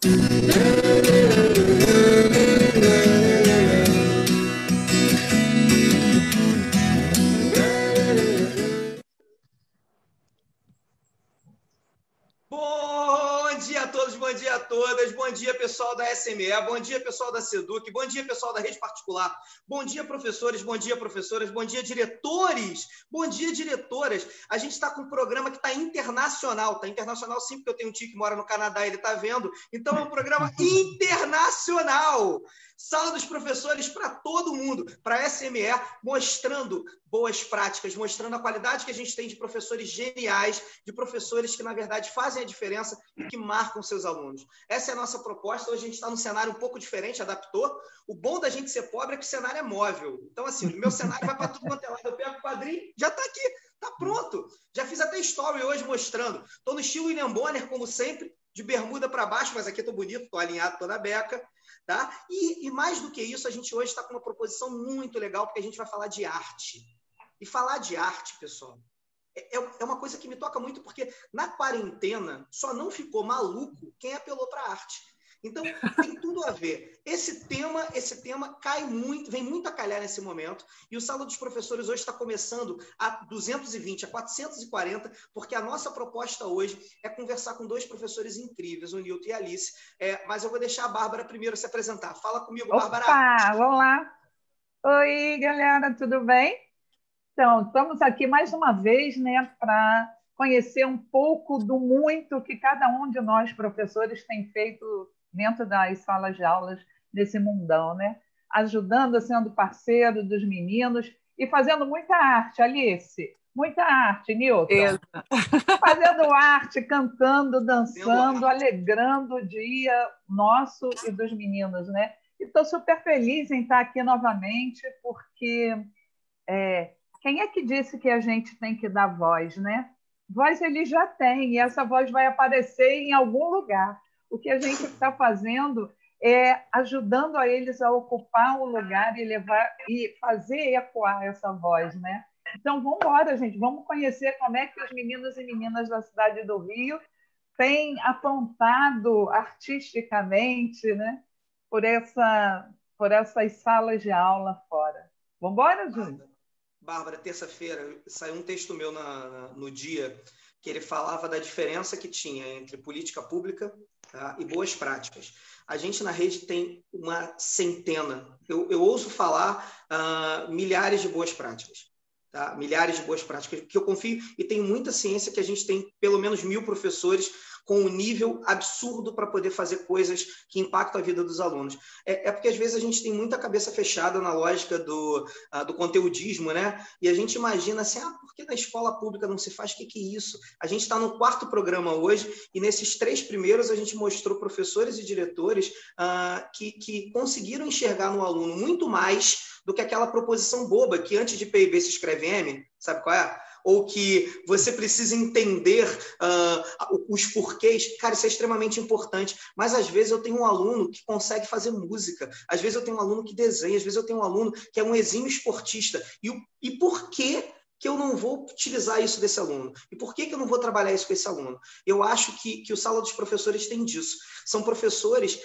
Bom dia a todos, bom dia a todas, bom dia pessoal da SME, bom dia pessoal da SEDUC, bom dia pessoal da rede particular, bom dia professores, bom dia professoras, bom dia diretores, bom dia diretoras. A gente está com um programa que está internacional sim, porque eu tenho um tio que mora no Canadá e ele está vendo, então é um programa internacional. Sala dos professores para todo mundo, para a SME, mostrando boas práticas, mostrando a qualidade que a gente tem de professores geniais, de professores que, na verdade, fazem a diferença e que marcam seus alunos. Essa é a nossa proposta. Hoje a gente está num cenário um pouco diferente, adaptou. O bom da gente ser pobre é que o cenário é móvel. Então, assim, o meu cenário vai para tudo quanto é lado. Eu pego o quadrinho, já está aqui, está pronto. Já fiz até story hoje mostrando. Estou no estilo William Bonner, como sempre, de bermuda para baixo, mas aqui estou bonito, estou alinhado toda a beca. Tá? E mais do que isso, a gente hoje está com uma proposição muito legal, porque a gente vai falar de arte. E falar de arte, pessoal, é uma coisa que me toca muito, porque na quarentena só não ficou maluco quem apelou para a arte. Então, tem tudo a ver. Esse tema cai muito, vem muito a calhar nesse momento, e o Sala dos Professores hoje está começando a 220, a 440, porque a nossa proposta hoje é conversar com dois professores incríveis, o Nilton e a Alice, mas eu vou deixar a Bárbara primeiro se apresentar. Fala comigo, Bárbara. Opa, vamos lá. Oi, galera, tudo bem? Então, estamos aqui mais uma vez, né, para conhecer um pouco do muito que cada um de nós, professores, tem feito dentro das salas de aulas desse mundão, né? Ajudando, sendo parceiro dos meninos e fazendo muita arte, Alice. Muita arte, Newton. Fazendo arte, cantando, dançando, alegrando o dia nosso e dos meninos, né? E estou super feliz em estar aqui novamente, porque quem é que disse que a gente tem que dar voz, né? Voz ele já tem, e essa voz vai aparecer em algum lugar. O que a gente está fazendo é ajudando a eles a ocupar o lugar e levar e fazer ecoar essa voz, né? Então, vamos embora, gente. Vamos conhecer como é que os meninos e meninas da cidade do Rio têm apontado artisticamente, né, por essas salas de aula fora. Vamos embora, Júlio? Bárbara, terça-feira saiu um texto meu no Dia que ele falava da diferença que tinha entre política pública, tá, e boas práticas. A gente na rede tem uma centena, eu ouço falar milhares de boas práticas. Tá? Milhares de boas práticas, que eu confio e tenho muita ciência que a gente tem pelo menos 1000 professores com um nível absurdo para poder fazer coisas que impactam a vida dos alunos. Porque às vezes a gente tem muita cabeça fechada na lógica do conteudismo, né? E a gente imagina assim, por que na escola pública não se faz? O que é isso? A gente está no 4º programa hoje e nesses 3 primeiros a gente mostrou professores e diretores que conseguiram enxergar no aluno muito mais do que aquela proposição boba que antes de PIB se escreve M, sabe qual é? Ou que você precisa entender os porquês. Cara, isso é extremamente importante. Mas, às vezes, eu tenho um aluno que consegue fazer música. Às vezes, eu tenho um aluno que desenha. Às vezes, eu tenho um aluno que é um exímio esportista. E por que eu não vou utilizar isso desse aluno? E por que eu não vou trabalhar isso com esse aluno? Eu acho que o Sala dos Professores tem disso. São professores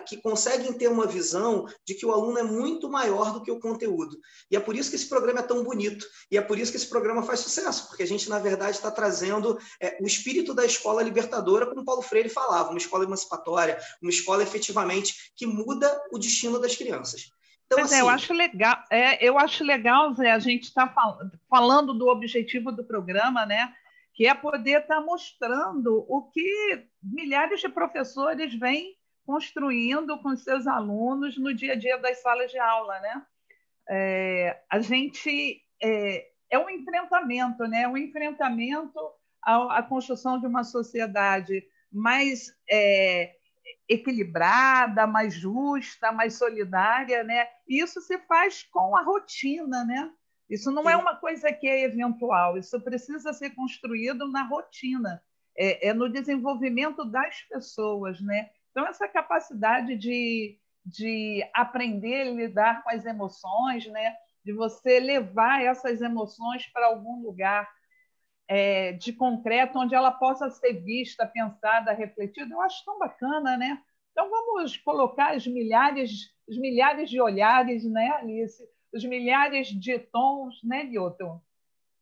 que conseguem ter uma visão de que o aluno é muito maior do que o conteúdo. E é por isso que esse programa é tão bonito. E é por isso que esse programa faz sucesso, porque a gente, na verdade, está trazendo o espírito da escola libertadora, como Paulo Freire falava, uma escola emancipatória, uma escola efetivamente que muda o destino das crianças. Então, pois assim, eu acho legal, Zé, a gente está falando do objetivo do programa, né? Que é poder estar mostrando o que milhares de professores vêm construindo com seus alunos no dia a dia das salas de aula, né? A gente é um enfrentamento, né? Um enfrentamento à construção de uma sociedade mais equilibrada, mais justa, mais solidária, né? E isso se faz com a rotina, né? Isso não é uma coisa que é eventual, isso precisa ser construído na rotina, no desenvolvimento das pessoas, né? Então, essa capacidade de aprender a lidar com as emoções, né? De você levar essas emoções para algum lugar de concreto, onde ela possa ser vista, pensada, refletida, eu acho tão bacana, né? Então, vamos colocar os milhares de olhares, né, Alice? Os milhares de tons, né, Newton?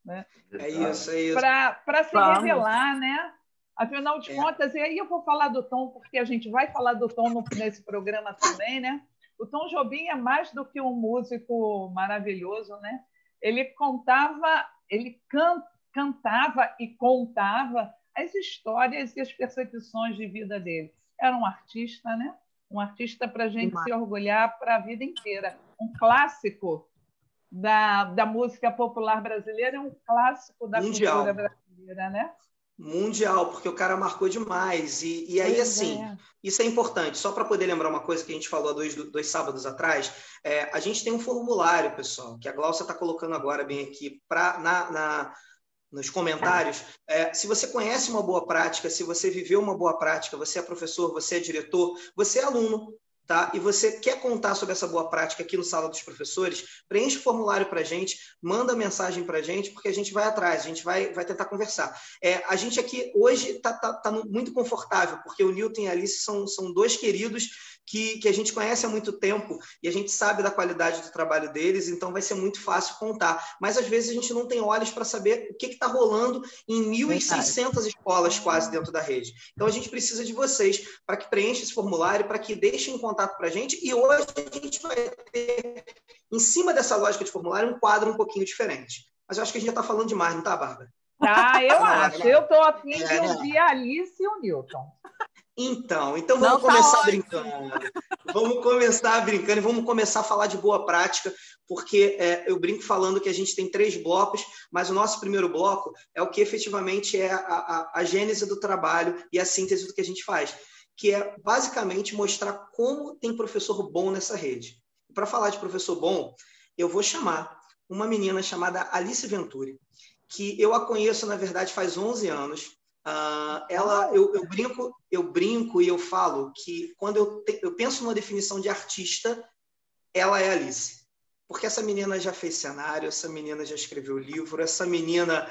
Né? É isso, é isso. Para se revelar, né? Afinal de contas, e aí eu vou falar do Tom, porque a gente vai falar do Tom nesse programa também, né? O Tom Jobim é mais do que um músico maravilhoso, né? Ele cantava e contava as histórias e as percepções de vida dele. Era um artista, né? Um artista para a gente se orgulhar para a vida inteira. Um clássico da música popular brasileira, é um clássico da mundial. cultura brasileira, né? Mundial, porque o cara marcou demais. E aí, assim, isso é importante. Só para poder lembrar uma coisa que a gente falou há dois sábados atrás, a gente tem um formulário, pessoal, que a Glaucia está colocando agora bem aqui nos comentários. Se você conhece uma boa prática, se você viveu uma boa prática, você é professor, você é diretor, você é aluno, tá? E você quer contar sobre essa boa prática aqui no Sala dos Professores, preenche o formulário para a gente, manda mensagem para a gente, porque a gente vai atrás, a gente vai tentar conversar. A gente aqui hoje está muito confortável, porque o Newton e a Alice são dois queridos que a gente conhece há muito tempo e a gente sabe da qualidade do trabalho deles, então vai ser muito fácil contar. Mas, às vezes, a gente não tem olhos para saber o que está rolando em 1.600 escolas quase dentro da rede. Então, a gente precisa de vocês para que preenchem esse formulário, para que deixem em contato para a gente. E hoje a gente vai ter, em cima dessa lógica de formulário, um quadro um pouquinho diferente. Mas eu acho que a gente já está falando demais, não está, Bárbara? Eu acho. Eu estou a fim de ouvir a Alice e o Newton. Então vamos começar brincando. Vamos começar brincando e vamos começar a falar de boa prática, porque eu brinco falando que a gente tem 3 blocos, mas o nosso primeiro bloco é o que efetivamente é a gênese do trabalho e a síntese do que a gente faz, que é basicamente mostrar como tem professor bom nessa rede. Para falar de professor bom, eu vou chamar uma menina chamada Alice Venturi, que eu a conheço, na verdade, faz 11 anos. Eu brinco e eu falo que quando eu penso numa definição de artista, ela é Alice. Porque essa menina já fez cenário, essa menina já escreveu livro, essa menina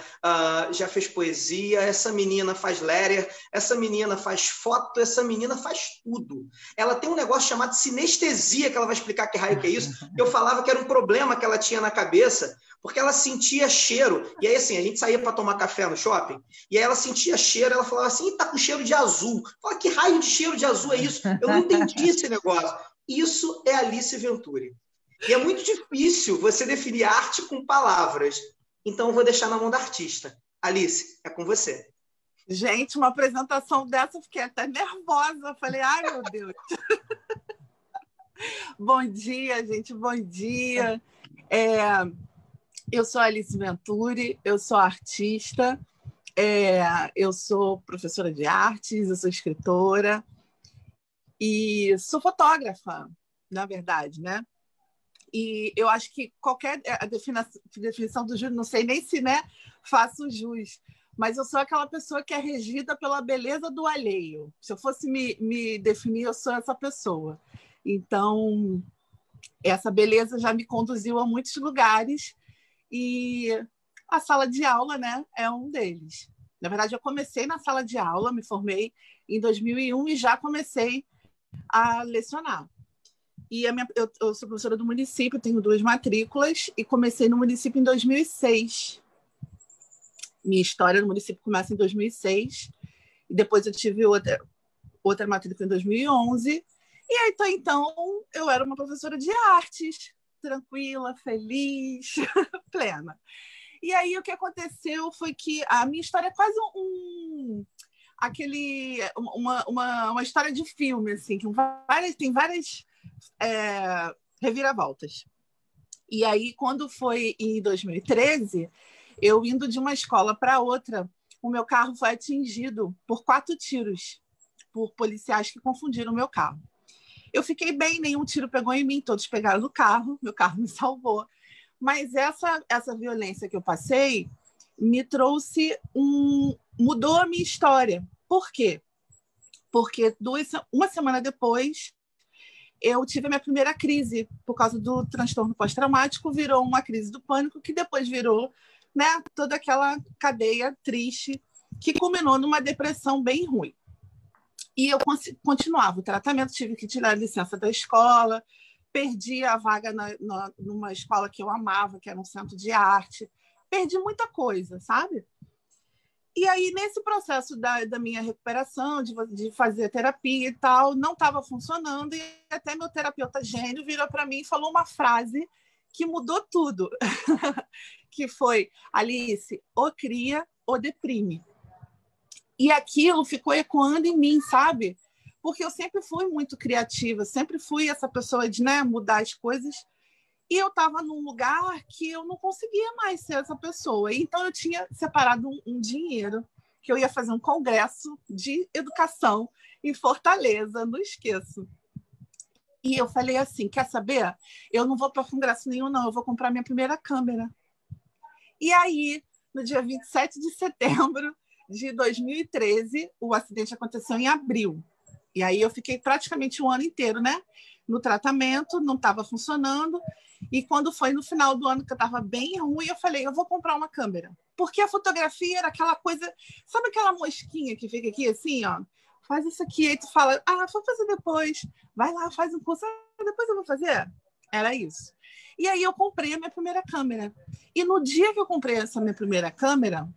já fez poesia, essa menina faz letter, essa menina faz foto, essa menina faz tudo. Ela tem um negócio chamado sinestesia, que ela vai explicar que raio que é isso. Eu falava que era um problema que ela tinha na cabeça, porque ela sentia cheiro. E aí, assim, a gente saía para tomar café no shopping, e aí ela sentia cheiro, ela falava assim, tá com cheiro de azul. Fala, que raio de cheiro de azul é isso? Eu não entendi esse negócio. Isso é Alice Venturi. E é muito difícil você definir arte com palavras. Então, eu vou deixar na mão da artista. Alice, é com você. Gente, uma apresentação dessa, eu fiquei até nervosa. Eu falei, ai, meu Deus. Bom dia, gente, bom dia. Eu sou Alice Venturi, eu sou artista, eu sou professora de artes, eu sou escritora e sou fotógrafa, na verdade, né? E eu acho que qualquer definição do júri, não sei nem se, né, faço jus, mas eu sou aquela pessoa que é regida pela beleza do alheio. Se eu fosse me definir, eu sou essa pessoa. Então, essa beleza já me conduziu a muitos lugares e a sala de aula, né, é um deles. Na verdade, eu comecei na sala de aula, me formei em 2001 e já comecei a lecionar. E eu sou professora do município, tenho 2 matrículas e comecei no município em 2006. Minha história no município começa em 2006 e depois eu tive outra matrícula em 2011. E aí, então, eu era uma professora de artes, tranquila, feliz, plena. E aí, o que aconteceu foi que a minha história é quase uma história de filme, assim, que tem várias reviravoltas. E aí, quando foi em 2013, eu indo de uma escola para outra, o meu carro foi atingido por 4 tiros, por policiais que confundiram o meu carro. Eu fiquei bem, nenhum tiro pegou em mim, todos pegaram no carro, meu carro me salvou. Mas essa violência que eu passei me trouxe mudou a minha história. Por quê? Porque uma semana depois, eu tive a minha primeira crise por causa do transtorno pós-traumático, virou uma crise do pânico, que depois virou, né, toda aquela cadeia triste que culminou numa depressão bem ruim. E eu continuava o tratamento, tive que tirar a licença da escola, perdi a vaga numa escola que eu amava, que era um centro de arte, perdi muita coisa, sabe? E aí, nesse processo da minha recuperação, de fazer terapia e tal, não estava funcionando, e até meu terapeuta gênio virou para mim e falou uma frase que mudou tudo, que foi: Alice, ou cria ou deprime. E aquilo ficou ecoando em mim, sabe? Porque eu sempre fui muito criativa, sempre fui essa pessoa de, né, mudar as coisas, e eu estava num lugar que eu não conseguia mais ser essa pessoa. Então, eu tinha separado um dinheiro, que eu ia fazer um congresso de educação em Fortaleza, não esqueço. E eu falei assim, quer saber? Eu não vou para congresso nenhum, não. Eu vou comprar minha primeira câmera. E aí, no dia 27 de setembro de 2013, o acidente aconteceu em abril. E aí eu fiquei praticamente um ano inteiro, né, no tratamento, não estava funcionando. E quando foi no final do ano, que eu estava bem ruim, eu falei, eu vou comprar uma câmera. Porque a fotografia era aquela coisa... Sabe aquela mosquinha que fica aqui assim, ó? Faz isso aqui, aí tu fala, vou fazer depois. Vai lá, faz um curso, depois eu vou fazer. Era isso. E aí eu comprei a minha primeira câmera. E no dia que eu comprei essa minha primeira câmera,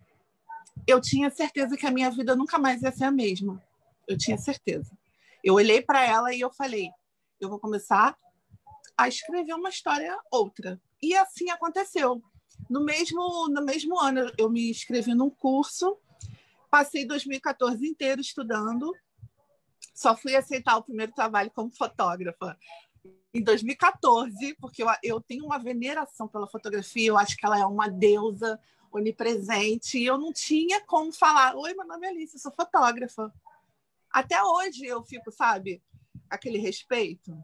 eu tinha certeza que a minha vida nunca mais ia ser a mesma. Eu tinha certeza. Eu olhei para ela e eu falei, eu vou começar a escrever uma história outra. E assim aconteceu. No mesmo ano, eu me inscrevi num curso, passei 2014 inteiro estudando, só fui aceitar o primeiro trabalho como fotógrafa em 2014, porque eu tenho uma veneração pela fotografia, eu acho que ela é uma deusa onipresente, e eu não tinha como falar, oi, meu nome é Alice, eu sou fotógrafa. Até hoje eu fico, sabe, aquele respeito.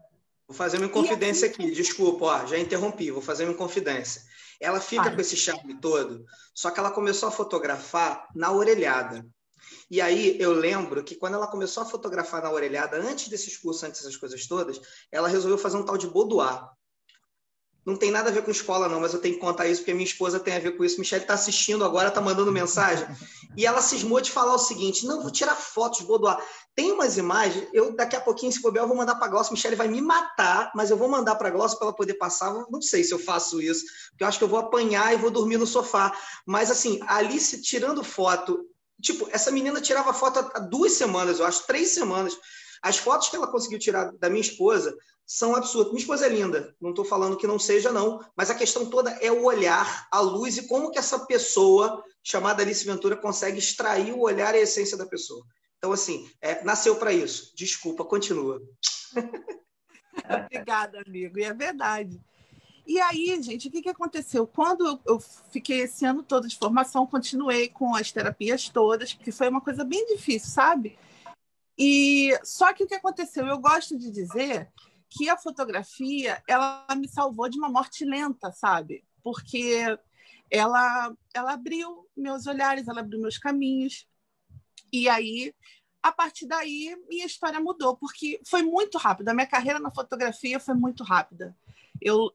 Vou fazer uma confidência aqui, desculpa, já interrompi, vou fazer uma confidência. Ela fica com esse charme todo, só que ela começou a fotografar na orelhada. E aí eu lembro que quando ela começou a fotografar na orelhada, antes desses cursos, antes dessas coisas todas, ela resolveu fazer um tal de boudoir. Não tem nada a ver com escola, não, mas eu tenho que contar isso porque minha esposa tem a ver com isso. Michelle está assistindo agora, está mandando mensagem. E ela cismou de falar o seguinte, não, vou tirar fotos de boudoir. Tem umas imagens, eu daqui a pouquinho, se bobear, eu vou mandar para a Glaucia. Michelle vai me matar, mas eu vou mandar para a Glaucia para ela poder passar. Não sei se eu faço isso, porque eu acho que eu vou apanhar e vou dormir no sofá. Mas assim, a Alice tirando foto, tipo, essa menina tirava foto há 2 semanas, eu acho, 3 semanas. As fotos que ela conseguiu tirar da minha esposa são absurdas. Minha esposa é linda, não estou falando que não seja, não, mas a questão toda é o olhar, a luz e como que essa pessoa, chamada Alice Ventura, consegue extrair o olhar e a essência da pessoa. Então, assim, nasceu para isso. Desculpa, continua. Obrigada, amigo, e é verdade. E aí, gente, o que aconteceu? Quando eu fiquei esse ano todo de formação, continuei com as terapias todas, porque foi uma coisa bem difícil, sabe? E só que o que aconteceu? Eu gosto de dizer que a fotografia, ela me salvou de uma morte lenta, sabe? Porque ela abriu meus olhares, ela abriu meus caminhos. E aí, a partir daí, minha história mudou, porque foi muito rápido. A minha carreira na fotografia foi muito rápida.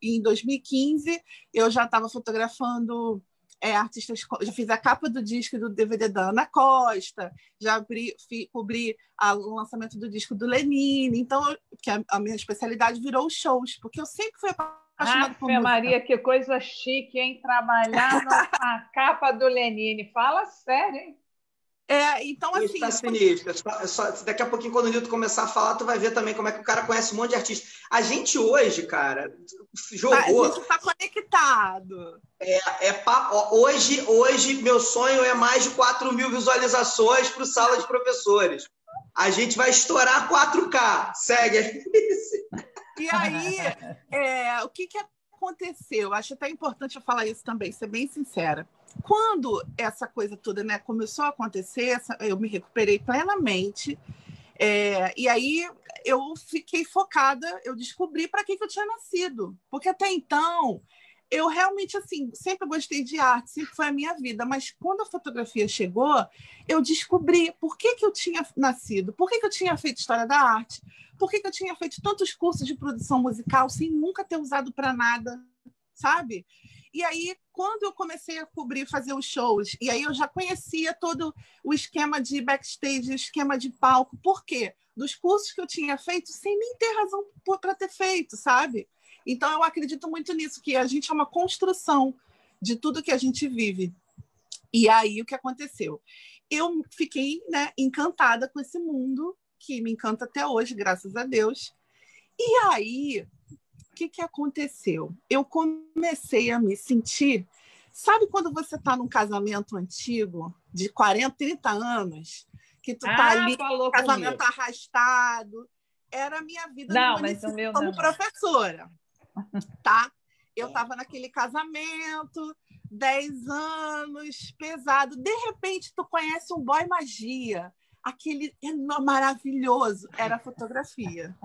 Em 2015, eu já estava fotografando artistas, já fiz a capa do disco e do DVD da Ana Costa, já cobri o lançamento do disco do Lenine, então, que a minha especialidade virou os shows, porque eu sempre fui apaixonada por música. Maria, que coisa chique, hein? Trabalhar na capa do Lenine. Fala sério, hein? Então, assim... Está sinistro. Daqui a pouquinho, quando o Nilton começar a falar, tu vai ver também como é que o cara conhece um monte de artista. A gente hoje, cara, jogou... A gente está conectado. Hoje, meu sonho é mais de 4 mil visualizações para o Sala de Professores. A gente vai estourar 4K. Segue. E aí, o que aconteceu? Acho até importante eu falar isso também, ser bem sincera. Quando essa coisa toda, né, começou a acontecer, eu me recuperei plenamente, e aí eu fiquei focada, eu descobri para que eu tinha nascido, porque até então eu realmente, assim, sempre gostei de arte, sempre foi a minha vida, mas quando a fotografia chegou, eu descobri por que eu tinha nascido, por que eu tinha feito História da Arte, por que eu tinha feito tantos cursos de produção musical sem nunca ter usado para nada, sabe? E aí, quando eu comecei a cobrir, fazer os shows, e aí eu já conhecia todo o esquema de backstage, o esquema de palco. Por quê? Dos cursos que eu tinha feito, sem nem ter razão para ter feito, sabe? Então, eu acredito muito nisso, que a gente é uma construção de tudo que a gente vive. E aí, o que aconteceu? Eu fiquei, né, encantada com esse mundo, que me encanta até hoje, graças a Deus. E aí, o que aconteceu? Eu comecei a me sentir... Sabe quando você está num casamento antigo, de 40, 30 anos, que tu tá ali, casamento arrastado? Era a minha vida no município como professora, tá? Eu estava naquele casamento, 10 anos, pesado. De repente, tu conhece um boy magia, aquele maravilhoso, era a fotografia.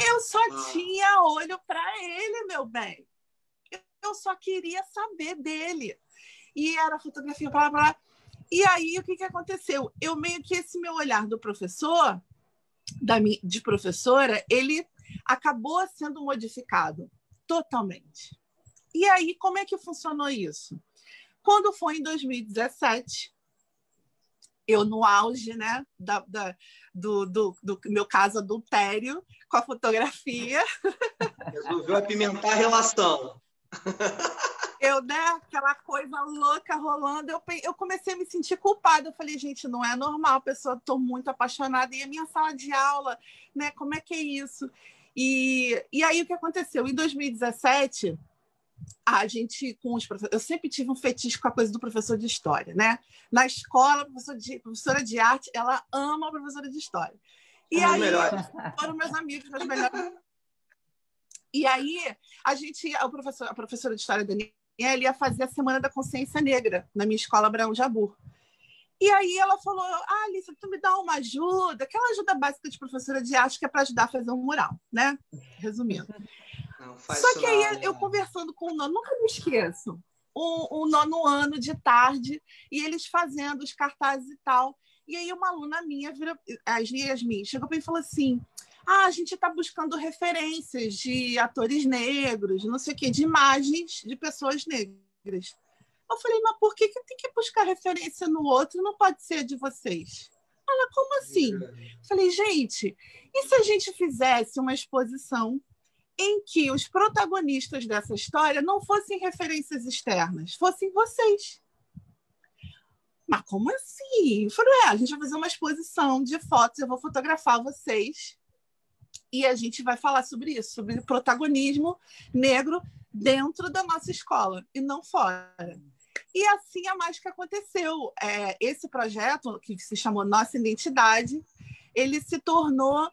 Eu só tinha olho para ele, meu bem. Eu só queria saber dele. E era fotografia, blá, blá. E aí, o que aconteceu? Eu meio que esse meu olhar do professor, de professora, ele acabou sendo modificado totalmente. E aí, como é que funcionou isso? Quando foi em 2017, eu no auge, né, do meu caso adultério com a fotografia. Resolveu apimentar a relação. Eu, né, aquela coisa louca rolando, eu comecei a me sentir culpada. Eu falei, gente, não é normal, pessoa, estou muito apaixonada. E a minha sala de aula, né, como é que é isso? E aí, o que aconteceu? Em 2017, a gente, com os professores, eu sempre tive um fetiche com a coisa do professor de história, né? Na escola, professora de arte, ela ama a professora de história. E aí, foram meus amigos, meus melhores. E aí, a professora de história, Daniela, ia fazer a Semana da Consciência Negra na minha escola Abraão Jabur. E aí ela falou, Alice, tu me dá uma ajuda, aquela ajuda básica de professora de arte que é para ajudar a fazer um mural, né? Resumindo. Só que aí eu conversando com o nono, nunca me esqueço, o nono ano de tarde, e eles fazendo os cartazes e tal. E aí uma aluna minha, a Yasmin, chegou para mim e falou assim, a gente está buscando referências de atores negros, não sei o quê, de imagens de pessoas negras. Eu falei, mas por que tem que buscar referência no outro? Não pode ser de vocês. Ela, como assim? Eu falei, gente, e se a gente fizesse uma exposição em que os protagonistas dessa história não fossem referências externas, fossem vocês? Mas como assim? Eu falei, a gente vai fazer uma exposição de fotos, eu vou fotografar vocês e a gente vai falar sobre isso, sobre o protagonismo negro dentro da nossa escola e não fora. E assim a mágica aconteceu. Esse projeto, que se chamou Nossa Identidade, ele se tornou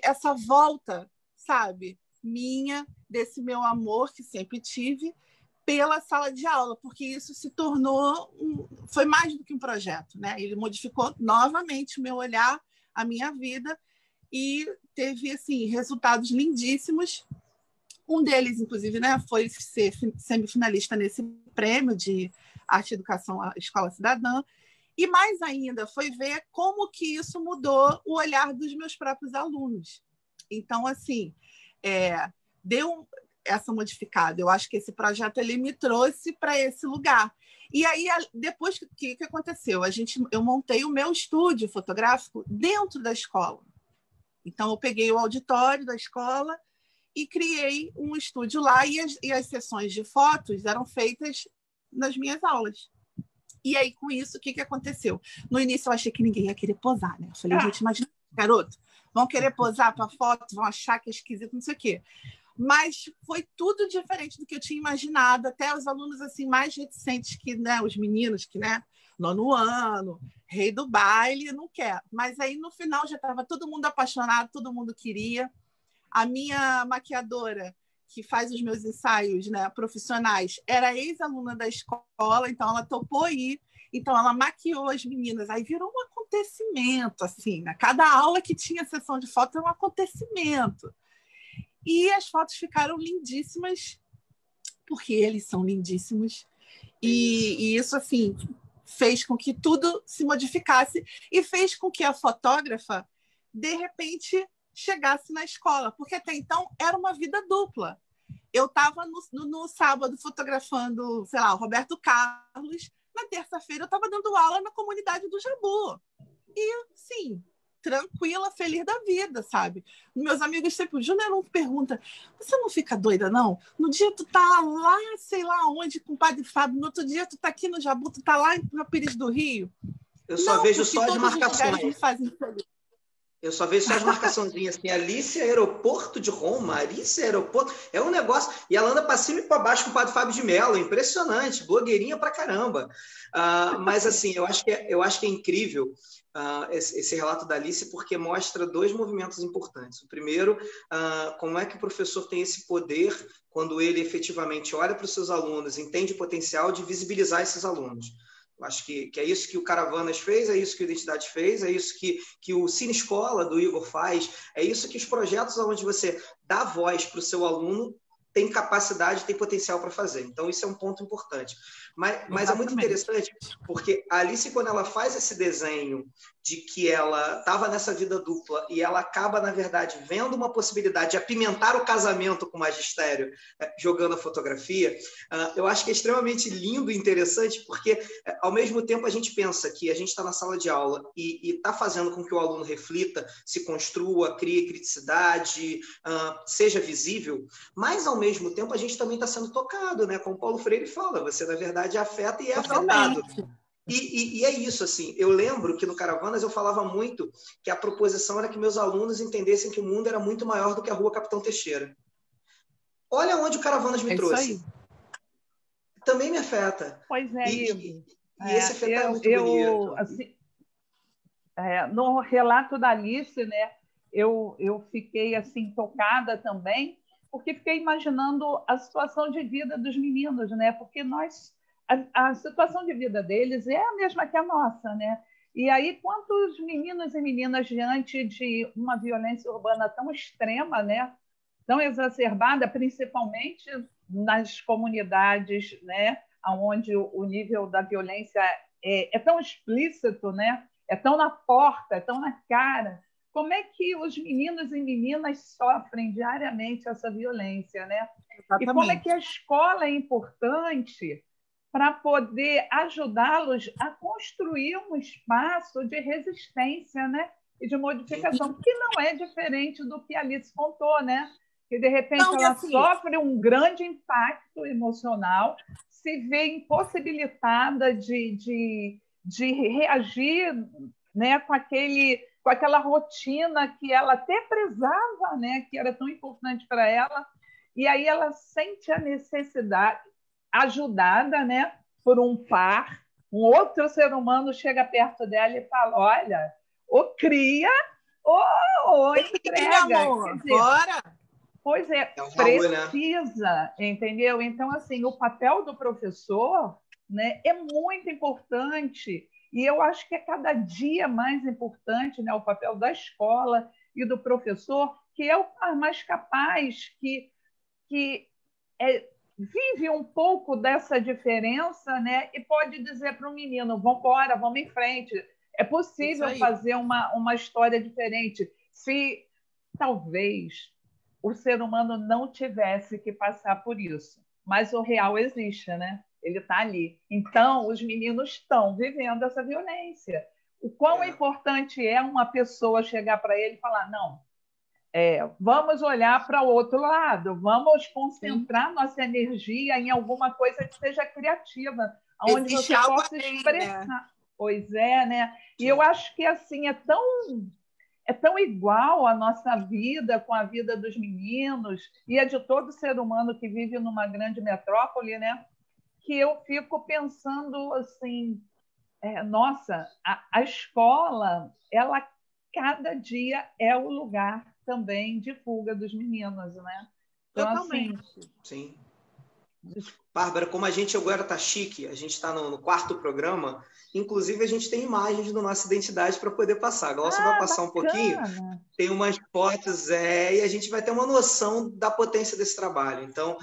essa volta, sabe, minha, desse meu amor que sempre tive pela sala de aula, porque isso se tornou, foi mais do que um projeto, né? Ele modificou novamente o meu olhar, a minha vida, e teve assim, resultados lindíssimos. Um deles, inclusive, né, foi ser semifinalista nesse prêmio de Arte e Educação à Escola Cidadã. E mais ainda, foi ver como que isso mudou o olhar dos meus próprios alunos. Então, assim, deu essa modificada. Eu acho que esse projeto ele me trouxe para esse lugar. E aí, depois, o que aconteceu? Eu montei o meu estúdio fotográfico dentro da escola. Então, eu peguei o auditório da escola e criei um estúdio lá, e as sessões de fotos eram feitas nas minhas aulas. E aí, com isso, o que aconteceu? No início, eu achei que ninguém ia querer posar, né? Eu falei, gente, imagina, garoto, vão querer posar para foto, vão achar que é esquisito, não sei o quê. Mas foi tudo diferente do que eu tinha imaginado, até os alunos assim mais reticentes que, né, os meninos que, né, nono ano, rei do baile, não quer. Mas aí, no final, já estava todo mundo apaixonado, todo mundo queria. A minha maquiadora, que faz os meus ensaios, né, profissionais, era ex-aluna da escola, então ela topou ir, então ela maquiou as meninas, aí virou um acontecimento, assim, né? Cada aula que tinha sessão de foto era um acontecimento. E as fotos ficaram lindíssimas, porque eles são lindíssimos, e isso, assim, fez com que tudo se modificasse e fez com que a fotógrafa, de repente, chegasse na escola, porque até então era uma vida dupla. Eu estava no sábado fotografando, sei lá, o Roberto Carlos. Na terça-feira eu estava dando aula na comunidade do Jabu. E, sim, tranquila, feliz da vida, sabe? Meus amigos sempre, Júnior não pergunta, você não fica doida, não? No dia tu tá lá, sei lá onde, com o Padre Fábio, no outro dia tu tá aqui no Jabu, tu tá lá na Pires do Rio. Eu só vejo só as marcações. Me fazem feliz. Eu só vejo só as marcaçõezinhas assim, Alice Aeroporto de Roma, Alice Aeroporto, é um negócio, e ela anda para cima e para baixo com o Padre Fábio de Mello, impressionante, blogueirinha pra caramba. Mas assim, eu acho que é incrível esse relato da Alice, porque mostra dois movimentos importantes. O primeiro, como é que o professor tem esse poder, quando ele efetivamente olha para os seus alunos, entende o potencial de visibilizar esses alunos. Eu acho que é isso que o Caravanas fez, é isso que o Identidade fez, é isso que o Cine Escola do Igor faz, é isso que os projetos onde você dá voz para o seu aluno tem capacidade, tem potencial para fazer. Então, isso é um ponto importante. Mas é muito interessante, porque a Alice, quando ela faz esse desenho de que ela estava nessa vida dupla e ela acaba, na verdade, vendo uma possibilidade de apimentar o casamento com o magistério, jogando a fotografia, eu acho que é extremamente lindo e interessante, porque, ao mesmo tempo, a gente pensa que a gente está na sala de aula e está fazendo com que o aluno reflita, se construa, crie criticidade, seja visível, mas, ao mesmo tempo, a gente também está sendo tocado, né? Como Paulo Freire fala, você, na verdade, afeta e é afetado. E é isso, assim, eu lembro que no Caravanas eu falava muito que a proposição era que meus alunos entendessem que o mundo era muito maior do que a Rua Capitão Teixeira. Olha onde o Caravanas me trouxe. Isso aí. Também me afeta. Pois é, e esse afetar é muito bonito. Assim, no relato da Alice, né, eu fiquei assim tocada também, porque fiquei imaginando a situação de vida dos meninos, né? Porque a situação de vida deles é a mesma que a nossa, né? E aí, quantos meninos e meninas diante de uma violência urbana tão extrema, né? Tão exacerbada, principalmente nas comunidades, né? Onde o nível da violência é tão explícito, né? É tão na porta, é tão na cara. Como é que os meninos e meninas sofrem diariamente essa violência, né? Exatamente. E como é que a escola é importante para poder ajudá-los a construir um espaço de resistência, né? E de modificação, que não é diferente do que a Alice contou, né? Que, de repente, ela sofre um grande impacto emocional, se vê impossibilitada de reagir, né, com aquela rotina que ela até prezava, né, que era tão importante para ela, e aí ela sente a necessidade, ajudada, né, por um par, um outro ser humano chega perto dela e fala, olha, ou cria ou entrega. Amor, bora! Pois é, precisa, entendeu? Então, assim, o papel do professor, né, é muito importante. E eu acho que é cada dia mais importante, né, o papel da escola e do professor, que é o mais capaz, que vive um pouco dessa diferença, né, e pode dizer para o menino, vamos embora, vamos em frente. É possível fazer uma história diferente. Se talvez o ser humano não tivesse que passar por isso. Mas o real existe, né? Ele está ali. Então, os meninos estão vivendo essa violência. O quão importante é uma pessoa chegar para ele e falar, não, vamos olhar para o outro lado, vamos concentrar nossa energia em alguma coisa que seja criativa, onde você possa expressar. Né? Pois é, né? E eu acho que assim é tão igual a nossa vida com a vida dos meninos e a de todo ser humano que vive numa grande metrópole, né? Que eu fico pensando assim, nossa, a escola, ela cada dia é o lugar também de fuga dos meninos, né? Então, totalmente. Assim, sim. Bárbara, como a gente agora está chique, a gente está no quarto programa, inclusive a gente tem imagens da nossa identidade para poder passar. A Glaucia vai passar bacana. Um pouquinho, tem umas fotos, e a gente vai ter uma noção da potência desse trabalho. Então,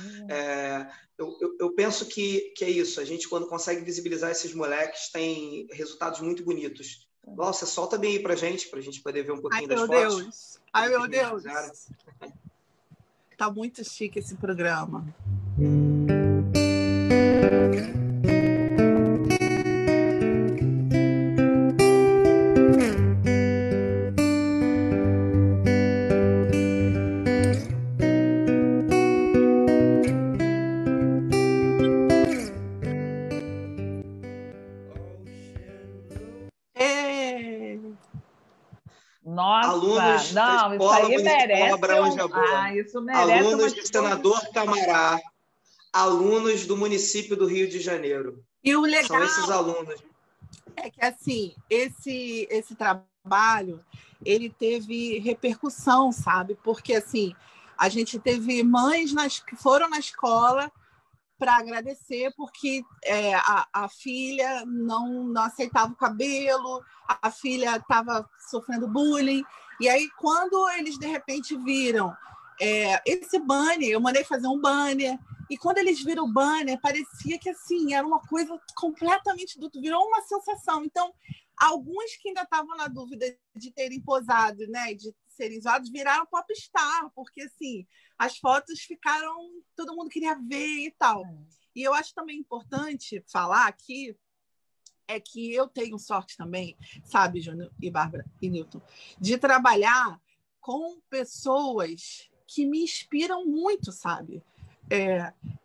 eu penso que é isso. A gente, quando consegue visibilizar esses moleques, tem resultados muito bonitos. Glaucia, solta bem aí para a gente poder ver um pouquinho das fotos. Ai, meu Deus! Tá muito chique esse programa. Nossa, alunos não, da isso Escola aí Municipal merece Abraão Jabor, isso merece uma alunos de Senador Camará, alunos do município do Rio de Janeiro. E o legal São esses alunos. É que, assim, esse trabalho, ele teve repercussão, sabe? Porque, assim, a gente teve mães que foram na escola para agradecer porque a filha não aceitava o cabelo, a filha estava sofrendo bullying. E aí, quando eles, de repente, viram esse banner, eu mandei fazer um banner, e quando eles viram o banner, parecia que assim, era uma coisa completamente virou uma sensação. Então, alguns que ainda estavam na dúvida de terem posado, né, de serem zoados, viraram popstar, porque assim, as fotos ficaram, todo mundo queria ver e tal. E eu acho também importante falar aqui que eu tenho sorte também, sabe, Júnior e Bárbara e Newton, de trabalhar com pessoas que me inspiram muito, sabe?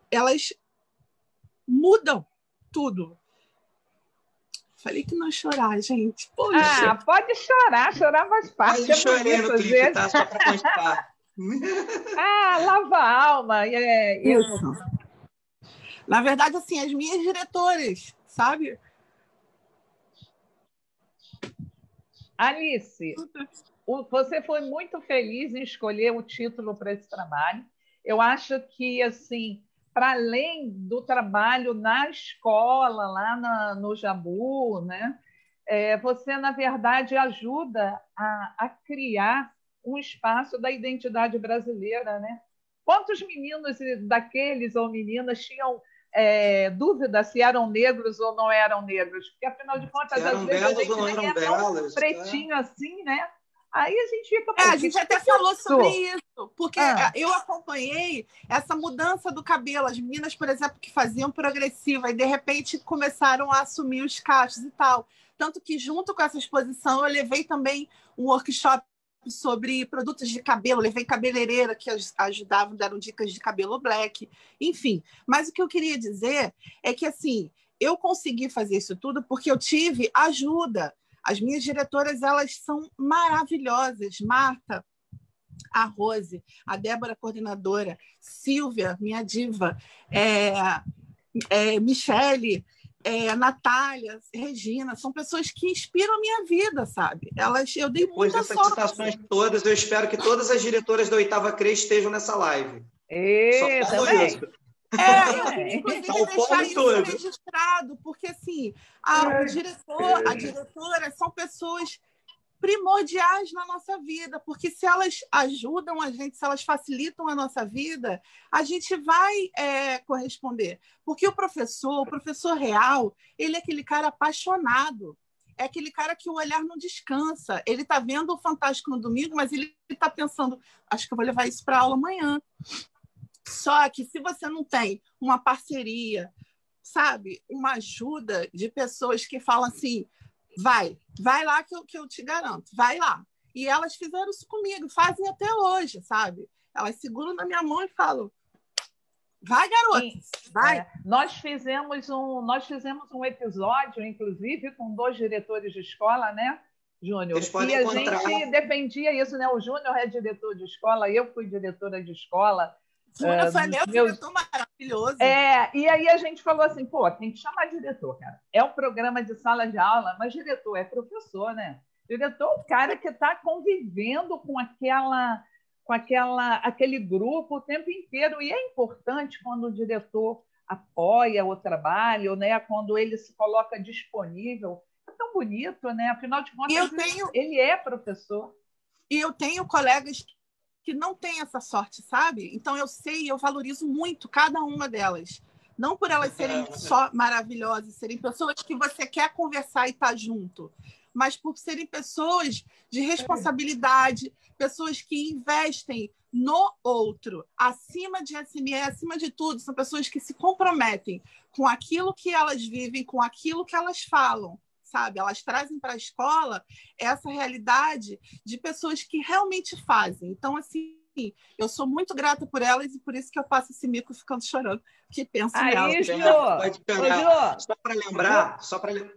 Elas mudam tudo. Falei que não ia chorar, gente. Poxa. Pode chorar faz parte. Eu chorei no clipe, tá? Só para constar. Lava a alma. Isso. Na verdade, assim, as minhas diretoras, sabe? Alice, você foi muito feliz em escolher o título para esse trabalho. Eu acho que, assim, para além do trabalho na escola, lá no Jabu, né? Você, na verdade, ajuda a criar um espaço da identidade brasileira, né? Quantos meninos daqueles ou meninas tinham dúvida se eram negros ou não eram negros? Porque, afinal de contas, às vezes a gente nem é tão pretinho assim, né? Aí a gente fica... a gente até falou sobre isso, porque eu acompanhei essa mudança do cabelo. As meninas, por exemplo, que faziam progressiva e, de repente, começaram a assumir os cachos e tal. Tanto que, junto com essa exposição, eu levei também um workshop sobre produtos de cabelo, levei cabeleireira que ajudavam, deram dicas de cabelo black, enfim. Mas o que eu queria dizer é que, assim, eu consegui fazer isso tudo porque eu tive ajuda. As minhas diretoras, elas são maravilhosas. Marta, a Rose, a Débora, coordenadora, Silvia, minha diva, Michele, Natália, Regina, são pessoas que inspiram a minha vida, sabe? Eu dei Depois muita dessas sorte. citações todas, eu espero que todas as diretoras da 8ª CRE estejam nessa live. Só também. Isso. Eu queria, inclusive, deixar isso registrado, porque, assim, o diretor, a diretora são pessoas primordiais na nossa vida, porque se elas ajudam a gente, se elas facilitam a nossa vida, a gente vai corresponder. Porque o professor real, ele é aquele cara apaixonado, é aquele cara que o olhar não descansa. Ele está vendo o Fantástico no domingo, mas ele está pensando, acho que eu vou levar isso para aula amanhã. Só que se você não tem uma parceria, sabe, uma ajuda de pessoas que falam assim, vai lá que eu te garanto, vai lá. E elas fizeram isso comigo, fazem até hoje, sabe? Elas seguram na minha mão e falam, vai, garota, vai. Nós fizemos um episódio, inclusive, com 2 diretores de escola, né, Júnior? E a gente defendia isso, né? O Júnior é diretor de escola, eu fui diretora de escola. Júnior foi meu diretor maravilhoso. E aí a gente falou assim, tem que chamar diretor, cara. É um programa de sala de aula, mas diretor é professor, né? Diretor é o cara que está convivendo com aquele grupo o tempo inteiro. E é importante quando o diretor apoia o trabalho, né? Quando ele se coloca disponível. É tão bonito, né? Afinal de contas, ele é professor. E eu tenho colegas que não têm essa sorte, sabe? Então eu valorizo muito cada uma delas. Não por elas serem só maravilhosas, serem pessoas que você quer conversar e estar junto, mas por serem pessoas de responsabilidade, pessoas que investem no outro, acima de SME, acima de tudo, são pessoas que se comprometem com aquilo que elas vivem, com aquilo que elas falam, sabe? Elas trazem para a escola essa realidade de pessoas que realmente fazem. Então, assim, eu sou muito grata por elas e por isso que eu passo esse mico ficando chorando, que penso nelas. Aí, Jô! Pode Ô, chorar. Jô! Só para lembrar,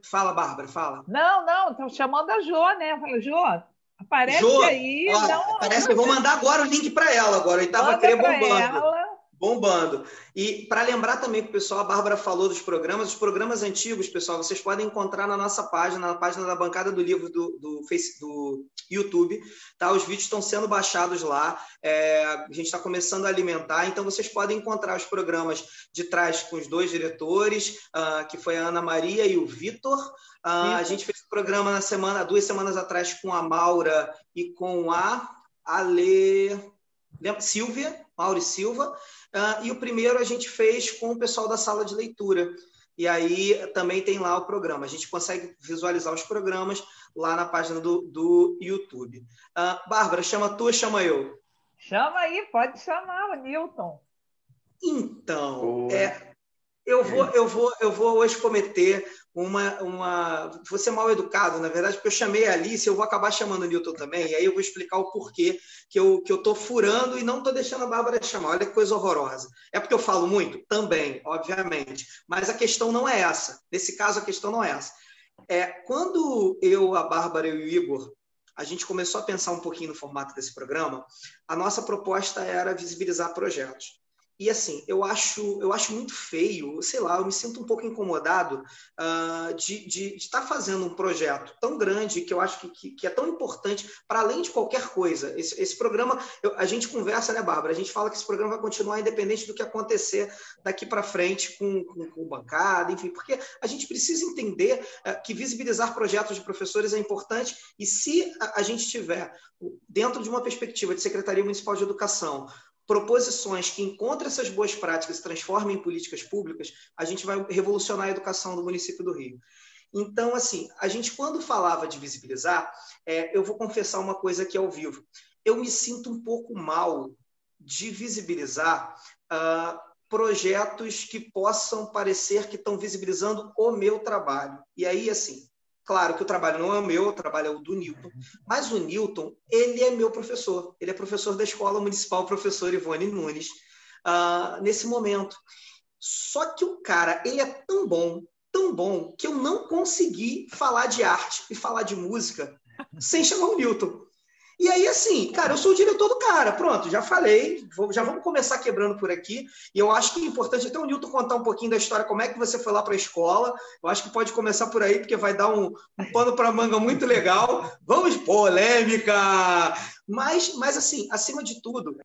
Fala, Bárbara, fala. Não, estão chamando a Jô, né? Fala, Jô, aparece Jô, aí, ó, parece que eu vou mandar agora o link para ela agora. A Oitava CRE manda para bombando. ela. Bombando. E para lembrar também para o pessoal, a Bárbara falou dos programas. Os programas antigos, pessoal, vocês podem encontrar na nossa página, na página da Bancada do Livro do YouTube. Tá? Os vídeos estão sendo baixados lá. A gente está começando a alimentar, então vocês podem encontrar os programas de trás com os dois diretores, que foi a Ana Maria e o Vitor. A gente fez o programa 2 semanas atrás com a Maura e com a Silvia, Mauro e Silva. E o primeiro a gente fez com o pessoal da sala de leitura. E aí também tem lá o programa. A gente consegue visualizar os programas lá na página do YouTube. Bárbara, chama tu ou chama eu? Chama aí, pode chamar o Newton. Então, eu vou hoje cometer vou ser mal educado, na verdade, porque eu chamei a Alice, eu vou acabar chamando o Newton também, e aí eu vou explicar o porquê que eu estou furando e não estou deixando a Bárbara chamar. Olha que coisa horrorosa. É porque eu falo muito? Também, obviamente. Mas a questão não é essa. Nesse caso, a questão não é essa. Quando eu, a Bárbara e o Igor, a gente começou a pensar um pouquinho no formato desse programa, a nossa proposta era visibilizar projetos. E assim, eu acho muito feio, sei lá, eu me sinto um pouco incomodado de estar fazendo um projeto tão grande que eu acho que é tão importante para além de qualquer coisa. Esse programa, a gente conversa, né, Bárbara? A gente fala que esse programa vai continuar independente do que acontecer daqui para frente com bancada, enfim, porque a gente precisa entender que visibilizar projetos de professores é importante e se a gente tiver, dentro de uma perspectiva de Secretaria Municipal de Educação, proposições que encontrem essas boas práticas e transformem em políticas públicas, a gente vai revolucionar a educação do município do Rio. Então, assim, a gente, quando falava de visibilizar, eu vou confessar uma coisa aqui ao vivo. Eu me sinto um pouco mal de visibilizar projetos que possam parecer que estão visibilizando o meu trabalho. E aí, assim, claro que o trabalho não é o meu, o trabalho é o do Newton, mas o Newton, ele é meu professor, ele é professor da Escola Municipal, professor Ivone Nunes, nesse momento. Só que o cara, ele é tão bom, que eu não consegui falar de arte e falar de música sem chamar o Newton. E aí, assim, cara, eu sou o diretor do cara, pronto, já falei, já vamos começar quebrando por aqui, e eu acho que é importante até o Newton contar um pouquinho da história, como é que você foi lá para a escola, eu acho que pode começar por aí, porque vai dar um pano para manga muito legal, vamos, polêmica! Mas assim, acima de tudo,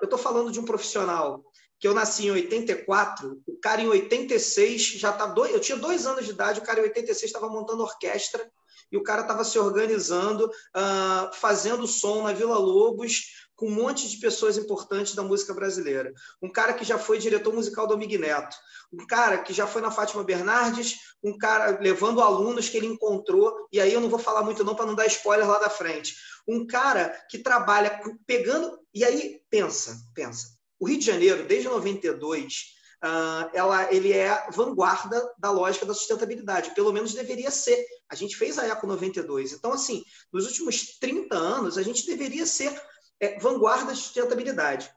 eu estou falando de um profissional que eu nasci em 84, o cara em 86 já tá eu tinha 2 anos de idade, o cara em 86 estava montando orquestra, e o cara estava se organizando, fazendo som na Vila Lobos, com um monte de pessoas importantes da música brasileira. Um cara que já foi diretor musical do Amig Neto, um cara que já foi na Fátima Bernardes, um cara levando alunos que ele encontrou, e aí eu não vou falar muito não para não dar spoiler lá da frente. Um cara que trabalha pegando... E aí, pensa. O Rio de Janeiro, desde 92... ele é vanguarda da lógica da sustentabilidade, pelo menos deveria ser. A gente fez a Eco 92. Então, assim, nos últimos 30 anos, a gente deveria ser vanguarda de sustentabilidade.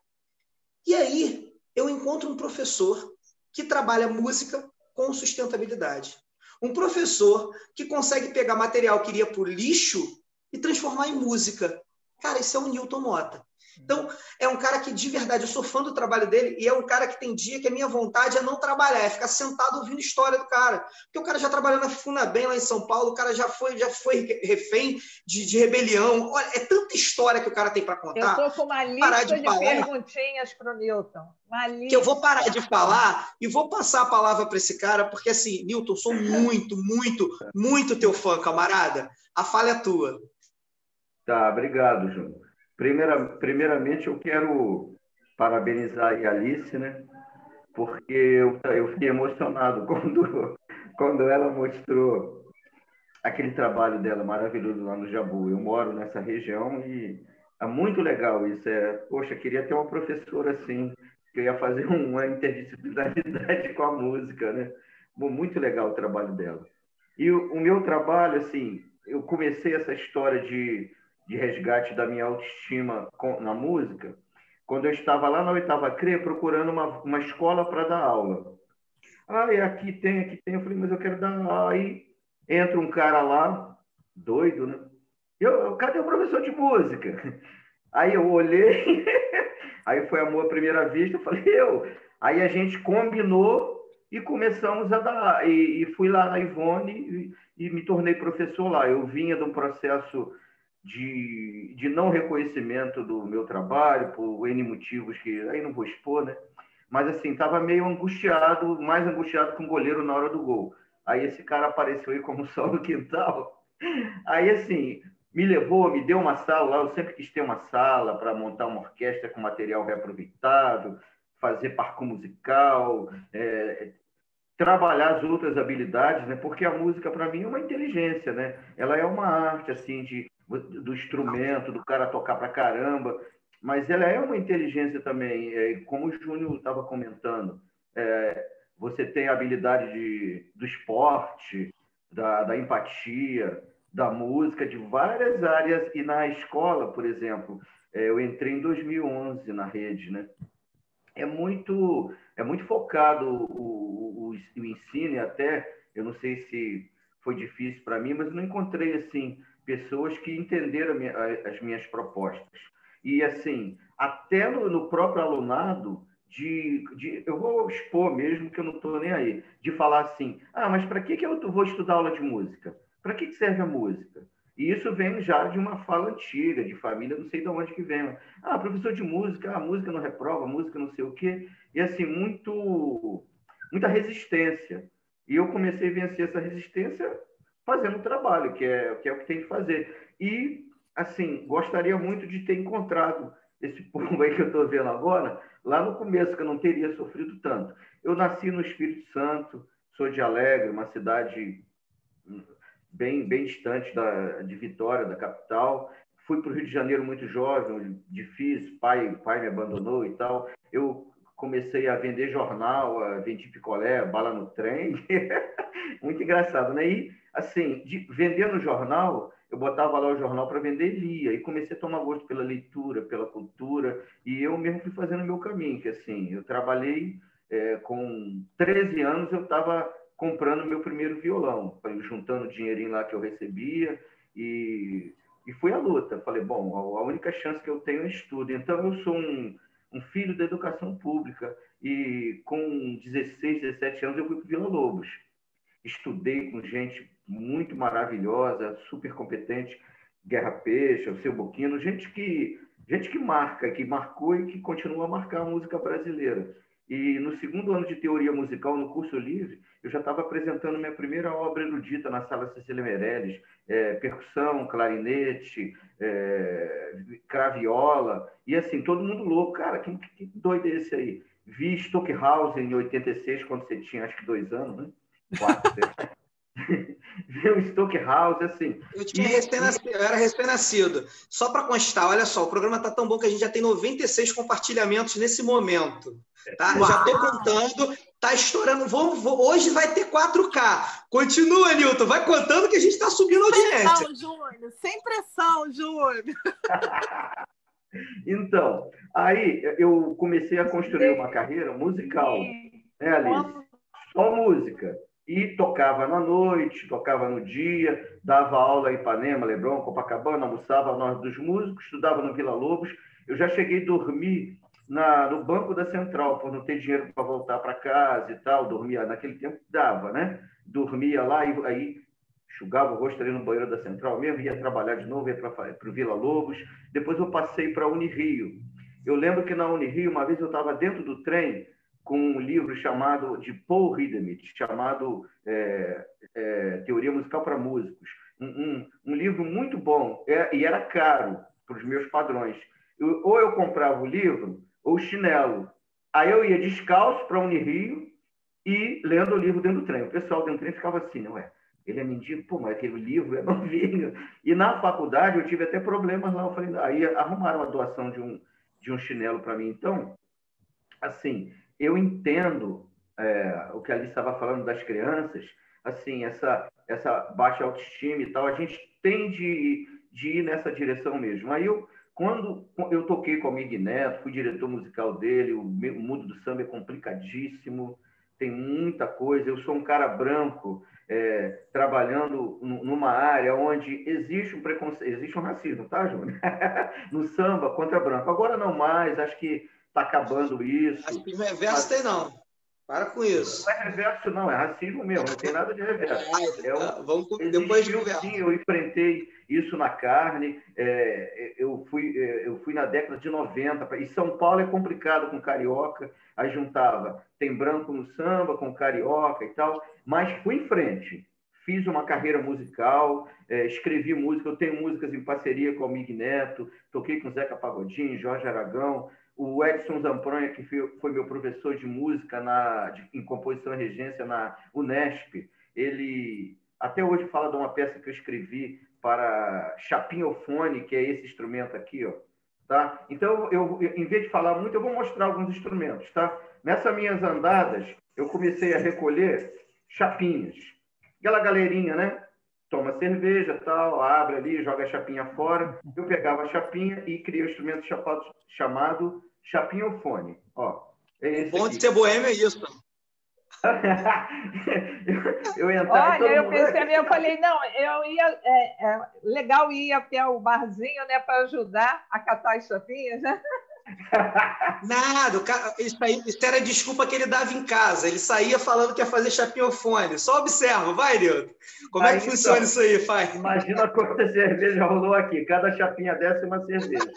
E aí, eu encontro um professor que trabalha música com sustentabilidade. Um professor que consegue pegar material que iria para o lixo e transformar em música. Cara, esse é o Newton Mota. Então, é um cara que, de verdade, eu sou fã do trabalho dele e é um cara que tem dia que a minha vontade é não trabalhar, é ficar sentado ouvindo história do cara. Porque o cara já trabalhou na Funabem, lá em São Paulo, o cara já foi refém de rebelião. Olha, é tanta história que o cara tem para contar. Eu estou com uma lista de perguntinhas para o Newton. Que eu vou parar de falar e vou passar a palavra para esse cara, porque, assim, Newton, sou muito, muito, muito teu fã, camarada. A fala é tua. Tá, obrigado, João. Primeiramente, eu quero parabenizar a Alice, né? Porque eu fiquei emocionado quando ela mostrou aquele trabalho dela maravilhoso lá no Jabu. Eu moro nessa região e É muito legal isso. Poxa, queria ter uma professora assim, que eu ia fazer uma interdisciplinaridade com a música, né? Bom, muito legal o trabalho dela. E o meu trabalho, assim, eu comecei essa história de resgate da minha autoestima na música quando eu estava lá na oitava CRE procurando uma escola para dar aula. Ah, e aqui tem, aqui tem. Eu falei, mas eu quero dar aula. Aí entra um cara lá, doido, né? Cadê o professor de música? Aí eu olhei, aí foi amor à primeira vista, eu falei, eu. Aí a gente combinou e começamos a dar. E fui lá na Ivone e me tornei professor lá. Eu vinha de um processo de não reconhecimento do meu trabalho, por N motivos que aí não vou expor, né? Mas assim, estava meio angustiado, mais angustiado que um goleiro na hora do gol. Aí esse cara apareceu aí como sol no quintal. Aí assim, me levou, me deu uma sala lá. Eu sempre quis ter uma sala para montar uma orquestra com material reaproveitado, fazer parkour musical, trabalhar as outras habilidades, né? Porque a música para mim é uma inteligência, né? Ela é uma arte assim do instrumento, do cara tocar para caramba, mas ela é uma inteligência também, como o Júnior estava comentando. Você tem a habilidade do esporte, da empatia, da música, de várias áreas. E na escola, por exemplo, eu entrei em 2011 na rede, né? É muito focado o ensino, e até, eu não sei se foi difícil para mim, mas eu não encontrei, assim, pessoas que entenderam as minhas propostas. E, assim, até no próprio alunado, eu vou expor mesmo, que eu não estou nem aí, de falar assim, mas para que eu vou estudar aula de música? Para que serve a música? E isso vem já de uma fala antiga, de família, não sei de onde que vem. Professor de música, a música não reprova, a música não sei o quê. E, assim, muita resistência. E eu comecei a vencer essa resistência fazendo o trabalho, que é o que tem que fazer. E, assim, gostaria muito de ter encontrado esse povo aí que eu estou vendo agora, lá no começo, que eu não teria sofrido tanto. Eu nasci no Espírito Santo, sou de Alegre, uma cidade bem distante de Vitória, da capital. Fui para o Rio de Janeiro muito jovem, difícil, pai me abandonou e tal. Eu comecei a vender jornal, vendi picolé, bala no trem. Muito engraçado, né? E, assim, vendendo jornal, eu botava lá o jornal para vender e lia. E comecei a tomar gosto pela leitura, pela cultura. E eu mesmo fui fazendo o meu caminho, que, assim, eu trabalhei com 13 anos, eu estava comprando meu primeiro violão, juntando o dinheirinho lá que eu recebia, e fui à luta. Falei, bom, a única chance que eu tenho é estudo. Então, eu sou um filho da educação pública, e com 16, 17 anos eu fui para o Vila Lobos. Estudei com gente muito maravilhosa, super competente, Guerra Peixe, o Seu Boquino, gente que marca, que marcou e que continua a marcar a música brasileira. E no segundo ano de teoria musical, no curso livre, eu já estava apresentando minha primeira obra erudita na sala Cecília Meirelles, percussão, clarinete, craviola, e assim, todo mundo louco. Cara, que doido é esse aí? Vi Stockhausen em 86, quando você tinha acho que 2 anos, né? 4, vi o Stockhausen, assim. Eu era recém-nascido. Só para constar, olha só, o programa está tão bom que a gente já tem 96 compartilhamentos nesse momento. Tá? Já estou contando, tá estourando. Hoje vai ter 4K. Continua, Nilton, vai contando que a gente está subindo a audiência. Sem pressão, Júnior. Então, aí eu comecei a construir uma carreira musical, né, Alice? Só música. E tocava na noite, tocava no dia, dava aula em Ipanema, Leblon, Copacabana, almoçava nós dos músicos, estudava no Vila Lobos. Eu já cheguei a dormir no banco da Central, por não ter dinheiro para voltar para casa e tal. Dormia, naquele tempo dava, né? Dormia lá e aí enxugava o rosto ali no banheiro da Central mesmo, ia trabalhar de novo, ia para o Vila Lobos. Depois eu passei para a Unirio. Eu lembro que na Unirio, uma vez eu estava dentro do trem com um livro chamado, de Paul Hindemith, chamado Teoria Musical para Músicos. Um livro muito bom, e era caro para os meus padrões. Ou eu comprava o livro, ou chinelo. Aí eu ia descalço para a Unirio e lendo o livro dentro do trem. O pessoal dentro do trem ficava assim, não é? Ele é mendigo, pô, mas aquele livro é novinho. E na faculdade eu tive até problemas lá. Eu falei, aí arrumaram a doação de um chinelo para mim. Então, assim, eu entendo o que a Alice estava falando das crianças, assim, essa baixa autoestima e tal, a gente tem de ir nessa direção mesmo. Aí quando eu toquei com o Amig Neto, fui diretor musical dele, o mundo do samba é complicadíssimo, tem muita coisa. Eu sou um cara branco, trabalhando numa área onde existe um preconceito, existe um racismo, tá, Júnior? No samba contra branco. Agora não mais, acho que está acabando isso. Acho que reverso tem não. Para com isso. Não é reverso, não, é racismo mesmo, não tem nada de reverso. Vamos depois de sim, eu enfrentei isso na carne. Eu fui na década de 90, e São Paulo é complicado com carioca, aí juntava, tem branco no samba com carioca e tal, mas fui em frente. Fiz uma carreira musical, escrevi música, eu tenho músicas em parceria com o Amig Neto, toquei com Zeca Pagodinho, Jorge Aragão, o Edson Zampronha, que foi meu professor de música em composição e regência na Unesp, ele até hoje fala de uma peça que eu escrevi para chapinhofone, que é esse instrumento aqui, ó, tá? Então, em vez de falar muito, eu vou mostrar alguns instrumentos, tá? Nessas minhas andadas, eu comecei a recolher chapinhas. Aquela galerinha, né? Toma cerveja, tal, abre ali, joga a chapinha fora. Eu pegava a chapinha e criei um instrumento chamado chapinhofone. Ó, o bom de ser boêmio é isso. Olha, eu percebi, eu falei, não, eu ia, legal ir até o barzinho, né, para ajudar a catar as chapinhas, né? Nada, isso era desculpa que ele dava em casa. Ele saía falando que ia fazer chapinhofone. Só observa, vai, Nilton. Como é que funciona isso aí, pai? Imagina quanta cerveja rolou aqui. Cada chapinha dessa é uma cerveja.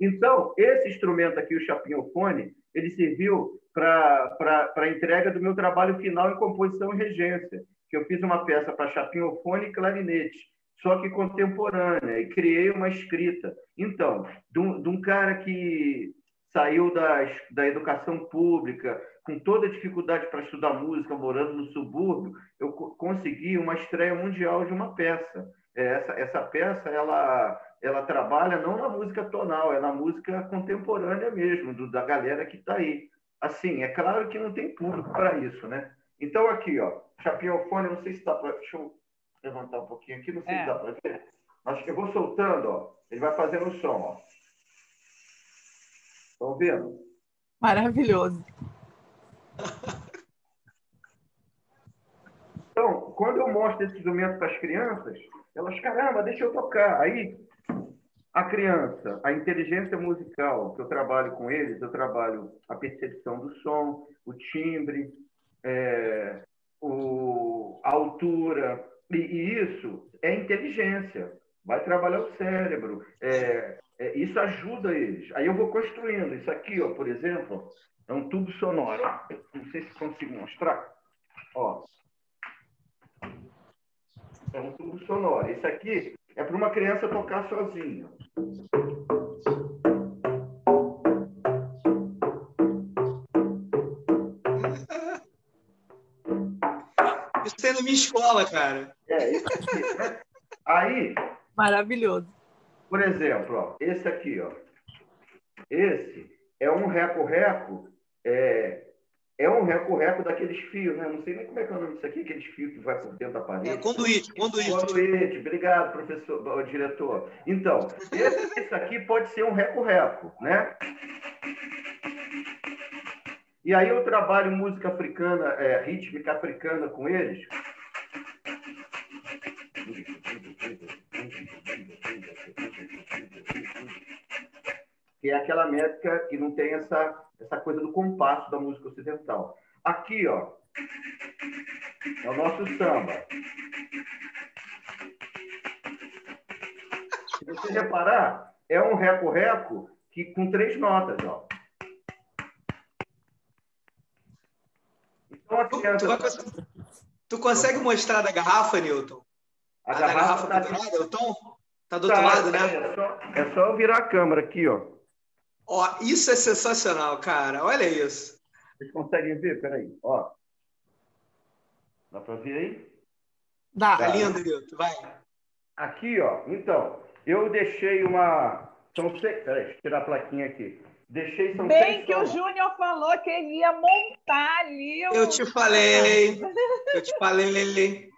Então, esse instrumento aqui, o chapinhofone, ele serviu para a entrega do meu trabalho final em composição e regência, que eu fiz uma peça para chapinhofone e clarinete, só que contemporânea, e criei uma escrita. Então, de um cara que saiu da educação pública, com toda a dificuldade para estudar música, morando no subúrbio, eu consegui uma estreia mundial de uma peça. Essa peça, ela trabalha não na música tonal, é na música contemporânea mesmo, da galera que está aí. Assim, é claro que não tem público para isso, né? Então, aqui, ó, chapinhofone, não sei se dá para... Deixa eu levantar um pouquinho aqui, não sei se dá para ver. Acho que eu vou soltando, ó. Ele vai fazendo o som, ó. Estão vendo? Maravilhoso. Então, quando eu mostro esse instrumento para as crianças, elas, caramba, deixa eu tocar. Aí, a criança, a inteligência musical, que eu trabalho com eles, eu trabalho a percepção do som, o timbre, a altura, e isso é inteligência, vai trabalhar o cérebro, isso ajuda eles. Aí eu vou construindo. Isso aqui, ó, por exemplo, é um tubo sonoro. Não sei se consigo mostrar. Ó. É um tubo sonoro. Isso aqui é para uma criança tocar sozinha. Isso tem na minha escola, cara. Isso aqui, né? Aí... Maravilhoso. Por exemplo, ó, esse aqui, ó. Esse é um reco-reco, é um reco-reco daqueles fios, né? Não sei nem como é que é o nome disso aqui, aqueles fios que vai por dentro da parede. Conduíte. Conduíte. Obrigado, professor, diretor. Então, esse aqui pode ser um reco-reco, né? E aí eu trabalho música africana, rítmica africana com eles. Que é aquela métrica que não tem essa coisa do compasso da música ocidental. Aqui, ó, é o nosso samba. Se você reparar, é um reco-reco com 3 notas, ó. Então, a criança... Tu consegue mostrar da garrafa, Nilton? A garrafa tá do lado, o tom? Tá do outro lado, né? É só eu virar a câmera aqui, ó. Ó, isso é sensacional, cara. Olha isso. Vocês conseguem ver? Peraí, ó. Dá para ver aí? Dá. Tá lindo, Nilton. Vai. Aqui, ó. Então, eu deixei uma... São seis... Peraí, deixa eu tirar a plaquinha aqui. Deixei, são Bem seis que o solos. Júnior falou que ele ia montar ali o... Eu te falei. Eu te falei, Lele.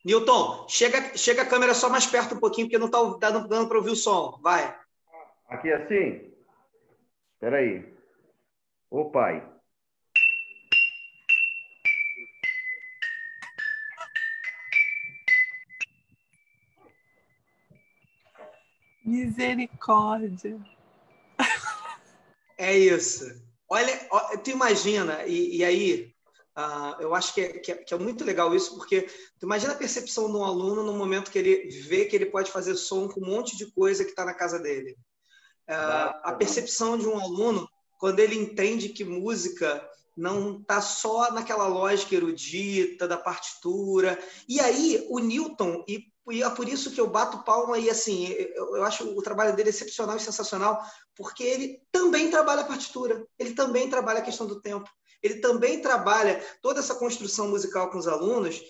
Nilton, chega a câmera só mais perto um pouquinho, porque não está dando para ouvir o som. Vai. Aqui assim? Peraí. Ô, pai. Misericórdia. É isso. Olha, tu imagina, e aí, eu acho que é muito legal isso, porque tu imagina a percepção de um aluno no momento que ele vê que ele pode fazer som com um monte de coisa que está na casa dele. A percepção de um aluno, quando ele entende que música não está só naquela lógica erudita da partitura. E aí, o Nilton, e é por isso que eu bato palma, e assim, eu acho o trabalho dele excepcional e sensacional, porque ele também trabalha a partitura, ele também trabalha a questão do tempo, ele também trabalha toda essa construção musical com os alunos,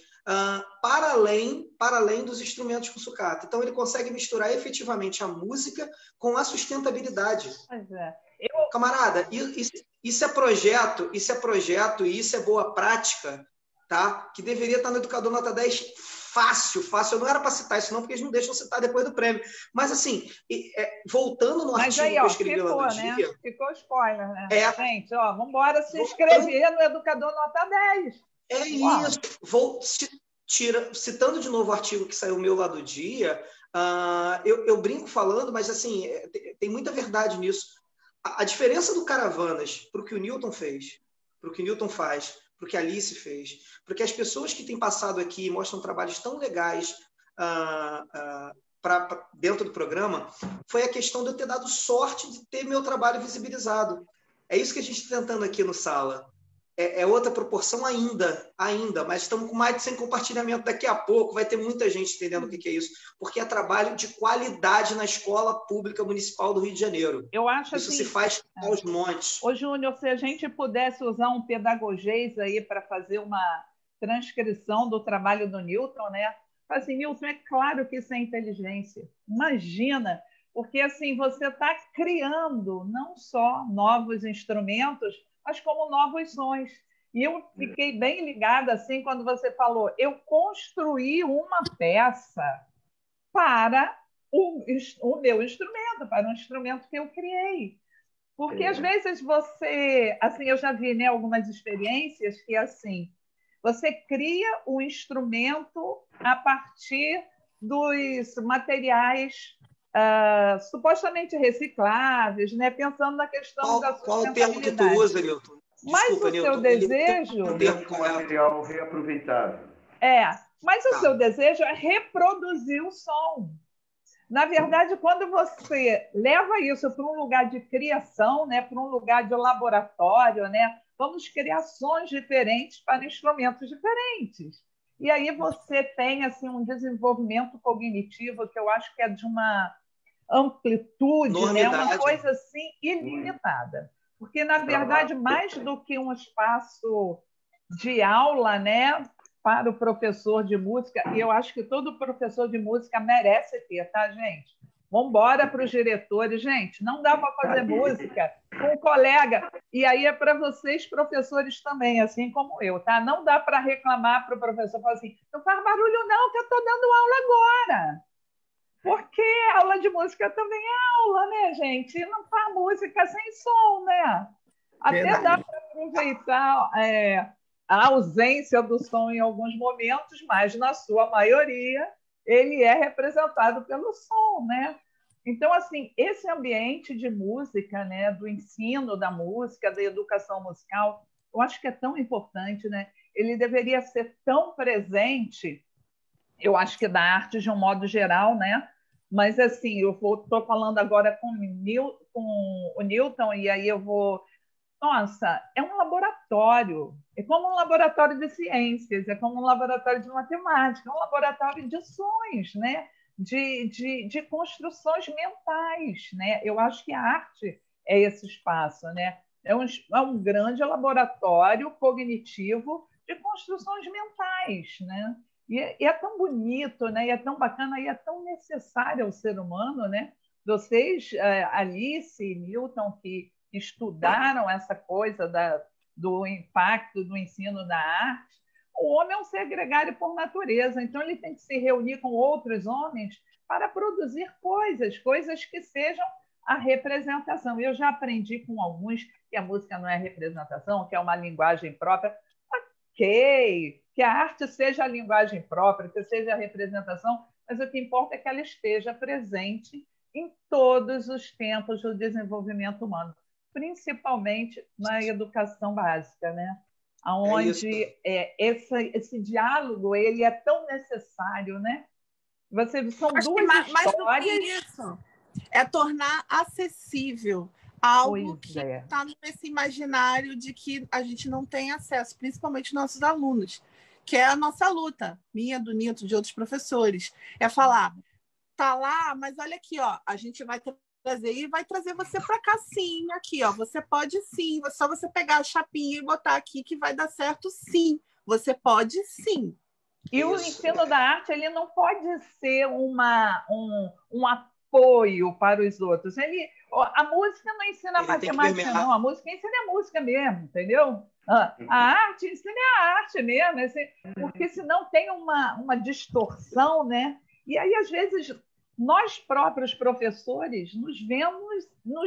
para além dos instrumentos com sucata. Então, ele consegue misturar efetivamente a música com a sustentabilidade. Pois é. Camarada, isso é projeto e isso é boa prática, tá? Que deveria estar no Educador Nota 10 fácil. Eu não era para citar isso não, porque eles não deixam citar depois do prêmio. Mas assim, voltando no artigo aí, que eu escrevi lá no né? dia... Ficou spoiler, né? É, gente, vamos embora se inscrever no Educador Nota 10. É isso. Citando de novo o artigo que saiu meu lá do dia, eu brinco falando, mas assim, tem muita verdade nisso. A diferença do Caravanas para o que o Nilton fez, para o que o Nilton faz, para o que a Alice fez, porque as pessoas que têm passado aqui mostram trabalhos tão legais dentro do programa, foi a questão de eu ter dado sorte de ter meu trabalho visibilizado. É isso que a gente está tentando aqui no Sala. É outra proporção ainda, mas estamos com mais de 100 compartilhamento daqui a pouco, vai ter muita gente entendendo o que é isso, porque é trabalho de qualidade na escola pública municipal do Rio de Janeiro. Eu acho isso assim, se faz aos montes. Ô, Júnior, se a gente pudesse usar um pedagogês aí para fazer uma transcrição do trabalho do Nilton, né? Assim, Nilton, é claro que isso é inteligência. Imagina, porque assim você está criando não só novos instrumentos, mas como novos sons. E eu fiquei bem ligada assim quando você falou, eu construí uma peça para o meu instrumento, para um instrumento que eu criei. Porque às vezes você, assim, eu já vi, né, algumas experiências que assim, você cria um instrumento a partir dos materiais supostamente recicláveis, né? Pensando na questão da sustentabilidade. Qual o termo que tu usa, Nilton? Mas o seu desejo... material reaproveitável. Mas o seu desejo é reproduzir o som. Na verdade, quando você leva isso para um lugar de criação, né, para um lugar de laboratório, né, vamos criar sons diferentes para instrumentos diferentes. E aí você tem assim, um desenvolvimento cognitivo que eu acho que é de uma amplitude, né, uma coisa assim ilimitada. Porque, na verdade, mais do que um espaço de aula, né, para o professor de música, e eu acho que todo professor de música merece ter, tá, gente? Vamos embora para os diretores. Gente, não dá para fazer música com um colega. E aí é para vocês, professores, também, assim como eu, tá? Não dá para reclamar para o professor, falar assim, não faz barulho não, que eu estou dando aula agora. Porque aula de música também é aula, né, gente? E não faz música sem som, né? Até dá para aproveitar a ausência do som em alguns momentos, mas, na sua maioria, ele é representado pelo som, né? Então, assim, esse ambiente de música, né, do ensino da música, da educação musical, eu acho que é tão importante, né? Ele deveria ser tão presente, eu acho que da arte de um modo geral, né? Mas, assim, eu estou falando agora com o Nilton, e aí eu vou... Nossa, é um laboratório. É como um laboratório de ciências, é como um laboratório de matemática, é um laboratório de sons, né? de construções mentais, né? Eu acho que a arte é esse espaço, né? É um grande laboratório cognitivo de construções mentais, né? E é tão bonito, né? E é tão bacana, e é tão necessário ao ser humano, né? Vocês, Alice e Milton, que estudaram essa coisa do impacto do ensino da arte, o homem é um ser gregário por natureza, então ele tem que se reunir com outros homens para produzir coisas que sejam a representação. Eu já aprendi com alguns que a música não é representação, que é uma linguagem própria. Ok, que a arte seja a linguagem própria, que seja a representação, mas o que importa é que ela esteja presente em todos os tempos do desenvolvimento humano, principalmente na educação básica, né? Onde esse diálogo ele é tão necessário, né? São duas histórias. Mais do que isso, é tornar acessível algo que está nesse imaginário de que a gente não tem acesso, principalmente nossos alunos, que é a nossa luta, minha, do Nito, de outros professores. É falar, tá lá, mas olha aqui, ó, a gente vai trazer e vai trazer você para cá sim, aqui, ó, você pode sim, só você pegar a chapinha e botar aqui que vai dar certo sim, você pode sim. E o ensino da arte ele não pode ser um apoio para os outros. A música não ensina matemática, não. A música ensina a música mesmo, entendeu? A arte ensina a arte mesmo, assim, porque senão tem uma distorção, né? E aí, às vezes, nós próprios professores nos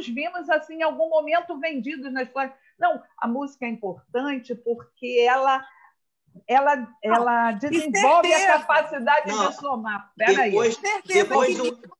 vimos assim, em algum momento vendidos na escola. Não, a música é importante porque ela desenvolve a capacidade de somar. Depois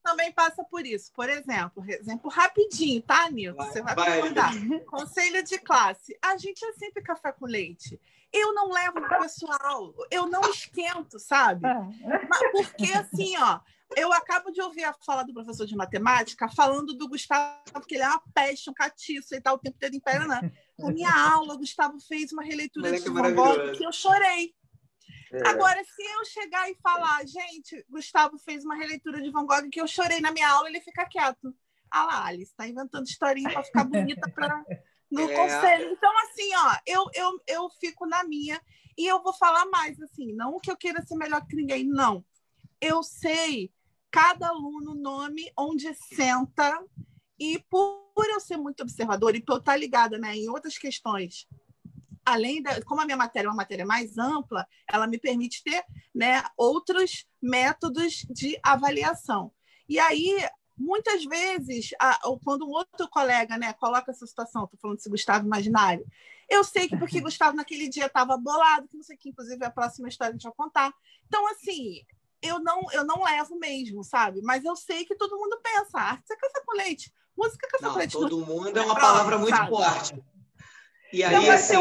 também passa por isso. Por exemplo rapidinho, tá, Nilton? Você vai concordar. Conselho de classe. A gente é sempre café com leite. Eu não levo pro pessoal, eu não esquento, sabe? Mas porque assim, ó, eu acabo de ouvir a fala do professor de matemática falando do Gustavo, que ele é uma peste, um catiço e tal, o tempo todo em pé, né? Na minha aula, o Gustavo fez uma releitura de Van Gogh que eu chorei. Agora, se eu chegar e falar, gente, Gustavo fez uma releitura de Van Gogh que eu chorei na minha aula, ele fica quieto. Ah lá, Alice, tá inventando historinha para ficar bonita no conselho. Então, assim, ó, eu fico na minha e eu vou falar mais, assim, não que eu queira ser melhor que ninguém, não. Eu sei cada aluno, nome, onde senta, e por eu ser muito observadora e por eu estar ligada, né, em outras questões, além como a minha matéria é uma matéria mais ampla, ela me permite ter, né, outros métodos de avaliação. E aí, muitas vezes, quando um outro colega, né, coloca essa situação, estou falando desse Gustavo imaginário, eu sei que porque Gustavo naquele dia estava bolado, que não sei o que, inclusive a próxima história a gente vai contar. Então, assim, eu não levo mesmo, sabe? Mas eu sei que todo mundo pensa, arte é café com leite, música é café com leite. Todo mundo é uma palavra muito forte. E aí, não, assim,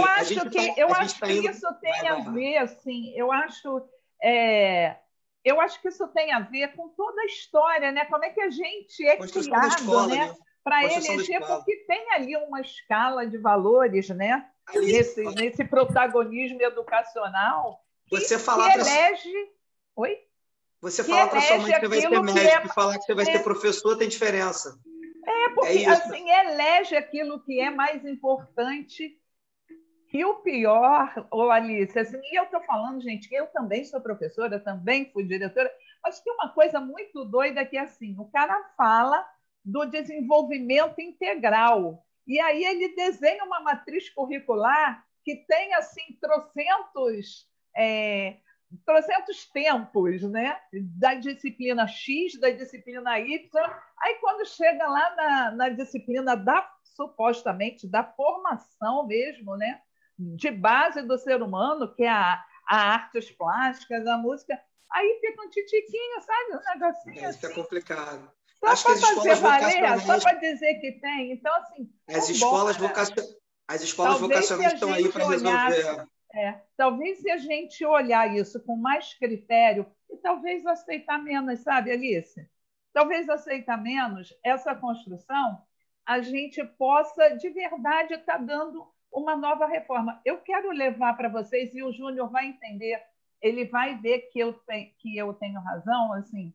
eu acho que isso tem a ver, assim, eu acho que isso tem a ver com toda a história, né? Como é que a gente é criado, escola, né? Para eleger, porque tem ali uma escala de valores, né? Nesse protagonismo educacional que elege... Oi? Você falar para sua mãe que você vai ser médico e falar que você vai ser professor tem diferença. Porque assim, elege aquilo que é mais importante. E o pior, Alice, assim, e eu estou falando, gente, que eu também sou professora, também fui diretora, mas tem uma coisa muito doida que, assim, o cara fala do desenvolvimento integral, e aí ele desenha uma matriz curricular que tem, assim, trocentos tempos, né? Da disciplina X, da disciplina Y. Aí, quando chega lá na disciplina supostamente da formação mesmo, né? De base do ser humano, que é a artes plásticas, a música, aí fica um titiquinho, sabe? Um negocinho Isso assim. É complicado. Só para fazer valer, só para dizer que tem. Então, assim, as escolas vocacionais estão aí para resolver. Talvez se a gente olhar isso com mais critério, e talvez aceitar menos, sabe, Alice? Talvez aceitar menos essa construção, a gente possa, de verdade, estar dando uma nova reforma. Eu quero levar para vocês, e o Júnior vai entender, ele vai ver que eu tenho razão, assim,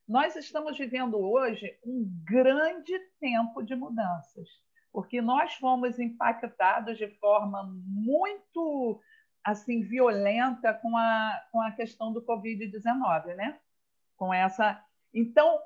nós estamos vivendo hoje um grande tempo de mudanças, porque nós fomos impactados de forma muito assim violenta com a questão do Covid-19, né? Com essa. Então,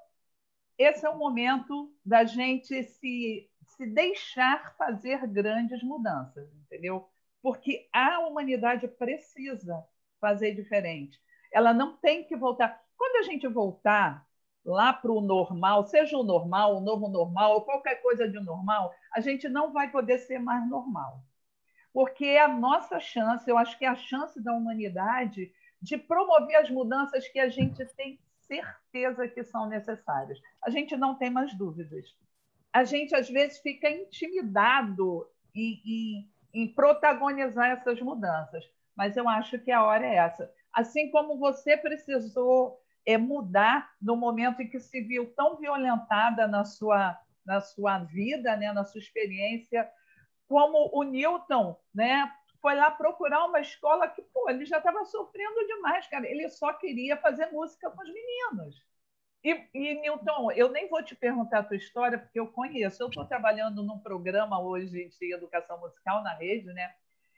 esse é o momento da gente se deixar fazer grandes mudanças, entendeu? Porque a humanidade precisa fazer diferente. Ela não tem que voltar. Quando a gente voltar lá para o normal, seja o normal, o novo normal, ou qualquer coisa de normal, a gente não vai poder ser mais normal. Porque é a nossa chance, eu acho que é a chance da humanidade de promover as mudanças que a gente tem certeza que são necessárias. A gente não tem mais dúvidas. A gente, às vezes, fica intimidado em protagonizar essas mudanças, mas eu acho que a hora é essa. Assim como você precisou mudar no momento em que se viu tão violentada na sua vida, né, na sua experiência, como o Newton, né, foi lá procurar uma escola que, pô, ele já estava sofrendo demais, cara. Ele só queria fazer música com os meninos. E, Newton, eu nem vou te perguntar a tua história, porque eu conheço. Eu estou trabalhando num programa hoje de educação musical na rede, né?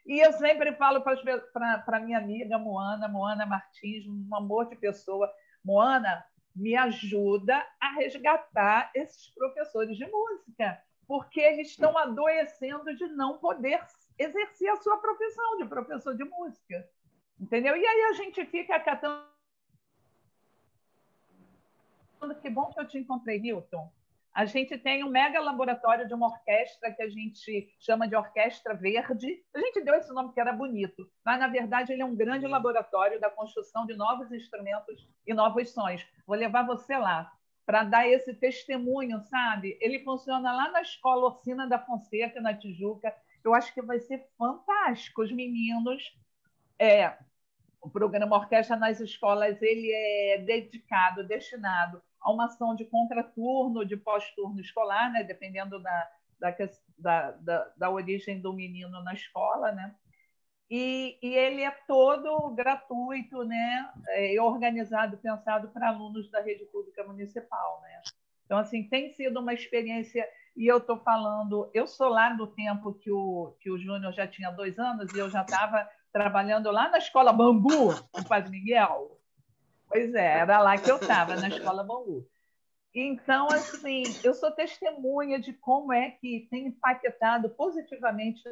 E eu sempre falo para a minha amiga Moana Martins, um amor de pessoa, Moana, me ajuda a resgatar esses professores de música, porque eles estão adoecendo de não poder exercer a sua profissão de professor de música. Entendeu? E aí a gente fica acatando. Que bom que eu te encontrei, Newton. A gente tem um mega laboratório de uma orquestra que a gente chama de Orquestra Verde. A gente deu esse nome porque era bonito, mas, na verdade, ele é um grande laboratório da construção de novos instrumentos e novos sons. Vou levar você lá para dar esse testemunho, sabe? Ele funciona lá na Escola Orsina da Fonseca, na Tijuca. Eu acho que vai ser fantástico. Os meninos... O programa Orquestra nas Escolas ele é dedicado, destinado a uma ação de contraturno, de pós-turno escolar, né? Dependendo da origem do menino na escola, né? E ele é todo gratuito, né? Organizado, pensado para alunos da rede pública municipal, né? Então, assim, tem sido uma experiência, e eu estou falando, eu sou lá do tempo que o Júnior já tinha 2 anos e eu já estava trabalhando lá na Escola Bambu, com o Padre Miguel. Pois é, era lá que eu estava, na Escola Bambu. Então, assim, eu sou testemunha de como é que tem impactado positivamente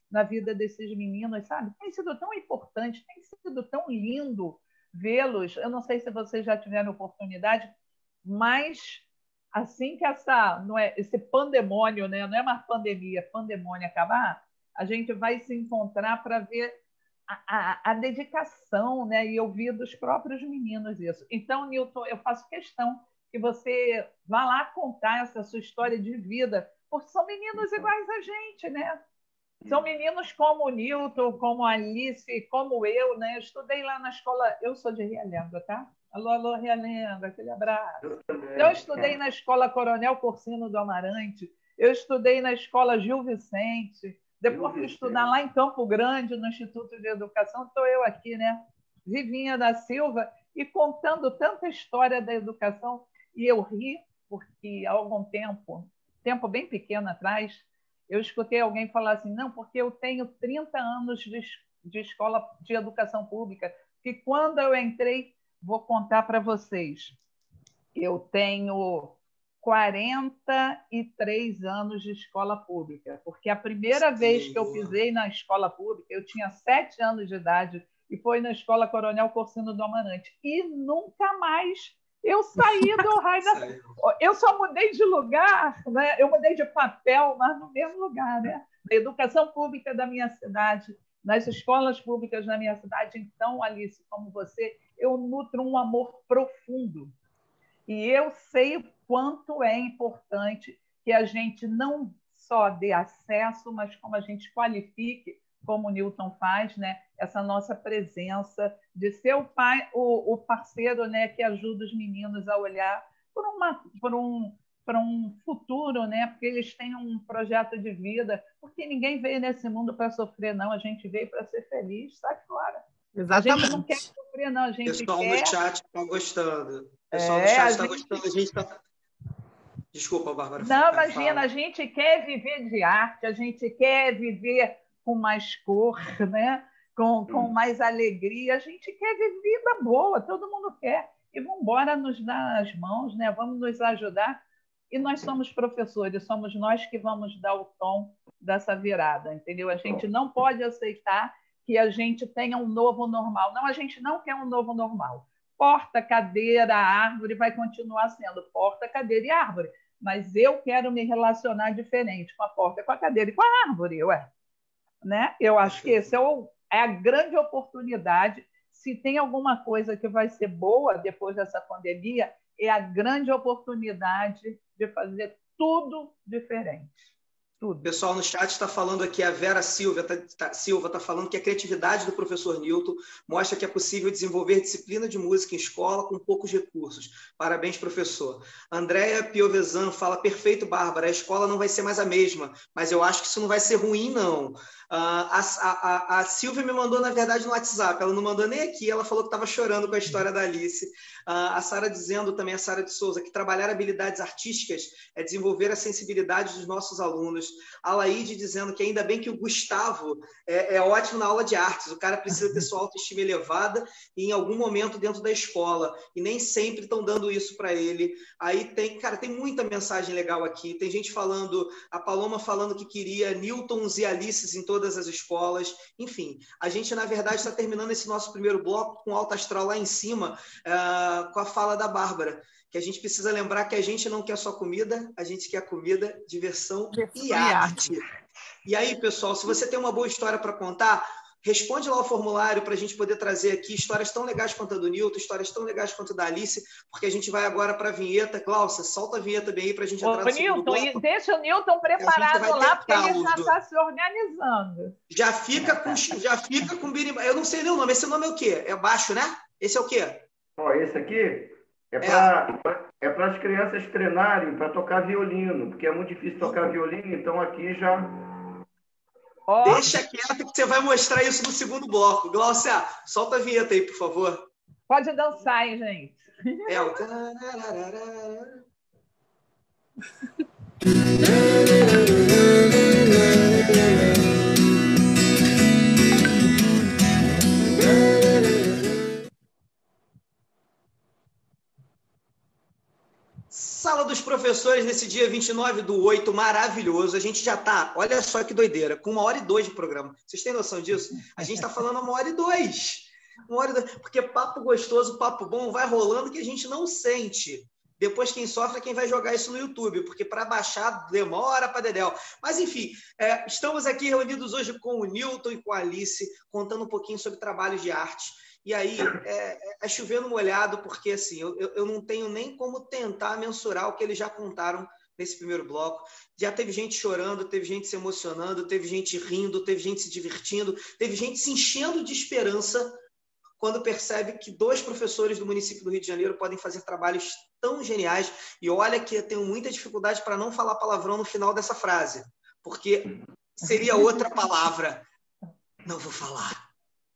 na vida desses meninos, sabe? Tem sido tão importante, tem sido tão lindo vê-los. Eu não sei se vocês já tiveram oportunidade, mas assim que esse pandemônio, né? Não é mais pandemia, pandemônio acabar, a gente vai se encontrar para ver a dedicação, né? E ouvir dos próprios meninos isso. Então, Newton, eu faço questão que você vá lá contar essa sua história de vida, porque são meninos iguais a gente, né? São meninos como o Newton, como a Alice, como eu, né? Eu estudei lá na escola, eu sou de Realengo, tá? Alô, Realengo, aquele abraço. Então, eu estudei na escola Coronel Corsino do Amarante, eu estudei na escola Gil Vicente, depois fui estudar lá em Campo Grande, no Instituto de Educação, estou eu aqui, né? Vivinha da Silva, e contando tanta história da educação, e eu ri, porque há algum tempo bem pequeno atrás, eu escutei alguém falar assim, não, porque eu tenho 30 anos de escola de educação pública, que quando eu entrei, vou contar para vocês, eu tenho 43 anos de escola pública, porque a primeira vez que eu pisei na escola pública, eu tinha 7 anos de idade, e foi na escola Coronel Corsino do Amarante, e nunca mais eu saí do raio da... Eu só mudei de lugar, né? Eu mudei de papel, mas no mesmo lugar, né? Na educação pública da minha cidade, nas escolas públicas da minha cidade. Então, Alice, como você, eu nutro um amor profundo. E eu sei o quanto é importante que a gente não só dê acesso, mas como a gente qualifique, como o Newton faz, né? Essa nossa presença de ser o pai, o parceiro, né? Que ajuda os meninos a olhar por um futuro, né? Porque eles têm um projeto de vida, porque ninguém veio nesse mundo para sofrer, não. A gente veio para ser feliz, sai fora. Exatamente. A gente não quer sofrer, não. A gente quer... O pessoal no chat está gostando. O pessoal no chat está gostando. A gente está... Desculpa, Bárbara. Não, imagina, a gente quer viver de arte, a gente quer viver com mais cor, né? com mais alegria. A gente quer ver vida boa, todo mundo quer. E vamos embora nos dar as mãos, né? Vamos nos ajudar. E nós somos professores, somos nós que vamos dar o tom dessa virada, entendeu? A gente não pode aceitar que a gente tenha um novo normal. Não, a gente não quer um novo normal. Porta, cadeira, árvore vai continuar sendo porta, cadeira e árvore. Mas eu quero me relacionar diferente com a porta, com a cadeira e com a árvore, ué. Né? Eu acho que essa é a grande oportunidade. Se tem alguma coisa que vai ser boa depois dessa pandemia, é a grande oportunidade de fazer tudo diferente. Tudo. O pessoal no chat está falando aqui, a Vera Silva está falando que a criatividade do professor Newton mostra que é possível desenvolver disciplina de música em escola com poucos recursos. Parabéns, professor. Andréia Piovesan fala, perfeito, Bárbara, a escola não vai ser mais a mesma, mas eu acho que isso não vai ser ruim, não. A Silvia me mandou, na verdade, no WhatsApp, ela não mandou nem aqui, ela falou que estava chorando com a história da Alice. A Sara dizendo também, a Sara de Souza, que trabalhar habilidades artísticas é desenvolver a sensibilidade dos nossos alunos. A Laíde dizendo que ainda bem que o Gustavo é ótimo na aula de artes, o cara precisa ter sua autoestima elevada e em algum momento dentro da escola, e nem sempre estão dando isso para ele. Aí tem muita mensagem legal aqui, tem gente falando, a Paloma falando que queria Newtons e Alices em todas as escolas, enfim, a gente na verdade está terminando esse nosso primeiro bloco com alto astral lá em cima, com a fala da Bárbara, que a gente precisa lembrar que a gente não quer só comida, a gente quer comida, diversão e arte. E aí, pessoal, se você tem uma boa história para contar, responde lá o formulário para a gente poder trazer aqui histórias tão legais quanto a do Newton, histórias tão legais quanto a da Alice, porque a gente vai agora para a vinheta. Glaucia, solta a vinheta bem aí para a gente entrar no segundo bloco. Newton, deixa o Newton preparado lá, porque ele já está se organizando. Já fica com birimbau. Eu não sei nem o nome. Esse nome é o quê? É baixo, né? Esse é o quê? Esse aqui é para as crianças treinarem para tocar violino, porque é muito difícil tocar violino, então aqui já... Deixa quieto que você vai mostrar isso no segundo bloco. Glaucia, solta a vinheta aí, por favor. Pode dançar, hein, gente? Sala dos Professores, nesse dia 29/8, maravilhoso. A gente já está, olha só que doideira, com 1h02 de programa. Vocês têm noção disso? A gente está falando 1h02. Porque papo gostoso, papo bom, vai rolando que a gente não sente. Depois quem sofre é quem vai jogar isso no YouTube, porque para baixar demora para dedéu. Mas, enfim, estamos aqui reunidos hoje com o Newton e com a Alice, contando um pouquinho sobre trabalhos de arte. E aí, é chovendo molhado, porque assim, eu não tenho nem como tentar mensurar o que eles já contaram nesse primeiro bloco. Já teve gente chorando, teve gente se emocionando, teve gente rindo, teve gente se divertindo, teve gente se enchendo de esperança quando percebe que 2 professores do município do Rio de Janeiro podem fazer trabalhos tão geniais. E olha que eu tenho muita dificuldade para não falar palavrão no final dessa frase, porque seria outra palavra. Não vou falar.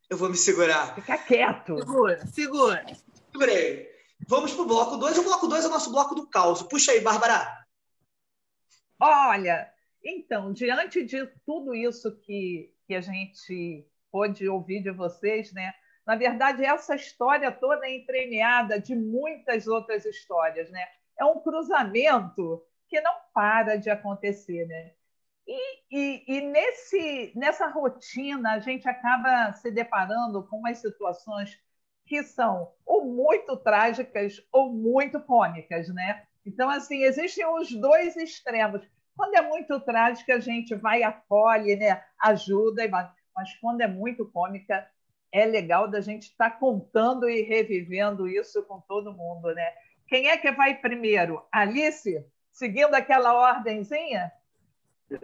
Eu vou me segurar. Fica quieto. Segura. Segurei. Vamos para o bloco 2. O bloco 2 é o nosso bloco do caos. Puxa aí, Bárbara. Olha, então, diante de tudo isso que a gente pôde ouvir de vocês, né? Na verdade, essa história toda é entremeada de muitas outras histórias, né? É um cruzamento que não para de acontecer, né? E nessa rotina, a gente acaba se deparando com umas situações que são ou muito trágicas ou muito cômicas, né? Então, assim, existem os 2 extremos. Quando é muito trágica, a gente vai, acolhe, né? Ajuda, mas quando é muito cômica, é legal da gente estar contando e revivendo isso com todo mundo, né? Quem é que vai primeiro? Alice, seguindo aquela ordenzinha?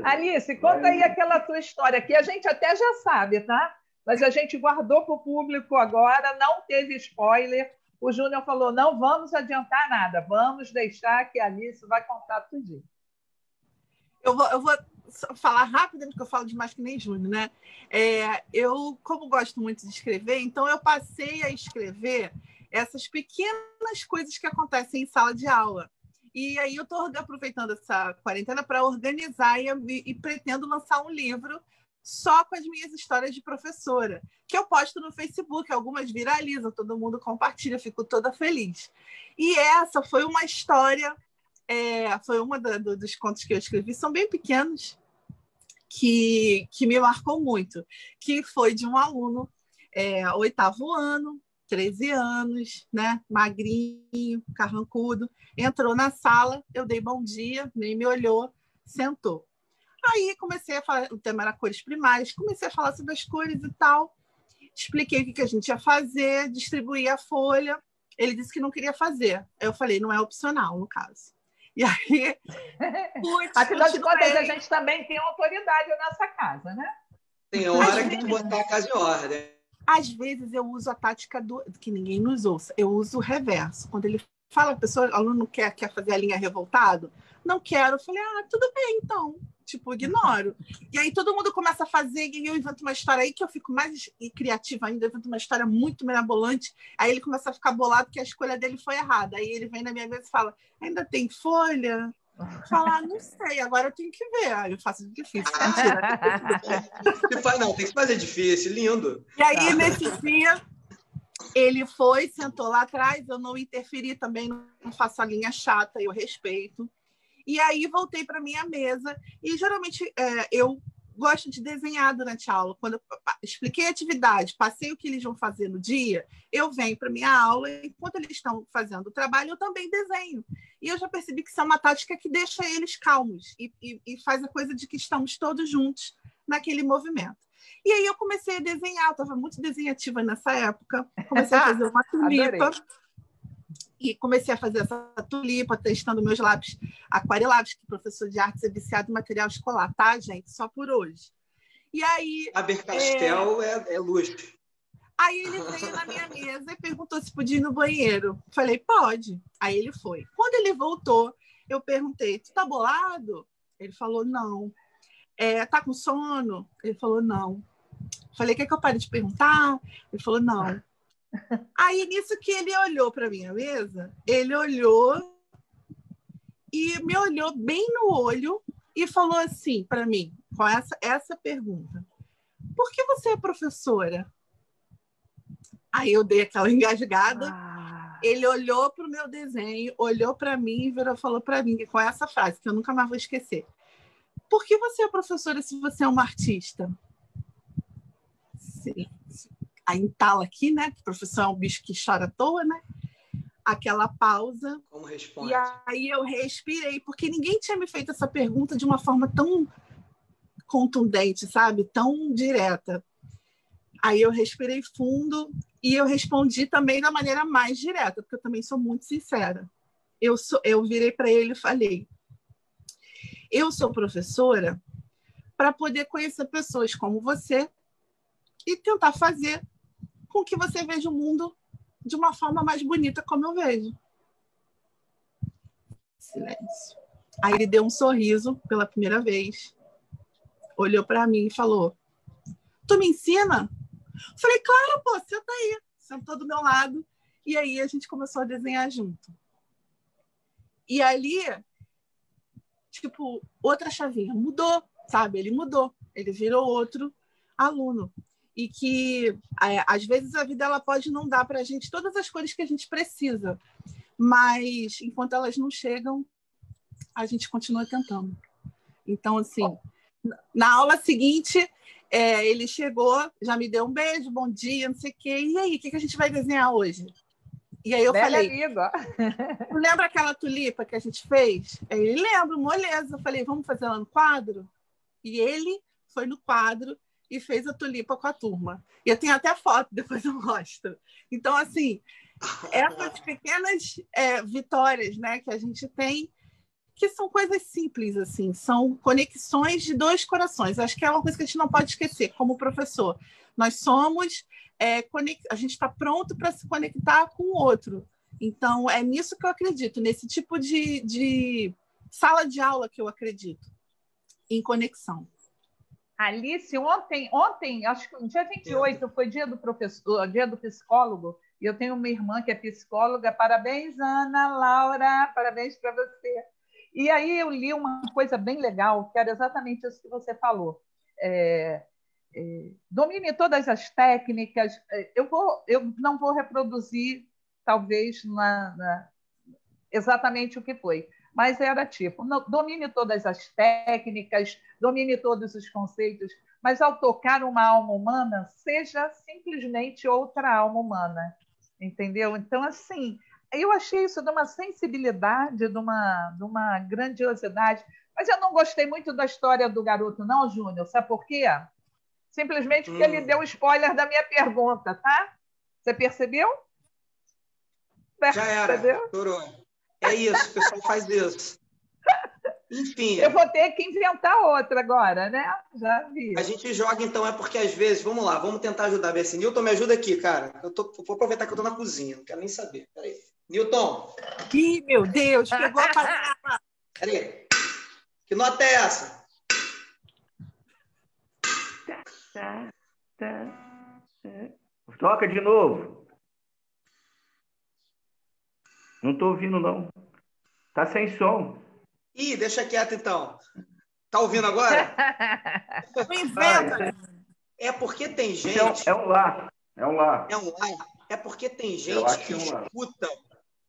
Alice, conta aí aquela tua história, que a gente até já sabe, tá? Mas a gente guardou para o público agora, não teve spoiler. O Júnior falou, não vamos adiantar nada, vamos deixar que a Alice vai contar tudinho. Eu vou falar rápido, porque eu falo demais que nem Júnior, né? Eu, como gosto muito de escrever, então eu passei a escrever essas pequenas coisas que acontecem em sala de aula. E aí eu estou aproveitando essa quarentena para organizar e pretendo lançar um livro só com as minhas histórias de professora, que eu posto no Facebook, algumas viralizam, todo mundo compartilha, fico toda feliz. E essa foi uma história, foi uma dos contos que eu escrevi, são bem pequenos, que me marcou muito, que foi de um aluno, 8º ano, 13 anos, né? Magrinho, carrancudo, entrou na sala, eu dei bom dia, nem me olhou, sentou. Aí comecei a falar, o tema era cores primárias, comecei a falar sobre as cores e tal, expliquei o que a gente ia fazer, distribuí a folha, ele disse que não queria fazer. Eu falei, não é opcional, no caso. E aí, afinal de contas, a gente também tem autoridade nessa casa, né? Tem hora que tem que botar a casa em ordem. Às vezes eu uso a tática que ninguém nos ouça, eu uso o reverso. Quando ele fala, a pessoa, o aluno quer fazer a linha revoltado, não quero, eu falei, tudo bem, então. Tipo, ignoro. E aí todo mundo começa a fazer, e eu invento uma história aí que eu fico mais criativa ainda, eu invento uma história muito mirabolante. Aí ele começa a ficar bolado que a escolha dele foi errada. Aí ele vem na minha mesa e fala, ainda tem folha? Falar, não sei, agora eu tenho que ver. Aí eu faço difícil. Mentira. Não, tem que fazer difícil, lindo. E aí, nesse dia, ele foi, sentou lá atrás, eu não interferi também, não faço a linha chata, eu respeito. E aí voltei para minha mesa e geralmente eu gosto de desenhar durante a aula. Quando eu expliquei a atividade, passei o que eles vão fazer no dia, eu venho para minha aula e enquanto eles estão fazendo o trabalho, eu também desenho. E eu já percebi que isso é uma tática que deixa eles calmos e faz a coisa de que estamos todos juntos naquele movimento. E aí eu comecei a desenhar, eu estava muito desenhativa nessa época, comecei a fazer uma tulipa. E comecei a fazer essa tulipa, testando meus lápis aquareláveis, que o professor de artes é viciado em material escolar, tá, gente? Só por hoje. E aí... Faber-Castell é luxo. Aí ele veio na minha mesa e perguntou se podia ir no banheiro. Falei, pode. Aí ele foi. Quando ele voltou, eu perguntei, tu tá bolado? Ele falou, não. Tá com sono? Ele falou, não. Falei, quer que eu pare de perguntar? Ele falou, não. Aí, nisso que ele olhou para minha mesa, ele olhou e me olhou bem no olho e falou assim para mim, com essa pergunta, por que você é professora? Aí eu dei aquela engasgada, ele olhou para o meu desenho, olhou para mim e falou para mim, com essa frase, que eu nunca mais vou esquecer, por que você é professora se você é uma artista? Sim. A entala aqui, né? Que o professor é um bicho que chora à toa, né? Aquela pausa. Como responde? E aí eu respirei, porque ninguém tinha me feito essa pergunta de uma forma tão contundente, sabe? Tão direta. Aí eu respirei fundo e eu respondi também da maneira mais direta, porque eu também sou muito sincera. Eu virei para ele e falei, eu sou professora para poder conhecer pessoas como você e tentar fazer com que você veja o mundo de uma forma mais bonita, como eu vejo. Silêncio. Aí ele deu um sorriso pela primeira vez, olhou para mim e falou, tu me ensina? Falei, claro, pô, senta aí. Sentou do meu lado e aí a gente começou a desenhar junto. E ali, tipo, outra chavinha mudou, sabe? Ele mudou, ele virou outro aluno. E que, às vezes, a vida ela pode não dar para a gente todas as cores que a gente precisa, mas, enquanto elas não chegam, a gente continua tentando. Então, assim, na aula seguinte, ele chegou, já me deu um beijo, bom dia, não sei o quê. E aí, o que a gente vai desenhar hoje? E aí eu falei, tu lembra aquela tulipa que a gente fez? Aí ele lembra, moleza. Eu falei, vamos fazer ela no quadro? E ele foi no quadro e fez a tulipa com a turma. E eu tenho até foto, depois eu mostro. Então, assim, essas pequenas vitórias, né, que a gente tem, que são coisas simples, assim, são conexões de dois corações. Acho que é uma coisa que a gente não pode esquecer, como professor. Nós somos, a gente está pronto para se conectar com o outro. Então, é nisso que eu acredito, nesse tipo de sala de aula que eu acredito, em conexão. Alice, ontem, acho que no dia 28 foi dia do professor, dia do psicólogo, e eu tenho uma irmã que é psicóloga. Parabéns, Ana Laura, parabéns para você. E aí eu li uma coisa bem legal, que era exatamente isso que você falou. domine todas as técnicas. Eu não vou reproduzir, talvez, exatamente o que foi, mas era tipo, domine todas as técnicas, domine todos os conceitos, mas ao tocar uma alma humana, seja simplesmente outra alma humana, entendeu? Então, assim, eu achei isso de uma sensibilidade, de uma grandiosidade, mas eu não gostei muito da história do garoto, não, Júnior, sabe por quê? Simplesmente porque ele deu spoiler da minha pergunta, tá? Você percebeu? Já era, estourou. É isso, o pessoal faz isso. Enfim. Eu vou ter que inventar outra agora, né? Já vi. A gente joga, então, é porque às vezes, vamos lá, vamos tentar ajudar. Ver se Newton me ajuda aqui, cara. Vou aproveitar que eu estou na cozinha, não quero nem saber. Peraí. Newton! Ih, meu Deus, pegou a palavra. Peraí. Que nota é essa? Toca de novo. Não estou ouvindo, não. Tá sem som. Ih, deixa quieto, então. Tá ouvindo agora? Não inventa. É porque tem gente... É um lá. É um lá. É um lá. É porque tem gente que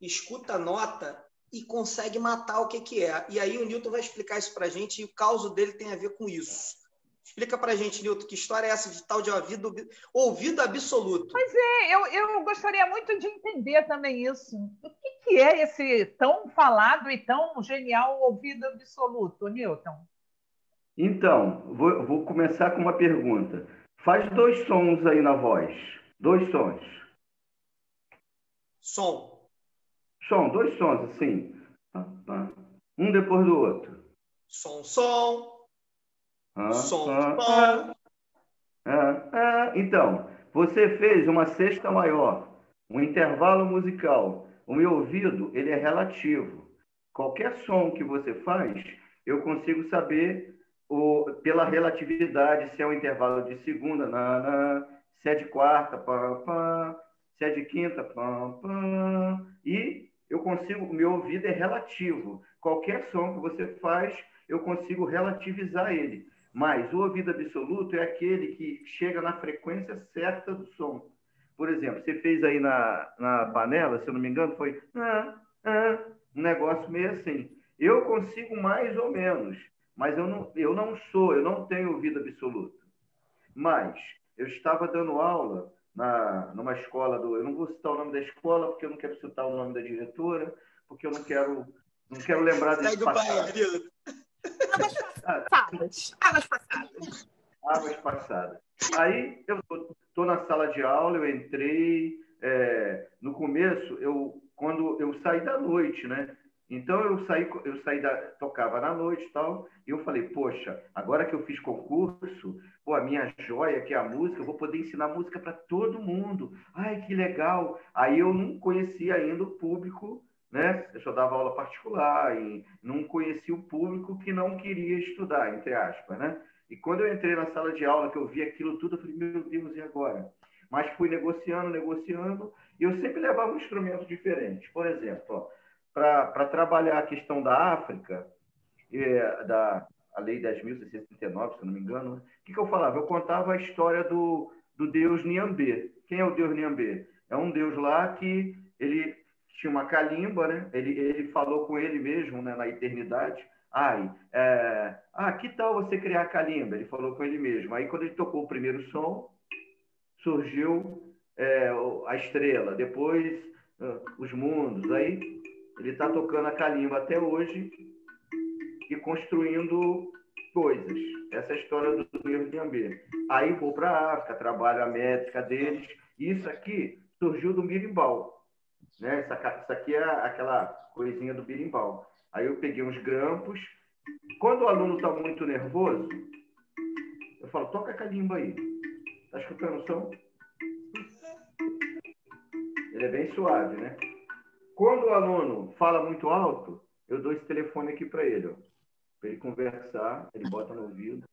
escuta a nota e consegue matar o que é. E aí o Newton vai explicar isso pra gente e o caos dele tem a ver com isso. Explica pra gente, Newton, que história é essa de tal de ouvido absoluto? Pois é, eu gostaria muito de entender também isso. O que é esse tão falado e tão genial ouvido absoluto, Newton? Então, vou começar com uma pergunta. Faz 2 sons aí na voz. 2 sons. Som, 2 sons, assim. Um depois do outro. som. Som. Então, você fez uma sexta maior, um intervalo musical. O meu ouvido, ele é relativo. Qualquer som que você faz, eu consigo saber pela relatividade se é um intervalo de segunda, se é de quarta, se é de quinta, e eu consigo, o meu ouvido é relativo. Qualquer som que você faz, eu consigo relativizar ele. Mas o ouvido absoluto é aquele que chega na frequência certa do som. Por exemplo, você fez aí na panela, se eu não me engano, foi um negócio meio assim. Eu consigo mais ou menos, mas eu não tenho ouvido absoluto. Mas eu estava dando aula numa escola eu não vou citar o nome da escola, porque eu não quero citar o nome da diretora, porque eu não quero lembrar desse passado. Águas passadas. Aí eu estou na sala de aula, eu entrei. No começo, quando eu saí da noite, né? Então tocava na noite e tal, e eu falei, poxa, agora que eu fiz concurso, a minha joia, que é a música, eu vou poder ensinar música para todo mundo. Ai, que legal! Aí eu não conhecia ainda o público, né? Eu só dava aula particular e não conhecia o público que não queria estudar, entre aspas, né? E quando eu entrei na sala de aula, que eu vi aquilo tudo, eu falei, meu Deus, e agora? Mas fui negociando, e eu sempre levava um instrumento diferente. Por exemplo, para trabalhar a questão da África, a Lei 10.639, se eu não me engano, o que eu falava? Eu contava a história do deus Niambé. Quem é o deus Niambé? É um deus lá que ele tinha uma calimba, né? Ele falou com ele mesmo, né, na eternidade. Que tal você criar a calimba? Ele falou com ele mesmo. Aí, quando ele tocou o primeiro som, surgiu a estrela, depois os mundos. Aí, ele está tocando a calimba até hoje e construindo coisas. Essa é a história do deus Niambé. Aí, vou para a África, trabalho a métrica deles. E isso aqui surgiu do berimbau. Né? Isso aqui é aquela coisinha do berimbau. Aí eu peguei uns grampos. Quando o aluno está muito nervoso, eu falo, toca a calimba aí. Está escutando o som? Ele é bem suave, né? Quando o aluno fala muito alto, eu dou esse telefone aqui para ele. Para ele conversar, ele bota no ouvido,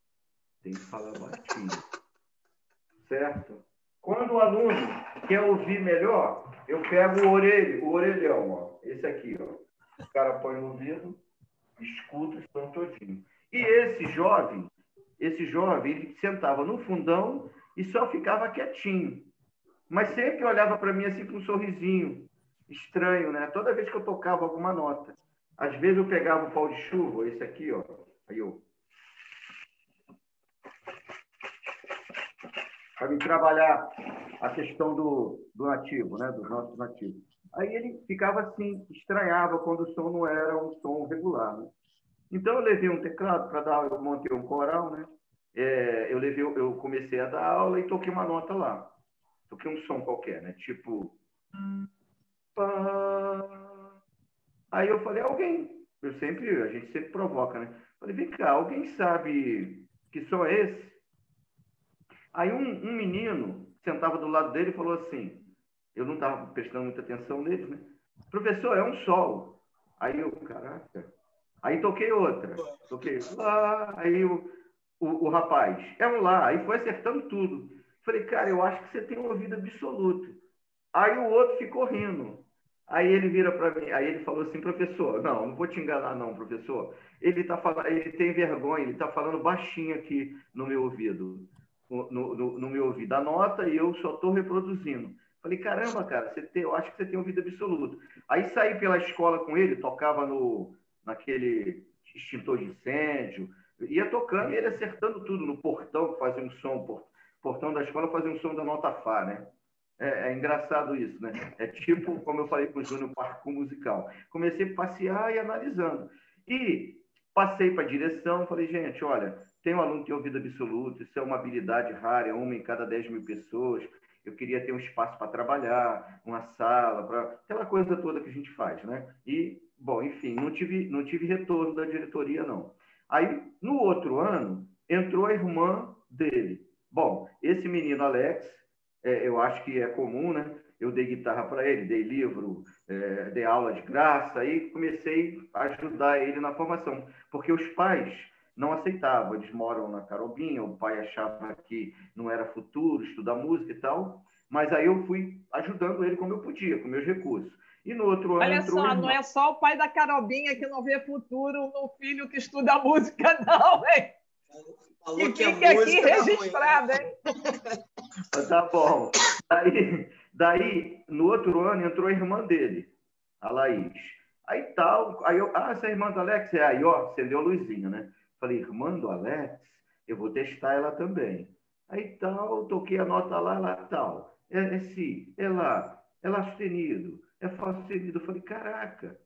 tem que falar baixinho. Certo? Quando o aluno quer ouvir melhor, eu pego o orelhão, ó, esse aqui, ó. O cara põe no ouvido, escuta o som todinho. E esse jovem, esse jovem, ele sentava no fundão e só ficava quietinho. Mas sempre olhava para mim assim com um sorrisinho estranho, né? Toda vez que eu tocava alguma nota. Às vezes eu pegava o pau de chuva, esse aqui, ó. Aí eu... para me trabalhar a questão do nativo, né? Do nosso nativo. Aí ele ficava assim, estranhava quando o som não era um som regular, né? Então eu levei um teclado para dar, eu montei um coral, né? Eu comecei a dar aula e toquei uma nota lá. Toquei um som qualquer, né? Tipo... pá. Aí eu falei, a gente sempre provoca, né? Falei, vem cá, alguém sabe que som é esse? Aí um menino sentava do lado dele e falou assim, eu não estava prestando muita atenção neles, né? Professor, é um sol. Aí eu, caraca. Aí toquei outra. Toquei lá. Aí o rapaz, é um lá. Aí foi acertando tudo. Falei, cara, eu acho que você tem um ouvido absoluto. Aí o outro ficou rindo. Aí ele vira para mim, aí ele falou assim, professor, não vou te enganar não, professor. Ele tem vergonha, ele está falando baixinho aqui no meu ouvido, no meu ouvido, a nota e eu só estou reproduzindo. Falei, caramba, cara, eu acho que você tem ouvido absoluto. Aí saí pela escola com ele, tocava naquele extintor de incêndio, ia tocando e ele acertando tudo no portão, que fazia um som, portão da escola fazia um som da nota Fá, né? É engraçado isso, né? É tipo, como eu falei com o Júnior, parkour musical. Comecei a passear e analisando. E passei para a direção, falei, gente, olha, tem um aluno que tem ouvido absoluto, isso é uma habilidade rara, é uma em cada 10.000 pessoas. Eu queria ter um espaço para trabalhar, uma sala, aquela coisa toda que a gente faz, né? E, bom, enfim, não tive retorno da diretoria, não. Aí, no outro ano, entrou a irmã dele. Bom, esse menino, Alex, eu acho que é comum, né? Eu dei guitarra para ele, dei livro, dei aula de graça, aí comecei a ajudar ele na formação, porque os pais não aceitavam, eles moram na Carobinha, o pai achava que não era futuro estudar música e tal, mas aí eu fui ajudando ele como eu podia, com meus recursos. E no outro ano Olha só, não é só o pai da Carobinha que não vê futuro no filho que estuda música, não, hein? Falou que fica aqui registrado, hein? Tá bom. Daí, no outro ano, entrou a irmã dele, a Laís. Aí tal, essa é a irmã do Alex? Aí, ó, acendeu a luzinha, né? Falei, irmã do Alex, eu vou testar ela também. Aí tal, toquei a nota lá, tal. É si, é lá, é lá sustenido, é fá sustenido. Eu falei, caraca.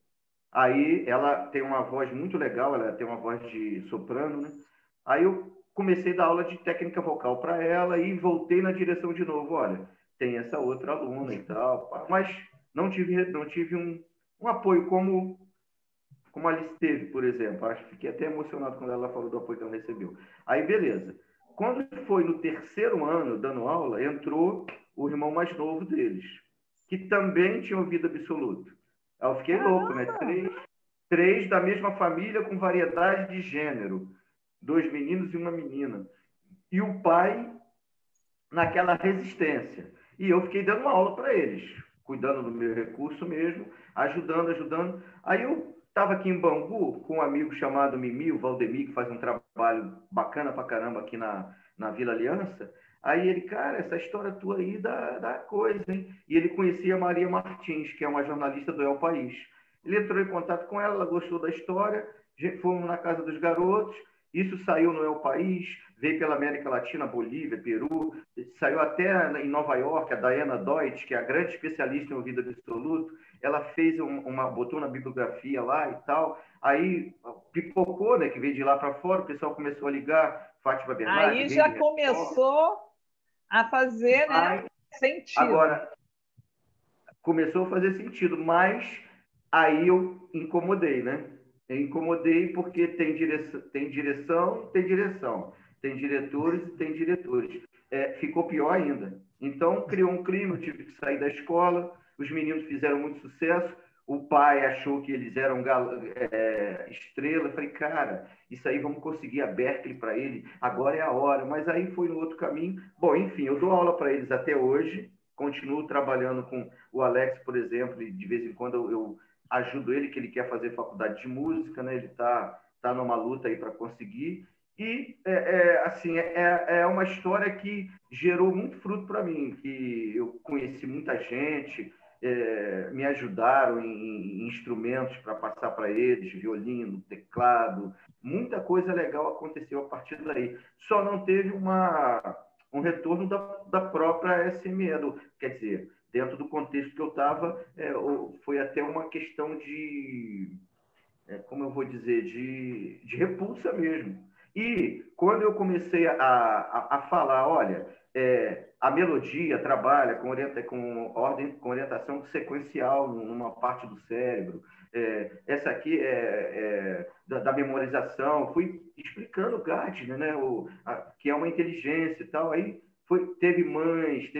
Aí ela tem uma voz muito legal, ela tem uma voz de soprano, né? Aí eu comecei a dar aula de técnica vocal para ela e voltei na direção de novo. Olha, tem essa outra aluna e tal, mas não tive um apoio como a Alice teve, por exemplo. Acho que fiquei até emocionado quando ela falou do apoio que ela recebeu. Aí, beleza. Quando foi no terceiro ano, dando aula, entrou o irmão mais novo deles, que também tinha ouvido absoluto. Aí eu fiquei louco, né? Três da mesma família com variedade de gênero. 2 meninos e uma menina. E o pai naquela resistência. E eu fiquei dando aula para eles, cuidando do meu recurso mesmo, ajudando. Aí eu estava aqui em Bangu com um amigo chamado Mimi, o Valdemir, que faz um trabalho bacana pra caramba aqui na Vila Aliança. Aí ele, cara, essa história tua aí dá coisa, hein? E ele conhecia a Maria Martins, que é uma jornalista do El País. Ele entrou em contato com ela gostou da história, fomos na casa dos garotos, isso saiu no El País, veio pela América Latina, Bolívia, Peru, saiu até em Nova York, a Diana Deutsch, que é a grande especialista em ouvido absoluto, ela fez botou na bibliografia lá e tal, aí pipocou, né, que veio de lá para fora, o pessoal começou a ligar, Fátima Bernardes. Aí já começou a fazer, né, sentido. Agora, começou a fazer sentido, mas aí eu incomodei, né? Eu incomodei porque tem direção, tem diretores e tem diretores. Ficou pior ainda. Então, criou um clima, eu tive que sair da escola, os meninos fizeram muito sucesso, o pai achou que eles eram estrela. Eu falei, cara, isso aí vamos conseguir a Berkeley para ele, agora é a hora. Mas aí foi no outro caminho. Bom, enfim, eu dou aula para eles até hoje, continuo trabalhando com o Alex, por exemplo, e de vez em quando eu ajudo ele, que ele quer fazer faculdade de música, né? Ele tá numa luta aí para conseguir. E, assim, é uma história que gerou muito fruto para mim, que eu conheci muita gente, me ajudaram em instrumentos para passar para eles, violino, teclado, muita coisa legal aconteceu a partir daí. Só não teve um retorno da própria SME, quer dizer, dentro do contexto que eu estava, foi até uma questão de, como eu vou dizer, de repulsa mesmo. E quando eu comecei a falar, olha, a melodia trabalha com orientação sequencial numa parte do cérebro, essa aqui da memorização, fui explicando o Gardner, né, que é uma inteligência e tal, aí teve mães,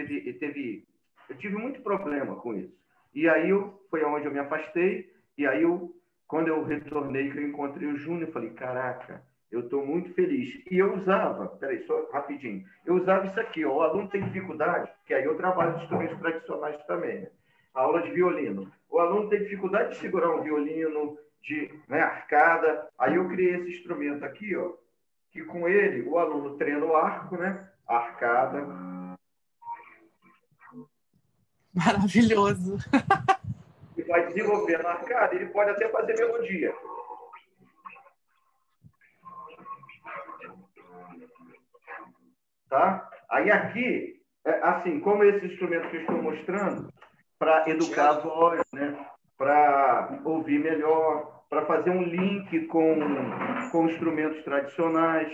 eu tive muito problema com isso. E aí foi onde eu me afastei, e aí quando eu retornei, que eu encontrei o Júnior, eu falei, caraca, eu estou muito feliz. E eu usava, peraí, só rapidinho, eu usava isso aqui, ó, o aluno tem dificuldade, que aí eu trabalho de instrumentos tradicionais também, né? A aula de violino. O aluno tem dificuldade de segurar um violino, né, arcada, aí eu criei esse instrumento aqui, ó, que com ele o aluno treina o arco, né, a arcada. Maravilhoso. E vai desenvolvendo a arcada, ele pode até fazer melodia. Tá? Aí aqui, assim, como esse instrumento que eu estou mostrando, para educar a voz, né? Para ouvir melhor, para fazer um link com instrumentos tradicionais,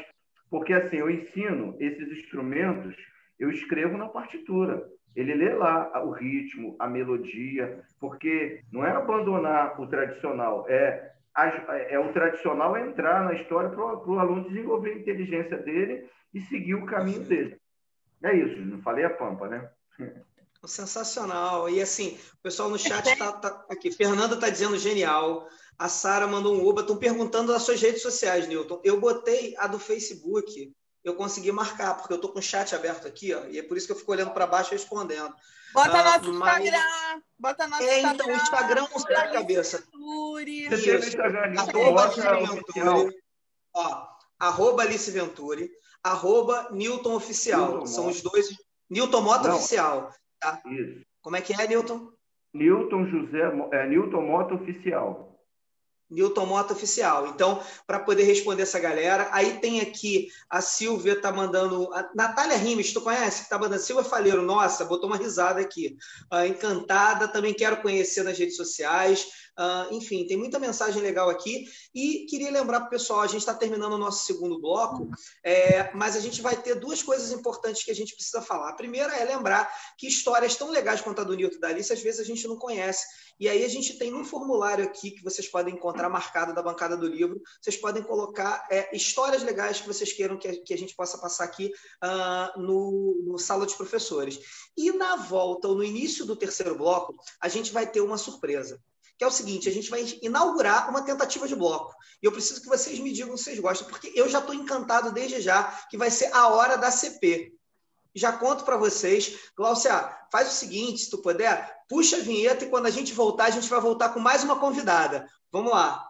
porque assim, eu ensino esses instrumentos, eu escrevo na partitura. Ele lê lá o ritmo, a melodia, porque não é abandonar o tradicional, o tradicional entrar na história para o aluno desenvolver a inteligência dele e seguir o caminho dele. É isso, não falei a pampa, né? Sensacional. E assim, o pessoal no chat está aqui. Fernanda está dizendo genial. A Sara mandou um oba. Estão perguntando das suas redes sociais, Newton. Eu botei a do Facebook. Eu consegui marcar, porque eu estou com o chat aberto aqui, ó, e é por isso que eu fico olhando para baixo e respondendo. Bota nosso Instagram! Bota nosso Instagram! Então, o Instagram não sai da cabeça. Você tem no Instagram, @Alice Venturi, @Newton Oficial. São os dois. Newton Mota Oficial. Tá? Isso. Como é que é, Newton? Newton Mota Oficial. Newton Mota Oficial. Então, para poder responder essa galera, aí tem aqui a Silvia tá mandando, a Natália Rimes, tu conhece? Que tá mandando, Silvia Falheiro, nossa, botou uma risada aqui. Encantada, também quero conhecer nas redes sociais. Enfim, tem muita mensagem legal aqui. E queria lembrar para o pessoal, a gente está terminando o nosso segundo bloco, mas a gente vai ter duas coisas importantes que a gente precisa falar. A primeira é lembrar que histórias tão legais quanto a do Newton e da Alice, às vezes a gente não conhece. E aí a gente tem um formulário aqui que vocês podem encontrar marcado da bancada do livro. Vocês podem colocar histórias legais que vocês queiram que a gente possa passar aqui no Sala dos Professores. E na volta, ou no início do terceiro bloco, a gente vai ter uma surpresa. Que é o seguinte, a gente vai inaugurar uma tentativa de bloco. E eu preciso que vocês me digam se vocês gostam, porque eu já estou encantado desde já que vai ser a hora da CP. Já conto para vocês. Glaucia, faz o seguinte, se tu puder, puxa a vinheta e quando a gente voltar, a gente vai voltar com mais uma convidada. Vamos lá.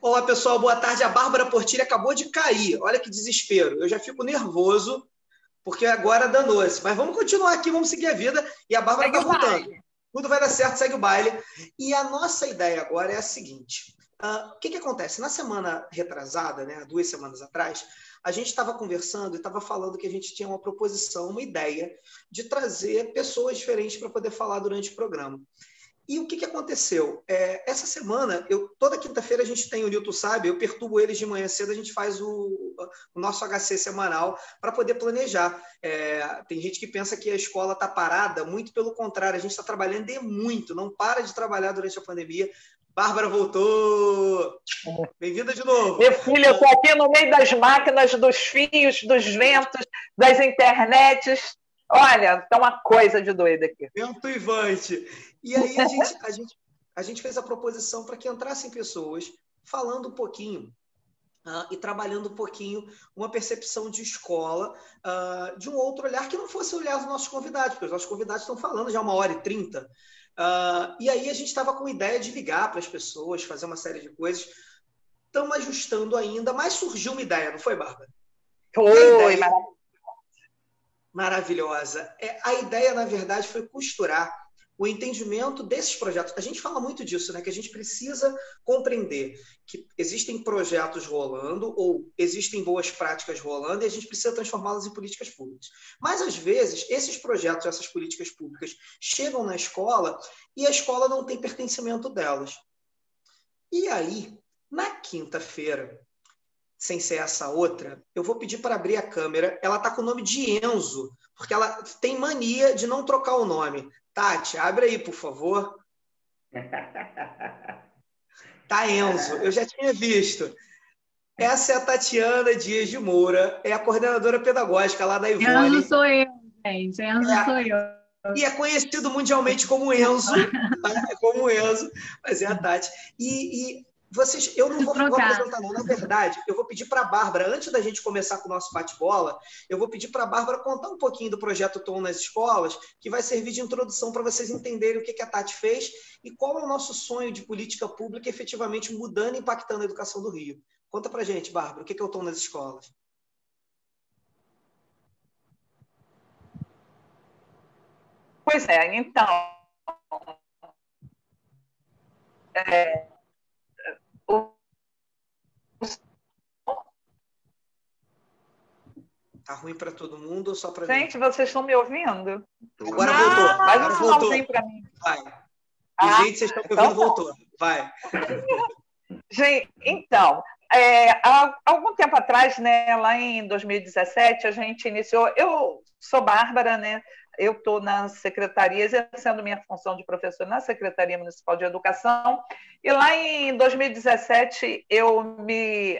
Olá, pessoal. Boa tarde. A Bárbara Portilho acabou de cair. Olha que desespero. Eu já fico nervoso, porque agora danou-se. Mas vamos continuar aqui, vamos seguir a vida. E a Bárbara está voltando. Tudo vai dar certo, segue o baile. E a nossa ideia agora é a seguinte. O que acontece? Na semana retrasada, né, 2 semanas atrás, a gente estava conversando e estava falando que a gente tinha uma proposição, uma ideia de trazer pessoas diferentes para poder falar durante o programa. E o que aconteceu? Essa semana, toda quinta-feira a gente tem o Newton Sabe, eu perturbo eles de manhã cedo, a gente faz o nosso HC semanal para poder planejar. Tem gente que pensa que a escola está parada, muito pelo contrário, a gente está trabalhando e muito, não para de trabalhar durante a pandemia. Bárbara voltou! Bem-vinda de novo! Meu filho, eu estou aqui no meio das máquinas, dos fios, dos ventos, das internets. Olha, tá uma coisa de doida aqui. Vento e vante. E aí a gente fez a proposição para que entrassem pessoas falando um pouquinho e trabalhando um pouquinho uma percepção de escola, de um outro olhar que não fosse o olhar dos nossos convidados, porque os nossos convidados estão falando já 1h30. E aí a gente estava com a ideia de ligar para as pessoas, fazer uma série de coisas. Estamos ajustando ainda, mas surgiu uma ideia, não foi, Bárbara? Foi, maravilhosa. A ideia, na verdade, foi costurar o entendimento desses projetos. A gente fala muito disso, né? Que a gente precisa compreender que existem projetos rolando ou existem boas práticas rolando e a gente precisa transformá-las em políticas públicas. Mas, às vezes, esses projetos, essas políticas públicas chegam na escola e a escola não tem pertencimento delas. E aí, na quinta-feira, sem ser essa outra, eu vou pedir para abrir a câmera. Ela está com o nome de Enzo, porque ela tem mania de não trocar o nome. Tati, abre aí, por favor. Tá, Enzo, eu já tinha visto. Essa é a Tatiana Dias de Moura, é a coordenadora pedagógica lá da Ivone. Enzo sou eu, gente. Enzo sou eu. E é conhecido mundialmente como Enzo, como Enzo, mas é a Tati. Vocês, eu não vou apresentar, não. Na verdade, eu vou pedir para a Bárbara, antes da gente começar com o nosso bate-bola, eu vou pedir para a Bárbara contar um pouquinho do projeto Tom nas escolas, que vai servir de introdução para vocês entenderem o que a Tati fez e qual é o nosso sonho de política pública efetivamente mudando e impactando a educação do Rio. Conta para a gente, Bárbara, o que é o Tom nas escolas? Pois é, então... Tá ruim para todo mundo ou só para mim? Gente, vocês estão me ouvindo? Agora voltou. Faz um sinalzinho para mim. Vai. Do jeito que vocês estão me ouvindo, voltou. Vai. Gente, então, há algum tempo atrás, né, lá em 2017, a gente iniciou... Eu sou Bárbara, né? Eu estou na secretaria, exercendo minha função de professora na Secretaria Municipal de Educação, e lá em 2017 eu me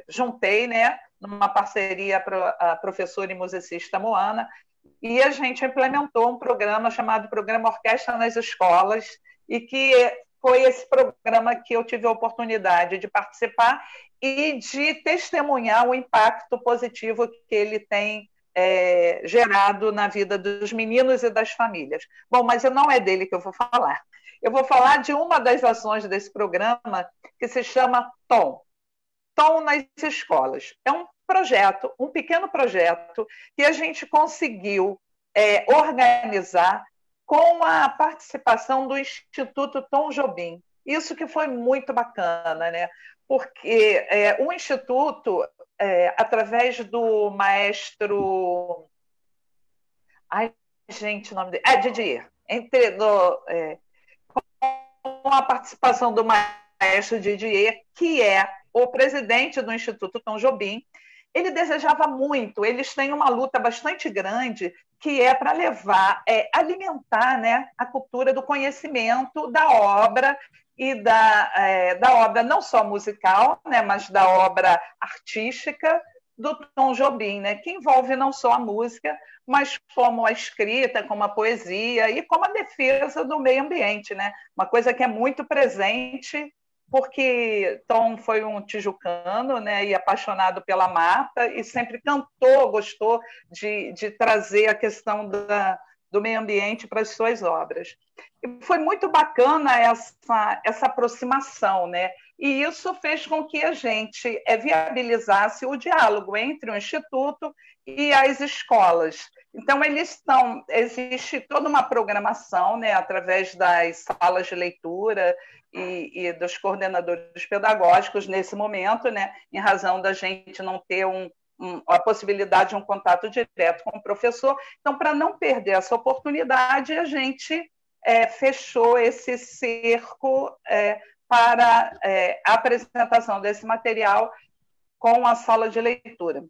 juntei, né, numa parceria a professora e musicista Moana, e a gente implementou um programa chamado Programa Orquestra nas Escolas, e que foi esse programa que eu tive a oportunidade de participar e de testemunhar o impacto positivo que ele tem gerado na vida dos meninos e das famílias. Bom, mas não é dele que eu vou falar. Eu vou falar de uma das ações desse programa que se chama Tom. Tom nas escolas. É um projeto, um pequeno projeto que a gente conseguiu organizar com a participação do Instituto Tom Jobim. Isso que foi muito bacana, né? Porque o Instituto, através do maestro... Ai, gente, o nome dele... Didier. Com a participação do maestro Didier, que é o presidente do Instituto Tom Jobim, ele desejava muito, eles têm uma luta bastante grande, que é para alimentar, né, a cultura do conhecimento da obra e da obra não só musical, né, mas da obra artística do Tom Jobim, né, que envolve não só a música, mas como a escrita, como a poesia e como a defesa do meio ambiente, né, uma coisa que é muito presente, porque Tom foi um tijucano, né, e apaixonado pela mata, e sempre gostou de trazer a questão do meio ambiente para as suas obras. E foi muito bacana essa aproximação, né? E isso fez com que a gente viabilizasse o diálogo entre o Instituto e as escolas. Então, existe toda uma programação, né, através das salas de leitura e dos coordenadores pedagógicos nesse momento, né, em razão da gente não ter a possibilidade de um contato direto com o professor. Então, para não perder essa oportunidade, a gente fechou esse cerco para a apresentação desse material com a sala de leitura.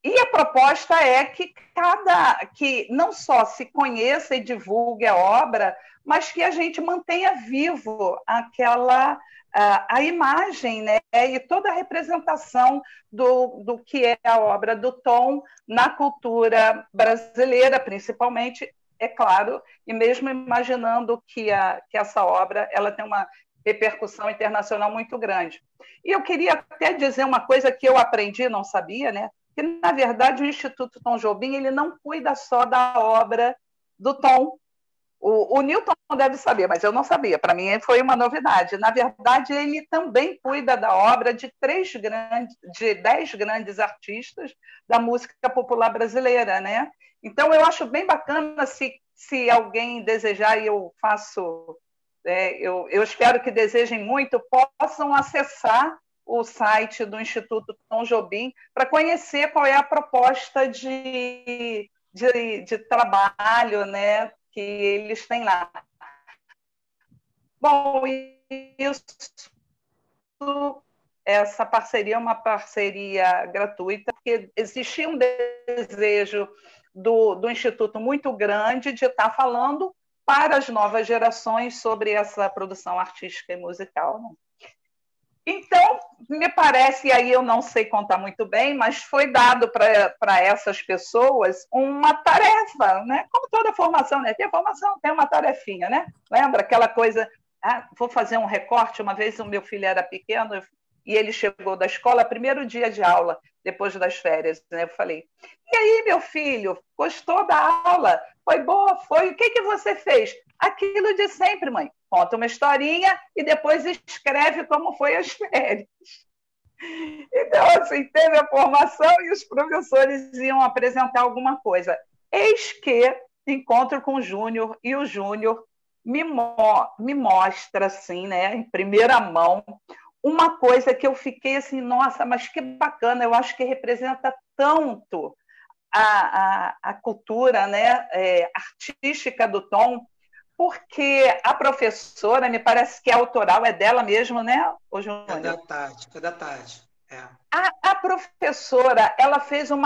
E a proposta é que não só se conheça e divulgue a obra, mas que a gente mantenha vivo a imagem, né, e toda a representação do que é a obra do Tom na cultura brasileira, principalmente, é claro, e mesmo imaginando que essa obra ela tem uma repercussão internacional muito grande. E eu queria até dizer uma coisa que eu aprendi, não sabia, né? Que, na verdade, o Instituto Tom Jobim ele não cuida só da obra do Tom. O Newton deve saber, mas eu não sabia. Para mim foi uma novidade. Na verdade, ele também cuida da obra de 10 grandes artistas da música popular brasileira, né? Então, eu acho bem bacana se alguém desejar, e eu faço... eu espero que desejem muito, possam acessar o site do Instituto Tom Jobim para conhecer qual é a proposta de trabalho, né, que eles têm lá. Bom, essa parceria é uma parceria gratuita, porque existia um desejo do Instituto muito grande de estar falando para as novas gerações sobre essa produção artística e musical, né? Então, me parece, e aí eu não sei contar muito bem, mas foi dado para essas pessoas uma tarefa, né? Como toda formação, né? A formação tem uma tarefinha, né? Lembra aquela coisa, vou fazer um recorte, uma vez o meu filho era pequeno e ele chegou da escola, primeiro dia de aula, depois das férias, né? Eu falei, e aí, meu filho, gostou da aula? Foi boa? Foi? O que você fez? Aquilo de sempre, mãe. Conta uma historinha e depois escreve como foi as férias. Então, assim, teve a formação e os professores iam apresentar alguma coisa. Eis que encontro com o Júnior, e o Júnior me mostra, assim, né, em primeira mão, uma coisa que eu fiquei assim, nossa, mas que bacana, eu acho que representa tanto a cultura, né, artística do Tom, porque a professora, me parece que a autoral é dela mesmo, né, ô Júnior? É da Tati. É. A professora, ela fez um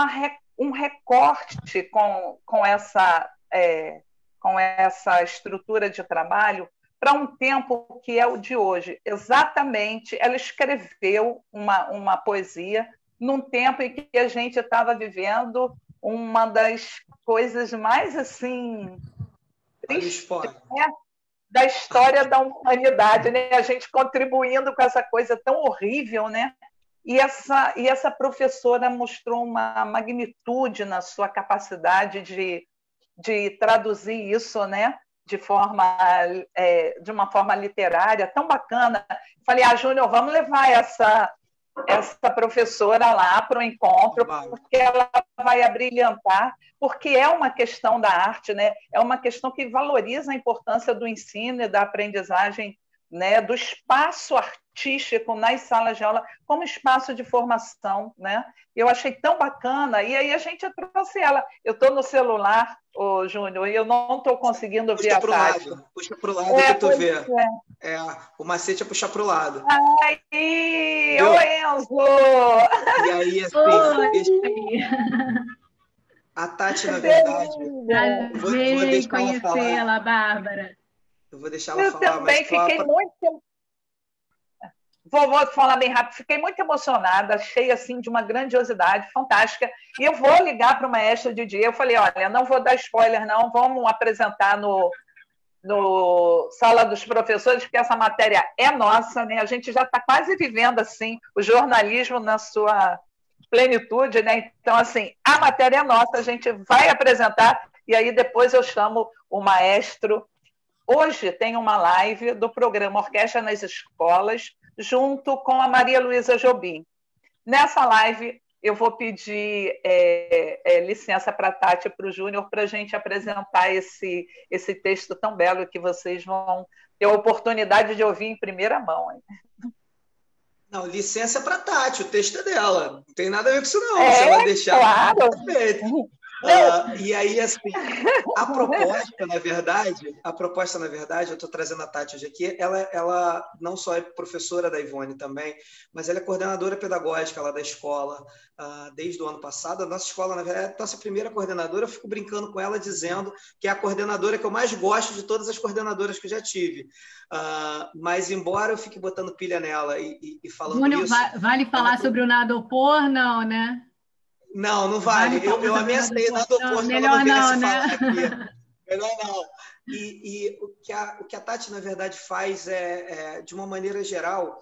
recorte com essa estrutura de trabalho para um tempo que é o de hoje. Exatamente, ela escreveu uma poesia num tempo em que a gente estava vivendo uma das coisas mais, assim... da história da humanidade, né? A gente contribuindo com essa coisa tão horrível, né? E essa professora mostrou uma magnitude na sua capacidade de traduzir isso, né? De uma forma literária tão bacana. Falei, Júnior, vamos levar essa professora lá para o encontro, porque ela vai abrilhantar, porque é uma questão da arte, né? É uma questão que valoriza a importância do ensino e da aprendizagem, né? Do espaço artístico nas salas de aula como espaço de formação, né? Eu achei tão bacana, e aí a gente trouxe ela. Eu estou no celular, ô Júnior, e eu não estou conseguindo ver a Tati. Puxa para o lado que tu vê. O macete é puxar para o lado. Aí, oi, Enzo! E aí, assim, a Tati, na verdade... vou deixar ela falar. Bárbara. Eu vou deixar ela falar. Eu também fiquei muito... Vou falar bem rápido. Fiquei muito emocionada, cheia assim, de uma grandiosidade fantástica. E eu vou ligar para o maestro Didier. Eu falei, olha, não vou dar spoiler, não. Vamos apresentar no Sala dos Professores, porque essa matéria é nossa, né? A gente já está quase vivendo assim o jornalismo na sua plenitude, né? Então, assim, a matéria é nossa, a gente vai apresentar e aí depois eu chamo o maestro. Hoje tem uma live do programa Orquestra nas Escolas, junto com a Maria Luísa Jobim. Nessa live, eu vou pedir licença para a Tati e para o Júnior para a gente apresentar esse texto tão belo que vocês vão ter a oportunidade de ouvir em primeira mão. Hein? Não, licença para a Tati, o texto é dela. Não tem nada a ver com isso, não. Você vai deixar. Claro. E aí, assim, a proposta, na verdade, eu estou trazendo a Tati hoje aqui, ela não só é professora da Ivone também, mas ela é coordenadora pedagógica lá da escola desde o ano passado. A nossa escola, na verdade, é a nossa primeira coordenadora. Eu fico brincando com ela, dizendo que é a coordenadora que eu mais gosto de todas as coordenadoras que eu já tive. Mas, embora eu fique botando pilha nela e falando Júnior, isso... Vale falar sobre o nada opor? Não, né? Não vale. Eu ameacei nada opor para ela não viesse falar aqui. Melhor não. E o que a Tati, na verdade, faz de uma maneira geral,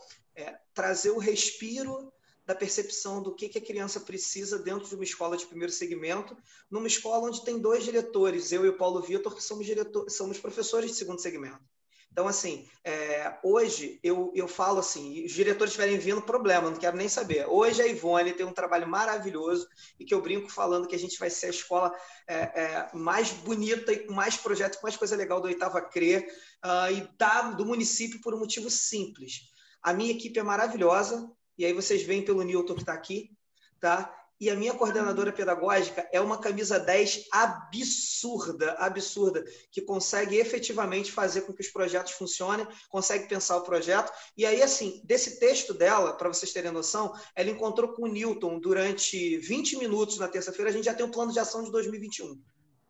trazer o respiro da percepção do que a criança precisa dentro de uma escola de primeiro segmento, numa escola onde tem 2 diretores, eu e o Paulo Vitor, que somos professores de segundo segmento. Então, assim, hoje eu falo assim, os diretores estiverem vindo, problema, não quero nem saber. Hoje a Ivone tem um trabalho maravilhoso e que eu brinco falando que a gente vai ser a escola mais bonita e com mais projetos, com mais coisa legal do Oitava CRE e do município por um motivo simples. A minha equipe é maravilhosa, e aí vocês veem pelo Newton que está aqui, tá? E a minha coordenadora pedagógica é uma camisa 10 absurda, que consegue efetivamente fazer com que os projetos funcionem, consegue pensar o projeto. E aí, assim, desse texto dela, para vocês terem noção, ela encontrou com o Newton durante 20 minutos na terça-feira, a gente já tem um plano de ação de 2021.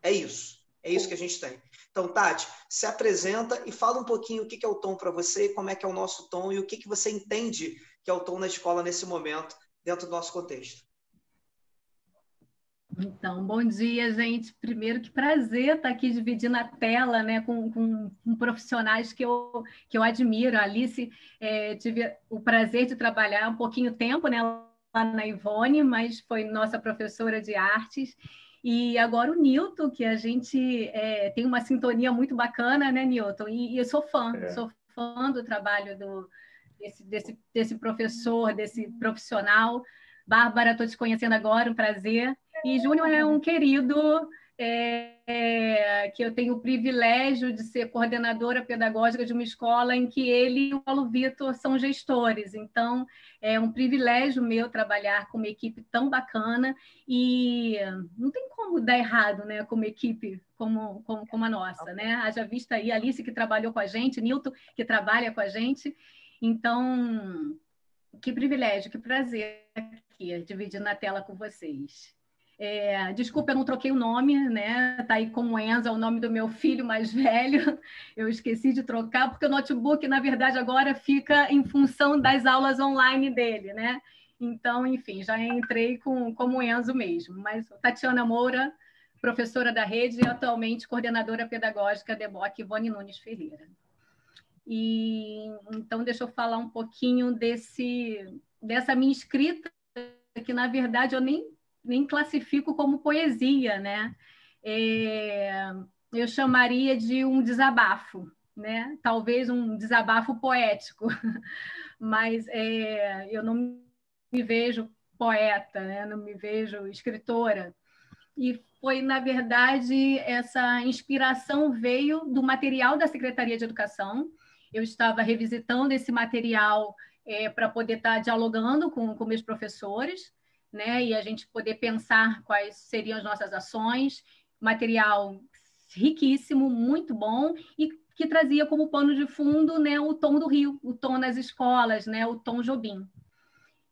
É isso que a gente tem. Então, Tati, se apresenta e fala um pouquinho o que é o tom para você, como é que é o nosso tom e o que você entende que é o tom na escola nesse momento, dentro do nosso contexto. Então, bom dia, gente. Primeiro, que prazer estar aqui dividindo a tela, né, com profissionais que eu admiro. A Alice, tive o prazer de trabalhar um pouquinho tempo, né, lá na Ivone, mas foi nossa professora de artes. E agora o Newton, que a gente tem uma sintonia muito bacana, né, Newton? E eu sou fã do trabalho desse professor, desse profissional. Bárbara, estou te conhecendo agora, um prazer. E Júnior é um querido que eu tenho o privilégio de ser coordenadora pedagógica de uma escola em que ele e o Paulo Vitor são gestores. Então, é um privilégio meu trabalhar com uma equipe tão bacana e não tem como dar errado, né, com uma equipe como a nossa, né? Haja vista aí a Alice, que trabalhou com a gente, Nilton, que trabalha com a gente. Então, que privilégio, que prazer aqui, dividindo a tela com vocês. Desculpa, eu não troquei o nome, né? Tá aí como Enzo, é o nome do meu filho mais velho. Eu esqueci de trocar, porque o notebook, na verdade, agora fica em função das aulas online dele, né? Então, enfim, já entrei como Enzo mesmo. Mas Tatiana Moura, professora da rede e atualmente coordenadora pedagógica da EBOC Ivone Nunes Ferreira. E então, deixa eu falar um pouquinho dessa minha escrita, que, na verdade, eu nem classifico como poesia, né? Eu chamaria de um desabafo, né? Talvez um desabafo poético, mas eu não me vejo poeta, né? Não me vejo escritora. E foi, na verdade, essa inspiração veio do material da Secretaria de Educação. Eu estava revisitando esse material para poder estar dialogando com meus professores, né? E a gente poder pensar quais seriam as nossas ações. Material riquíssimo, muito bom, e que trazia como pano de fundo, né, o tom do Rio, o tom nas escolas, né, o Tom Jobim.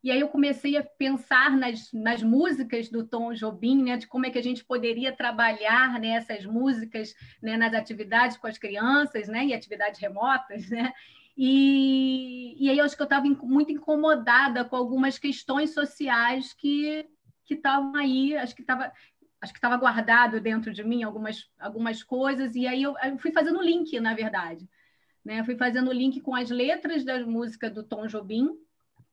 E aí eu comecei a pensar nas músicas do Tom Jobim, né, de como é que a gente poderia trabalhar, né, essas músicas, né, nas atividades com as crianças, né, e atividades remotas, né? E aí eu acho que eu estava muito incomodada com algumas questões sociais que estavam aí, acho que estava guardado dentro de mim algumas coisas, e aí eu fui fazendo link, na verdade, né? Fui fazendo link com as letras da música do Tom Jobim,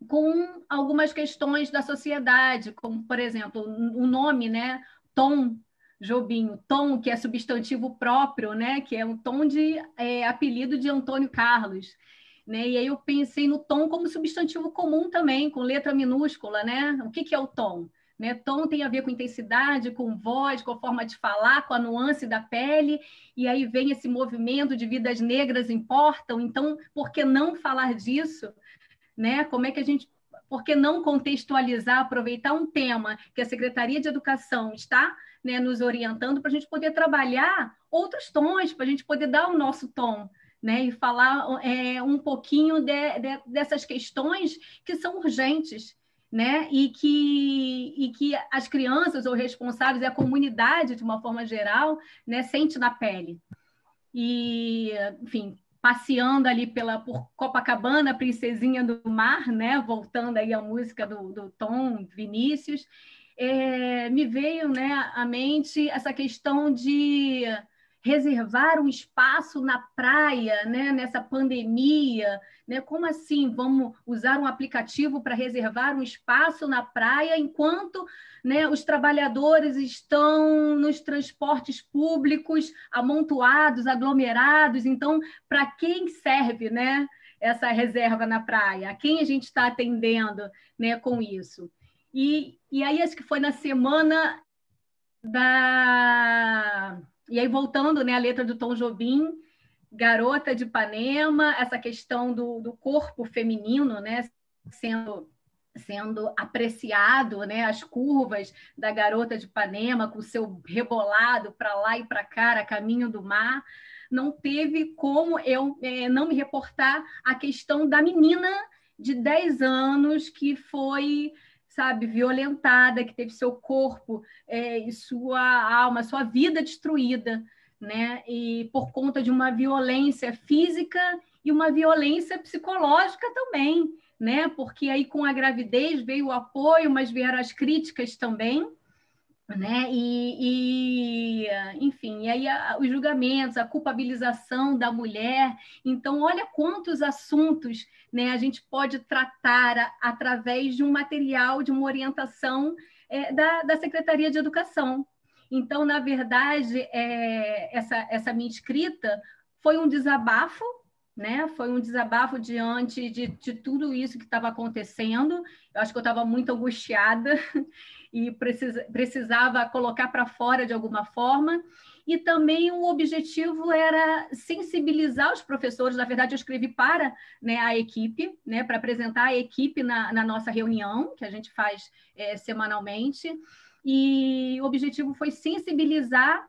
com algumas questões da sociedade, como, por exemplo, o nome, né? Tom Jobim, o Tom, que é substantivo próprio, né? Que é um tom de apelido de Antônio Carlos, né? E aí eu pensei no tom como substantivo comum também, com letra minúscula, né? O que é o tom? Né? Tom tem a ver com intensidade, com voz, com a forma de falar, com a nuance da pele, e aí vem esse movimento de vidas negras importam, então por que não falar disso? Né? Como é que a gente, por que não contextualizar, aproveitar um tema que a Secretaria de Educação está, né, nos orientando para a gente poder trabalhar outros tons, para a gente poder dar o nosso tom, né, e falar um pouquinho dessas questões que são urgentes, né, e que as crianças ou responsáveis e a comunidade, de uma forma geral, né, sente na pele. E, enfim, passeando ali por Copacabana, Princesinha do Mar, né? Voltando aí à música do Tom Vinícius, me veio, né, à mente essa questão de reservar um espaço na praia, né, nessa pandemia, né? Como assim vamos usar um aplicativo para reservar um espaço na praia enquanto, né, os trabalhadores estão nos transportes públicos amontoados, aglomerados? Então, para quem serve, né, essa reserva na praia? A quem a gente está atendendo, né, com isso? E aí, acho que foi na semana da... E aí, voltando, né, a letra do Tom Jobim, Garota de Ipanema, essa questão do corpo feminino, né, sendo apreciado, né, as curvas da Garota de Ipanema, com o seu rebolado para lá e para cá, a caminho do mar. Não teve como eu não me reportar a questão da menina de 10 anos que foi, sabe, violentada, que teve seu corpo e sua alma, sua vida destruída, né? E por conta de uma violência física e uma violência psicológica também, né? Porque aí com a gravidez veio o apoio, mas vieram as críticas também, né? Enfim, e aí os julgamentos, a culpabilização da mulher. Então, olha quantos assuntos, né, a gente pode tratar através de um material, de uma orientação da Secretaria de Educação. Então, na verdade, essa minha escrita foi um desabafo, né? Foi um desabafo diante de tudo isso que estava acontecendo. Eu acho que eu estava muito angustiada e precisava colocar para fora de alguma forma. E também o objetivo era sensibilizar os professores. Na verdade, eu escrevi para, né, a equipe, né, para apresentar a equipe na nossa reunião, que a gente faz semanalmente. E o objetivo foi sensibilizar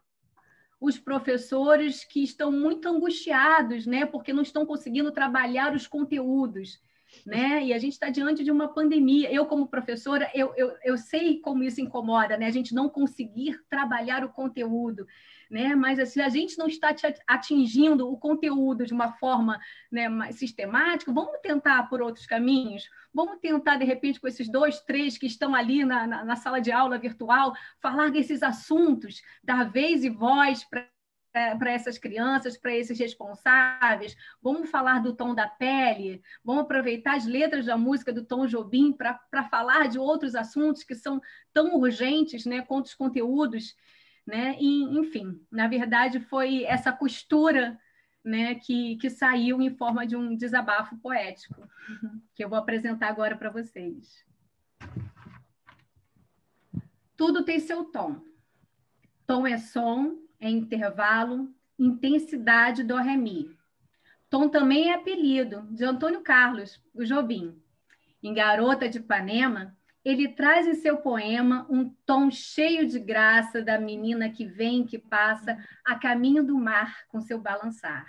os professores que estão muito angustiados, né, porque não estão conseguindo trabalhar os conteúdos, né? E a gente está diante de uma pandemia. Eu, como professora, eu sei como isso incomoda, né? A gente não conseguir trabalhar o conteúdo, né? Mas assim, a gente não está atingindo o conteúdo de uma forma, né, mais sistemática. Vamos tentar por outros caminhos? Vamos tentar, de repente, com esses 2, 3 que estão ali na sala de aula virtual, falar desses assuntos, dar vez e voz para essas crianças, para esses responsáveis. Vamos falar do tom da pele, vamos aproveitar as letras da música do Tom Jobim para falar de outros assuntos que são tão urgentes, né, quanto os conteúdos, né? E, enfim, na verdade, foi essa costura, né, que saiu em forma de um desabafo poético, que eu vou apresentar agora para vocês. Tudo tem seu tom. Tom é som, é intervalo, intensidade do ré mi. Tom também é apelido de Antônio Carlos, o Jobim. Em Garota de Ipanema, ele traz em seu poema um tom cheio de graça da menina que vem, que passa a caminho do mar com seu balançar.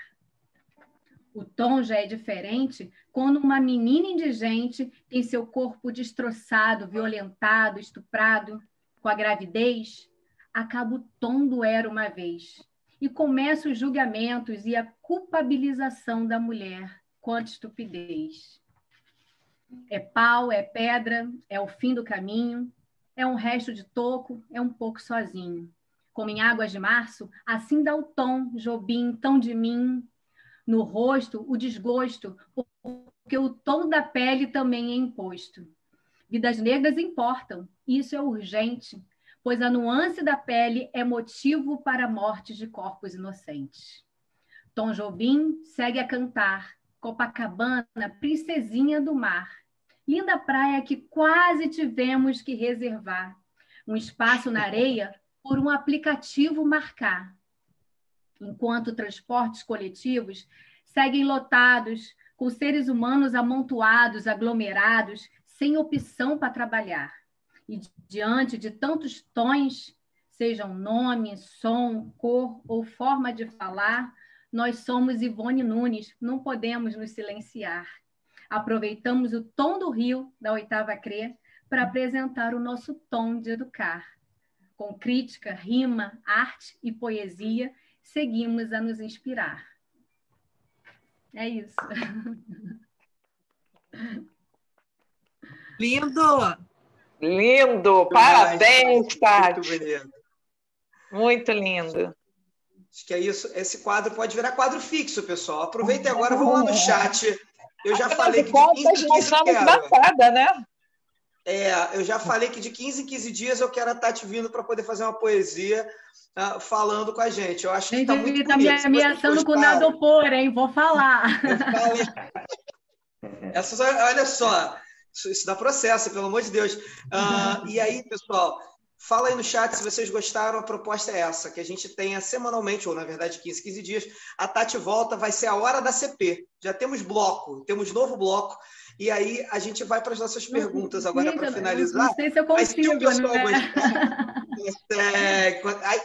O tom já é diferente quando uma menina indigente tem seu corpo destroçado, violentado, estuprado. Com a gravidez, acaba o tom do era uma vez. E começa os julgamentos e a culpabilização da mulher. Quanta estupidez. É pau, é pedra, é o fim do caminho, é um resto de toco, é um pouco sozinho. Como em Águas de Março, assim dá o tom, Jobim, tão de mim. No rosto, o desgosto, porque o tom da pele também é imposto. Vidas negras importam, isso é urgente, pois a nuance da pele é motivo para mortes de corpos inocentes. Tom Jobim segue a cantar, Copacabana, princesinha do mar. Linda praia que quase tivemos que reservar. Um espaço na areia por um aplicativo marcar. Enquanto transportes coletivos seguem lotados, com seres humanos amontoados, aglomerados, sem opção para trabalhar. E diante de tantos tons, sejam nome, som, cor ou forma de falar, nós somos Ivone Nunes, não podemos nos silenciar. Aproveitamos o tom do Rio, da oitava CRE, para apresentar o nosso tom de educar. Com crítica, rima, arte e poesia, seguimos a nos inspirar. É isso. Lindo! Lindo! Parabéns, Tati! Muito bonito. Muito lindo. Acho que é isso. Esse quadro pode virar quadro fixo, pessoal. Aproveitem agora, vão lá no chat. Eu já falei que de 15 em 15 eu quero. Bancada, né? Eu já falei que de 15 em 15 dias eu quero a Tati vindo para poder fazer uma poesia falando com a gente. Eu acho que está muito bonito. Está me ameaçando com o Nadopor, hein? Vou falar. Eu falei. Olha só, isso dá processo, pelo amor de Deus. E aí, pessoal, fala aí no chat se vocês gostaram. A proposta é essa, que a gente tenha semanalmente, ou na verdade 15, 15 dias, a Tati volta, vai ser a hora da CP. Já temos bloco, temos novo bloco. E aí a gente vai para as nossas perguntas agora para finalizar. Não sei se eu consigo, né?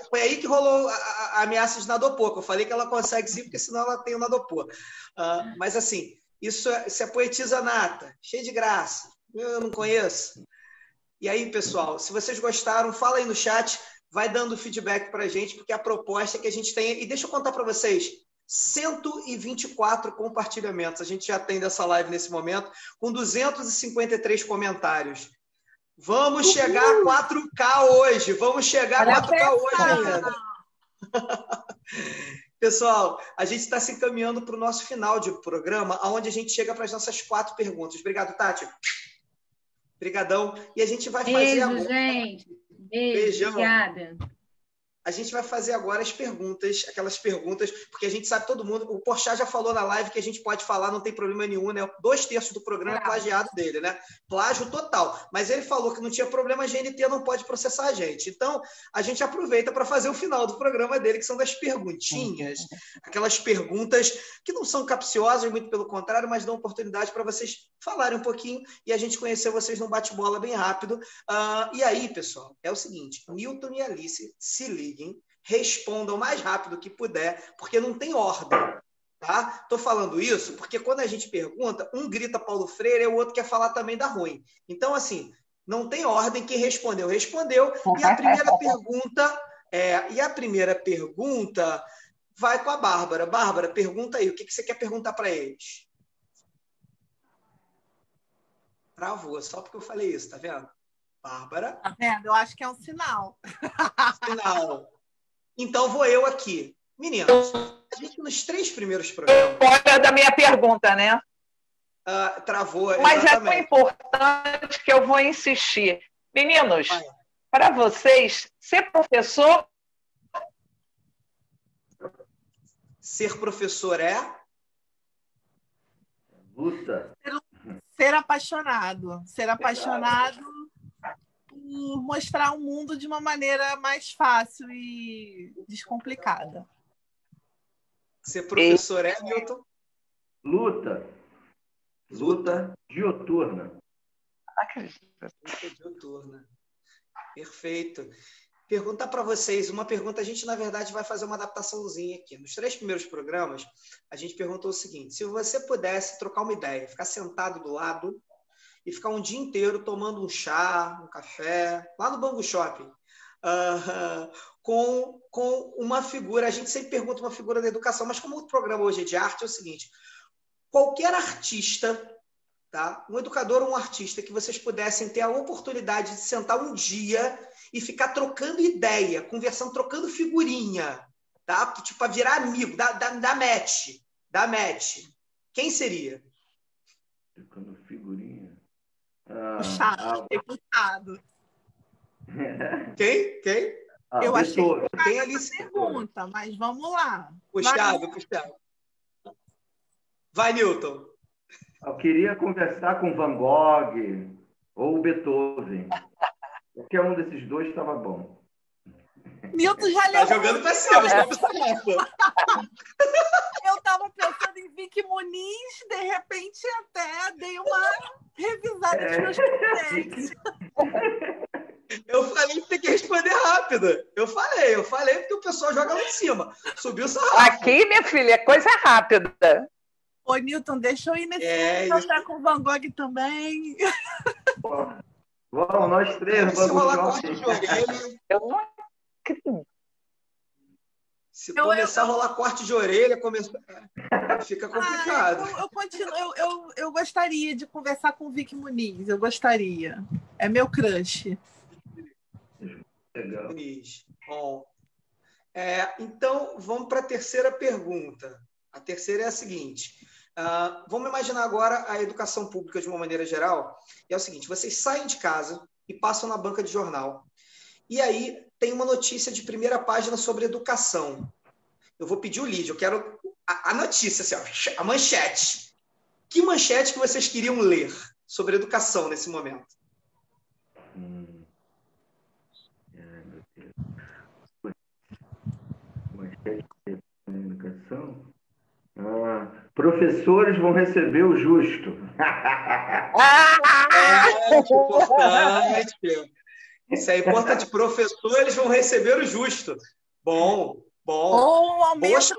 Foi aí que rolou a ameaça de Nadopor, que eu falei que ela consegue sim, porque senão ela tem o Nadopor. Mas assim, isso é poetisa nata, cheia de graça. Eu não conheço. E aí, pessoal, se vocês gostaram, fala aí no chat, vai dando feedback para a gente, porque a proposta é que a gente tenha... E deixa eu contar para vocês, 124 compartilhamentos. A gente já tem dessa live nesse momento, com 253 comentários. Vamos chegar a 4K hoje. Vamos chegar a 4K hoje ainda. Pessoal, a gente está se encaminhando para o nosso final de programa, onde a gente chega para as nossas 4 perguntas. Obrigado, Tati. Obrigadão. E a gente vai fazer agora... gente. Beijo, obrigada. A gente vai fazer agora as perguntas, aquelas perguntas, porque a gente sabe todo mundo, o Porchat já falou na live que a gente pode falar, não tem problema nenhum, né? 2/3 do programa é plagiado dele, né? Plágio total. Mas ele falou que não tinha problema, a GNT não pode processar a gente. Então, a gente aproveita para fazer o final do programa dele, que são das perguntinhas, aquelas perguntas que não são capciosas, muito pelo contrário, mas dão oportunidade para vocês falarem um pouquinho e a gente conhecer vocês num bate-bola bem rápido. E aí, pessoal, é o seguinte, Newton e Alice, se liguem, respondam o mais rápido que puder, porque não tem ordem, tá? Estou falando isso porque quando a gente pergunta, um grita Paulo Freire e o outro quer falar também da ruim. Então, assim, não tem ordem, quem respondeu, respondeu. E a primeira pergunta vai com a Bárbara. Bárbara, pergunta aí, o que você quer perguntar para eles? Travou, só porque eu falei isso, tá vendo? Bárbara? Tá vendo? Eu acho que é um sinal. Sinal. Então vou eu aqui. Meninas, a gente nos 3 primeiros programas... Fora da minha pergunta, né? Travou, mas exatamente. É tão importante que eu vou insistir. Meninos, para vocês, ser professor... Ser professor é? Luta. Ser apaixonado. Ser apaixonado por mostrar o mundo de uma maneira mais fácil e descomplicada. Ser professor é, Milton? Luta dioturna. Luta dioturna. Perfeito. Perguntar para vocês, uma pergunta, a gente, na verdade, vai fazer uma adaptaçãozinha aqui. Nos 3 primeiros programas, a gente perguntou o seguinte, se você pudesse trocar uma ideia, ficar sentado do lado e ficar um dia inteiro tomando um chá, um café, lá no Bangu Shopping, com uma figura, a gente sempre pergunta uma figura da educação, mas como o programa hoje é de arte, é o seguinte, qualquer artista, tá? Um educador ou um artista que vocês pudessem ter a oportunidade de sentar um dia e ficar trocando ideia, conversando, trocando figurinha, tá? Tipo, para virar amigo, da match. Quem seria? Trocando figurinha. Deputado. Quem? Eu achei que quem ali se pergunta, mas vamos lá. Puxado. Vai, Newton. Eu queria conversar com Van Gogh ou Beethoven. Qualquer um desses 2 estava bom. Newton já tá jogando para cima. Eu estava pensando em Vicky Muniz, de repente até dei uma revisada nos meus presentes. Eu falei que tem que responder rápido. Eu falei porque o pessoal joga lá em cima. Subiu o sarrafo. Aqui, minha filha, é coisa rápida. Ô, Newton, deixa eu ir nesse jogar com o Van Gogh também. Vamos, nós 3. Se rolar corte de orelha... Eu não acredito. Se começar a rolar corte de orelha, fica complicado. Eu gostaria de conversar com o Vicky Muniz. Eu gostaria. É meu crush. Legal. Bom. Então, vamos para a terceira pergunta. A terceira é a seguinte. Vamos imaginar agora a educação pública de uma maneira geral. E é o seguinte, vocês saem de casa e passam na banca de jornal. E aí tem uma notícia de primeira página sobre educação. Eu vou pedir o lead, eu quero a notícia, assim, ó, a manchete. Que manchete que vocês queriam ler sobre educação nesse momento? Manchete de educação? Professores vão receber o justo. Importante. Isso é importante. Professores vão receber o justo. Bom. Ou um aumento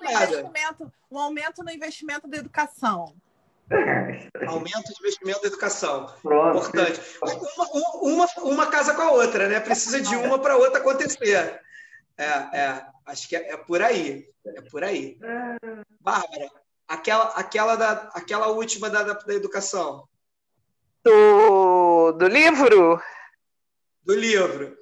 no investimento da educação. Aumento de investimento da educação. Pronto. Importante. Uma casa com a outra, né? Precisa de uma para a outra acontecer. Acho que é por aí. É por aí. Bárbara, aquela última da educação. Do livro? Do livro.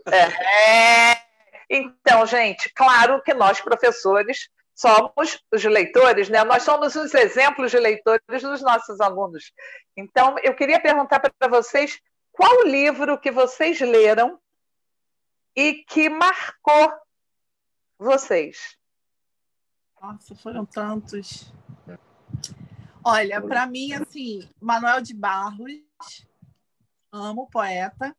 Então, gente, claro que nós, professores, somos os leitores, né? Nós somos os exemplos de leitores dos nossos alunos. Então, eu queria perguntar para vocês qual o livro que vocês leram e que marcou vocês. Nossa, foram tantos. Olha, para mim, assim, Manuel de Barros, amo o poeta,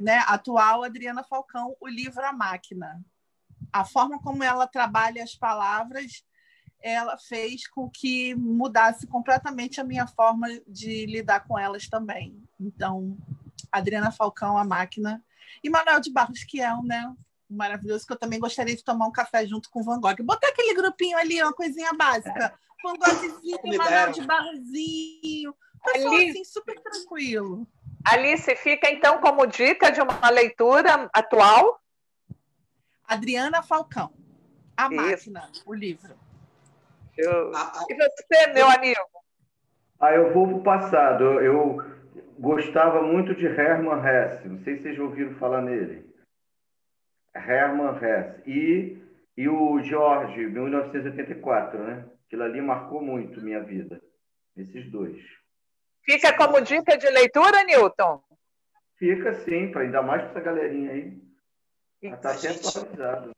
né, atual Adriana Falcão, o livro A Máquina. A forma como ela trabalha as palavras, ela fez com que mudasse completamente a minha forma de lidar com elas também. Então, Adriana Falcão, A Máquina. E Manuel de Barros, que é maravilhoso, que eu também gostaria de tomar um café junto com o Van Gogh. Botar aquele grupinho ali, uma coisinha básica. Van Goghzinho, Manuel de Barrosinho. Pessoal, assim, super tranquilo. Alice, fica então como dica de uma leitura atual? Adriana Falcão, A Máquina, o livro. E você, meu amigo? Eu vou para o passado. Eu gostava muito de Hermann Hesse. Não sei se vocês já ouviram falar nele. Hermann Hesse. E o Jorge, 1984, né? Aquilo ali marcou muito minha vida. Esses dois. Fica como dica de leitura, Newton? Fica sim, ainda mais para essa galerinha aí. Está até atualizado.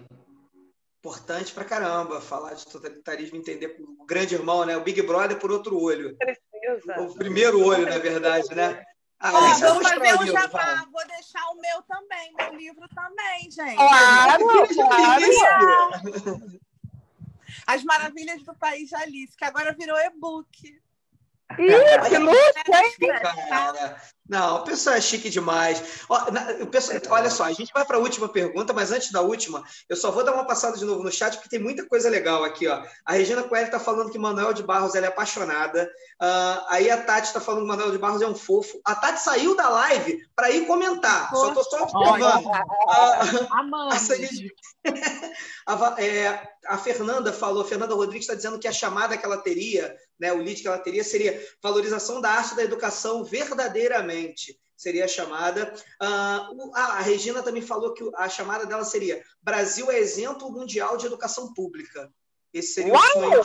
Importante pra caramba falar de totalitarismo, entender o grande irmão, né? O Big Brother por outro olho. Precisa. O primeiro olho, na verdade, né? Vou fazer um jabá, vou deixar o meu também, meu livro também, gente. Claro. As Maravilhas do País de Alice, que agora virou e-book. Que luxo, hein? Cara. Não, o pessoal é chique demais. Olha só, a gente vai para a última pergunta, mas antes da última, eu só vou dar uma passada de novo no chat, porque tem muita coisa legal aqui. Ó. A Regina Coelho está falando que Manuel de Barros ela é apaixonada. Aí a Tati está falando que Manuel de Barros é um fofo. A Tati saiu da live para ir comentar. Só estou observando. A Fernanda falou, Fernanda Rodrigues está dizendo que a chamada que ela teria, né, o lead que ela teria seria valorização da arte da educação verdadeiramente. Seria a chamada. A Regina também falou que a chamada dela seria Brasil é exemplo mundial de educação pública. Esse seria o sonho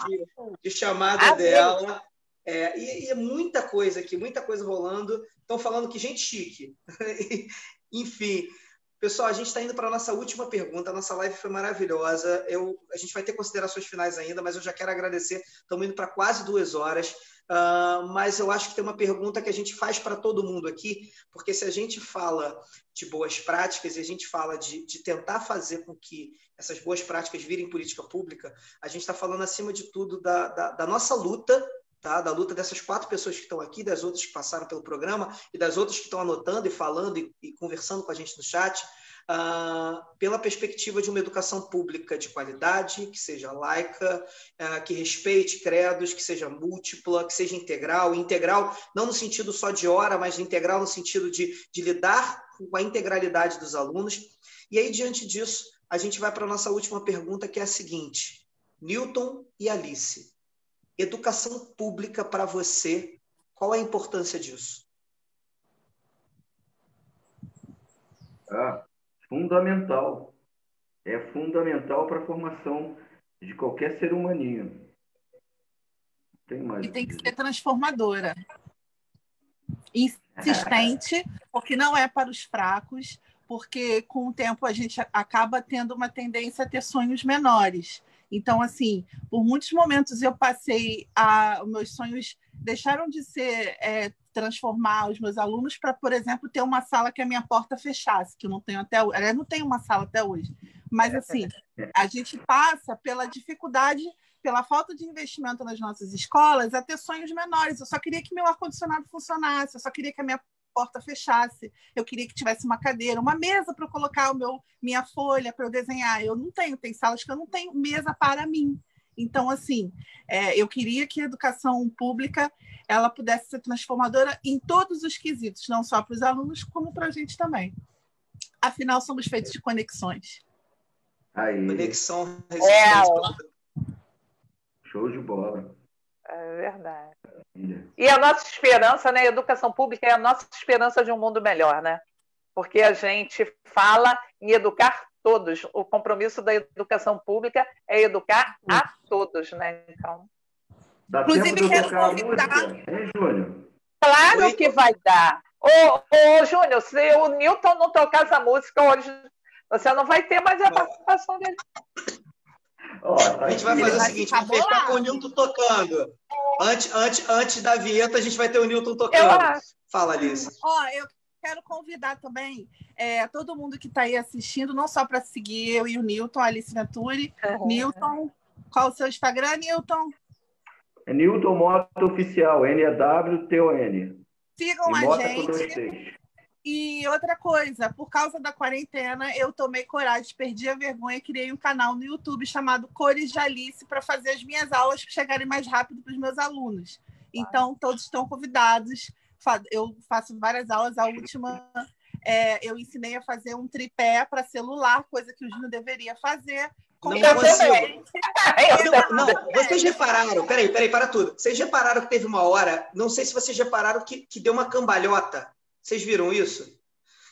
de chamada dela. E é muita coisa aqui, muita coisa rolando. Estão falando que gente chique. Enfim. Pessoal, a gente está indo para a nossa última pergunta. A nossa live foi maravilhosa. A gente vai ter considerações finais ainda, mas eu já quero agradecer. Estamos indo para quase 2 horas. Mas eu acho que tem uma pergunta que a gente faz para todo mundo aqui, porque se a gente fala de boas práticas e a gente fala de tentar fazer com que essas boas práticas virem política pública, a gente está falando, acima de tudo, da nossa luta, tá? Da luta dessas 4 pessoas que estão aqui, das outras que passaram pelo programa e das outras que estão anotando e falando e conversando com a gente no chat, pela perspectiva de uma educação pública de qualidade, que seja laica, que respeite credos, que seja múltipla, que seja integral não no sentido só de hora, mas integral no sentido de lidar com a integralidade dos alunos. E aí, diante disso, a gente vai para a nossa última pergunta, que é a seguinte: Newton e Alice, educação pública para você, qual é a importância disso? Fundamental. é fundamental para a formação de qualquer ser humaninho. Tem mais E tem que ser transformadora. Insistente, porque não é para os fracos, porque com o tempo a gente acaba tendo uma tendência a ter sonhos menores. Então, assim, por muitos momentos eu passei os meus sonhos deixaram de ser transformar os meus alunos para, por exemplo, ter uma sala que a minha porta fechasse, que eu não tenho até hoje. Eu não tenho uma sala até hoje. Mas, assim, a gente passa pela dificuldade, pela falta de investimento nas nossas escolas, a ter sonhos menores. Eu só queria que meu ar-condicionado funcionasse, eu só queria que a minha porta fechasse, eu queria que tivesse uma cadeira, uma mesa para eu colocar minha folha para eu desenhar. Eu não tenho, tem salas que eu não tenho mesa para mim. Então, assim, eu queria que a educação pública ela pudesse ser transformadora em todos os quesitos, não só para os alunos, como para a gente também. Afinal, somos feitos de conexões. Aí. Conexão, resistência. Show de bola. É verdade. E a nossa esperança, né? A educação pública é a nossa esperança de um mundo melhor, né? Porque a gente fala em educar todos. O compromisso da educação pública é educar a todos, né? Então... Dá Inclusive, tempo de eu quero tocar a convidar... música? Hein, Júnior? Claro que vai dar. Ô, Júnior, se o Newton não tocar essa música hoje, você não vai ter mais a participação dele. A gente vai fazer o seguinte, vai fechar com o Newton tocando. Antes da vinheta, a gente vai ter o Newton tocando. Fala, Alice. Eu quero convidar também todo mundo que está aí assistindo, não só para seguir eu e o Newton, a Alice Venturi. Newton, qual o seu Instagram, Newton? É Newton Mota Oficial, NEWTON. Sigam a gente. E outra coisa, por causa da quarentena, eu tomei coragem, perdi a vergonha, criei um canal no YouTube chamado Cores de Alice para fazer as minhas aulas chegarem mais rápido para os meus alunos. Então, todos estão convidados. Eu faço várias aulas. A última, eu ensinei a fazer um tripé para celular, coisa que o Júnior deveria fazer. Não, vocês repararam, peraí, para tudo. Vocês repararam que teve uma hora, não sei se vocês repararam que deu uma cambalhota. Vocês viram isso?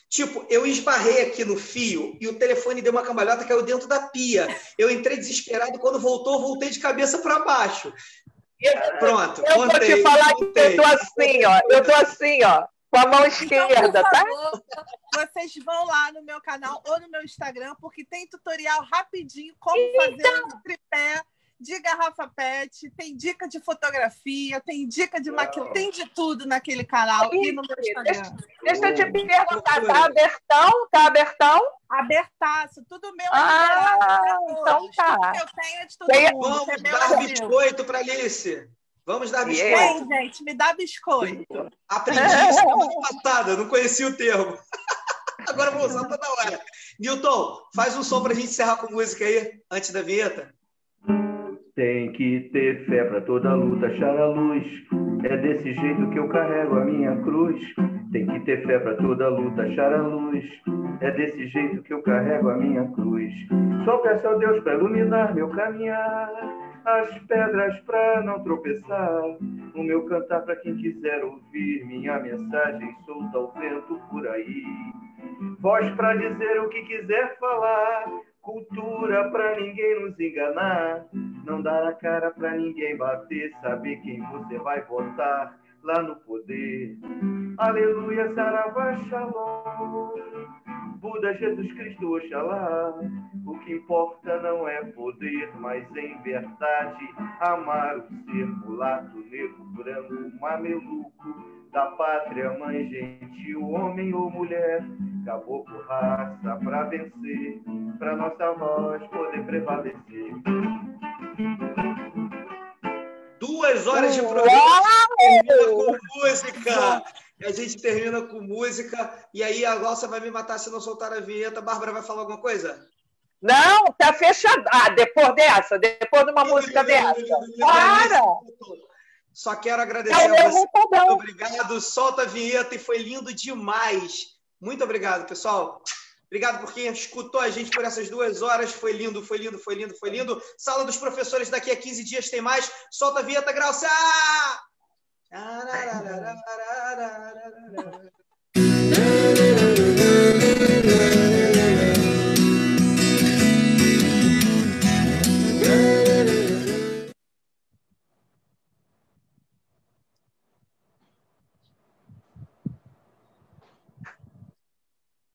Tipo, eu esbarrei aqui no fio e o telefone deu uma cambalhota, caiu dentro da pia. Eu entrei desesperado, quando voltei de cabeça para baixo. Pronto, eu vou te falar que eu tô assim, ó, com a mão esquerda, então, por favor, tá? Vocês vão lá no meu canal ou no meu Instagram, porque tem tutorial rapidinho como fazer um tripé de garrafa PET, tem dica de fotografia, tem dica de maquiagem, tem de tudo naquele canal e no meu Instagram. Deixa eu te perguntar, tá abertão? Tá abertão? Abertaço, tudo meu. Então tá. Tudo que eu tenho é de todo mundo. Vamos dar biscoito para Alice. Vamos dar biscoito. Gente, me dá biscoito. Aprendi isso semana passada, não conhecia o termo. Agora vou usar toda hora. Newton, faz um som para a gente encerrar com música aí, antes da vinheta. Tem que ter fé para toda luta achar a luz. É desse jeito que eu carrego a minha cruz. Tem que ter fé para toda luta achar a luz. É desse jeito que eu carrego a minha cruz. Só peço a Deus para iluminar meu caminhar, as pedras para não tropeçar, o meu cantar para quem quiser ouvir, minha mensagem solta ao vento por aí. Voz para dizer o que quiser falar, cultura para ninguém nos enganar, não dar a cara para ninguém bater, saber quem você vai votar lá no poder. Aleluia, saravá, shalom, Buda, Jesus Cristo, Oxalá. O que importa não é poder, mas em verdade amar o ser mulato, negro, branco, mameluco, da pátria, mãe gentil, homem ou mulher, caboclo, raça pra vencer, pra nossa voz poder prevalecer. 2 horas de programa, termina com música. A gente termina com música. E aí a Glaucia vai me matar se não soltar a vinheta. A Bárbara vai falar alguma coisa? Não, tá fechado. Depois dessa, depois de uma música dessa. Para! Só quero agradecer a você. Muito obrigado. Solta a vinheta e foi lindo demais. Muito obrigado, pessoal. Obrigado por quem escutou a gente por essas 2 horas. Foi lindo, foi lindo, foi lindo, foi lindo. Sala dos professores, daqui a 15 dias tem mais. Solta a vinheta, Glaucia!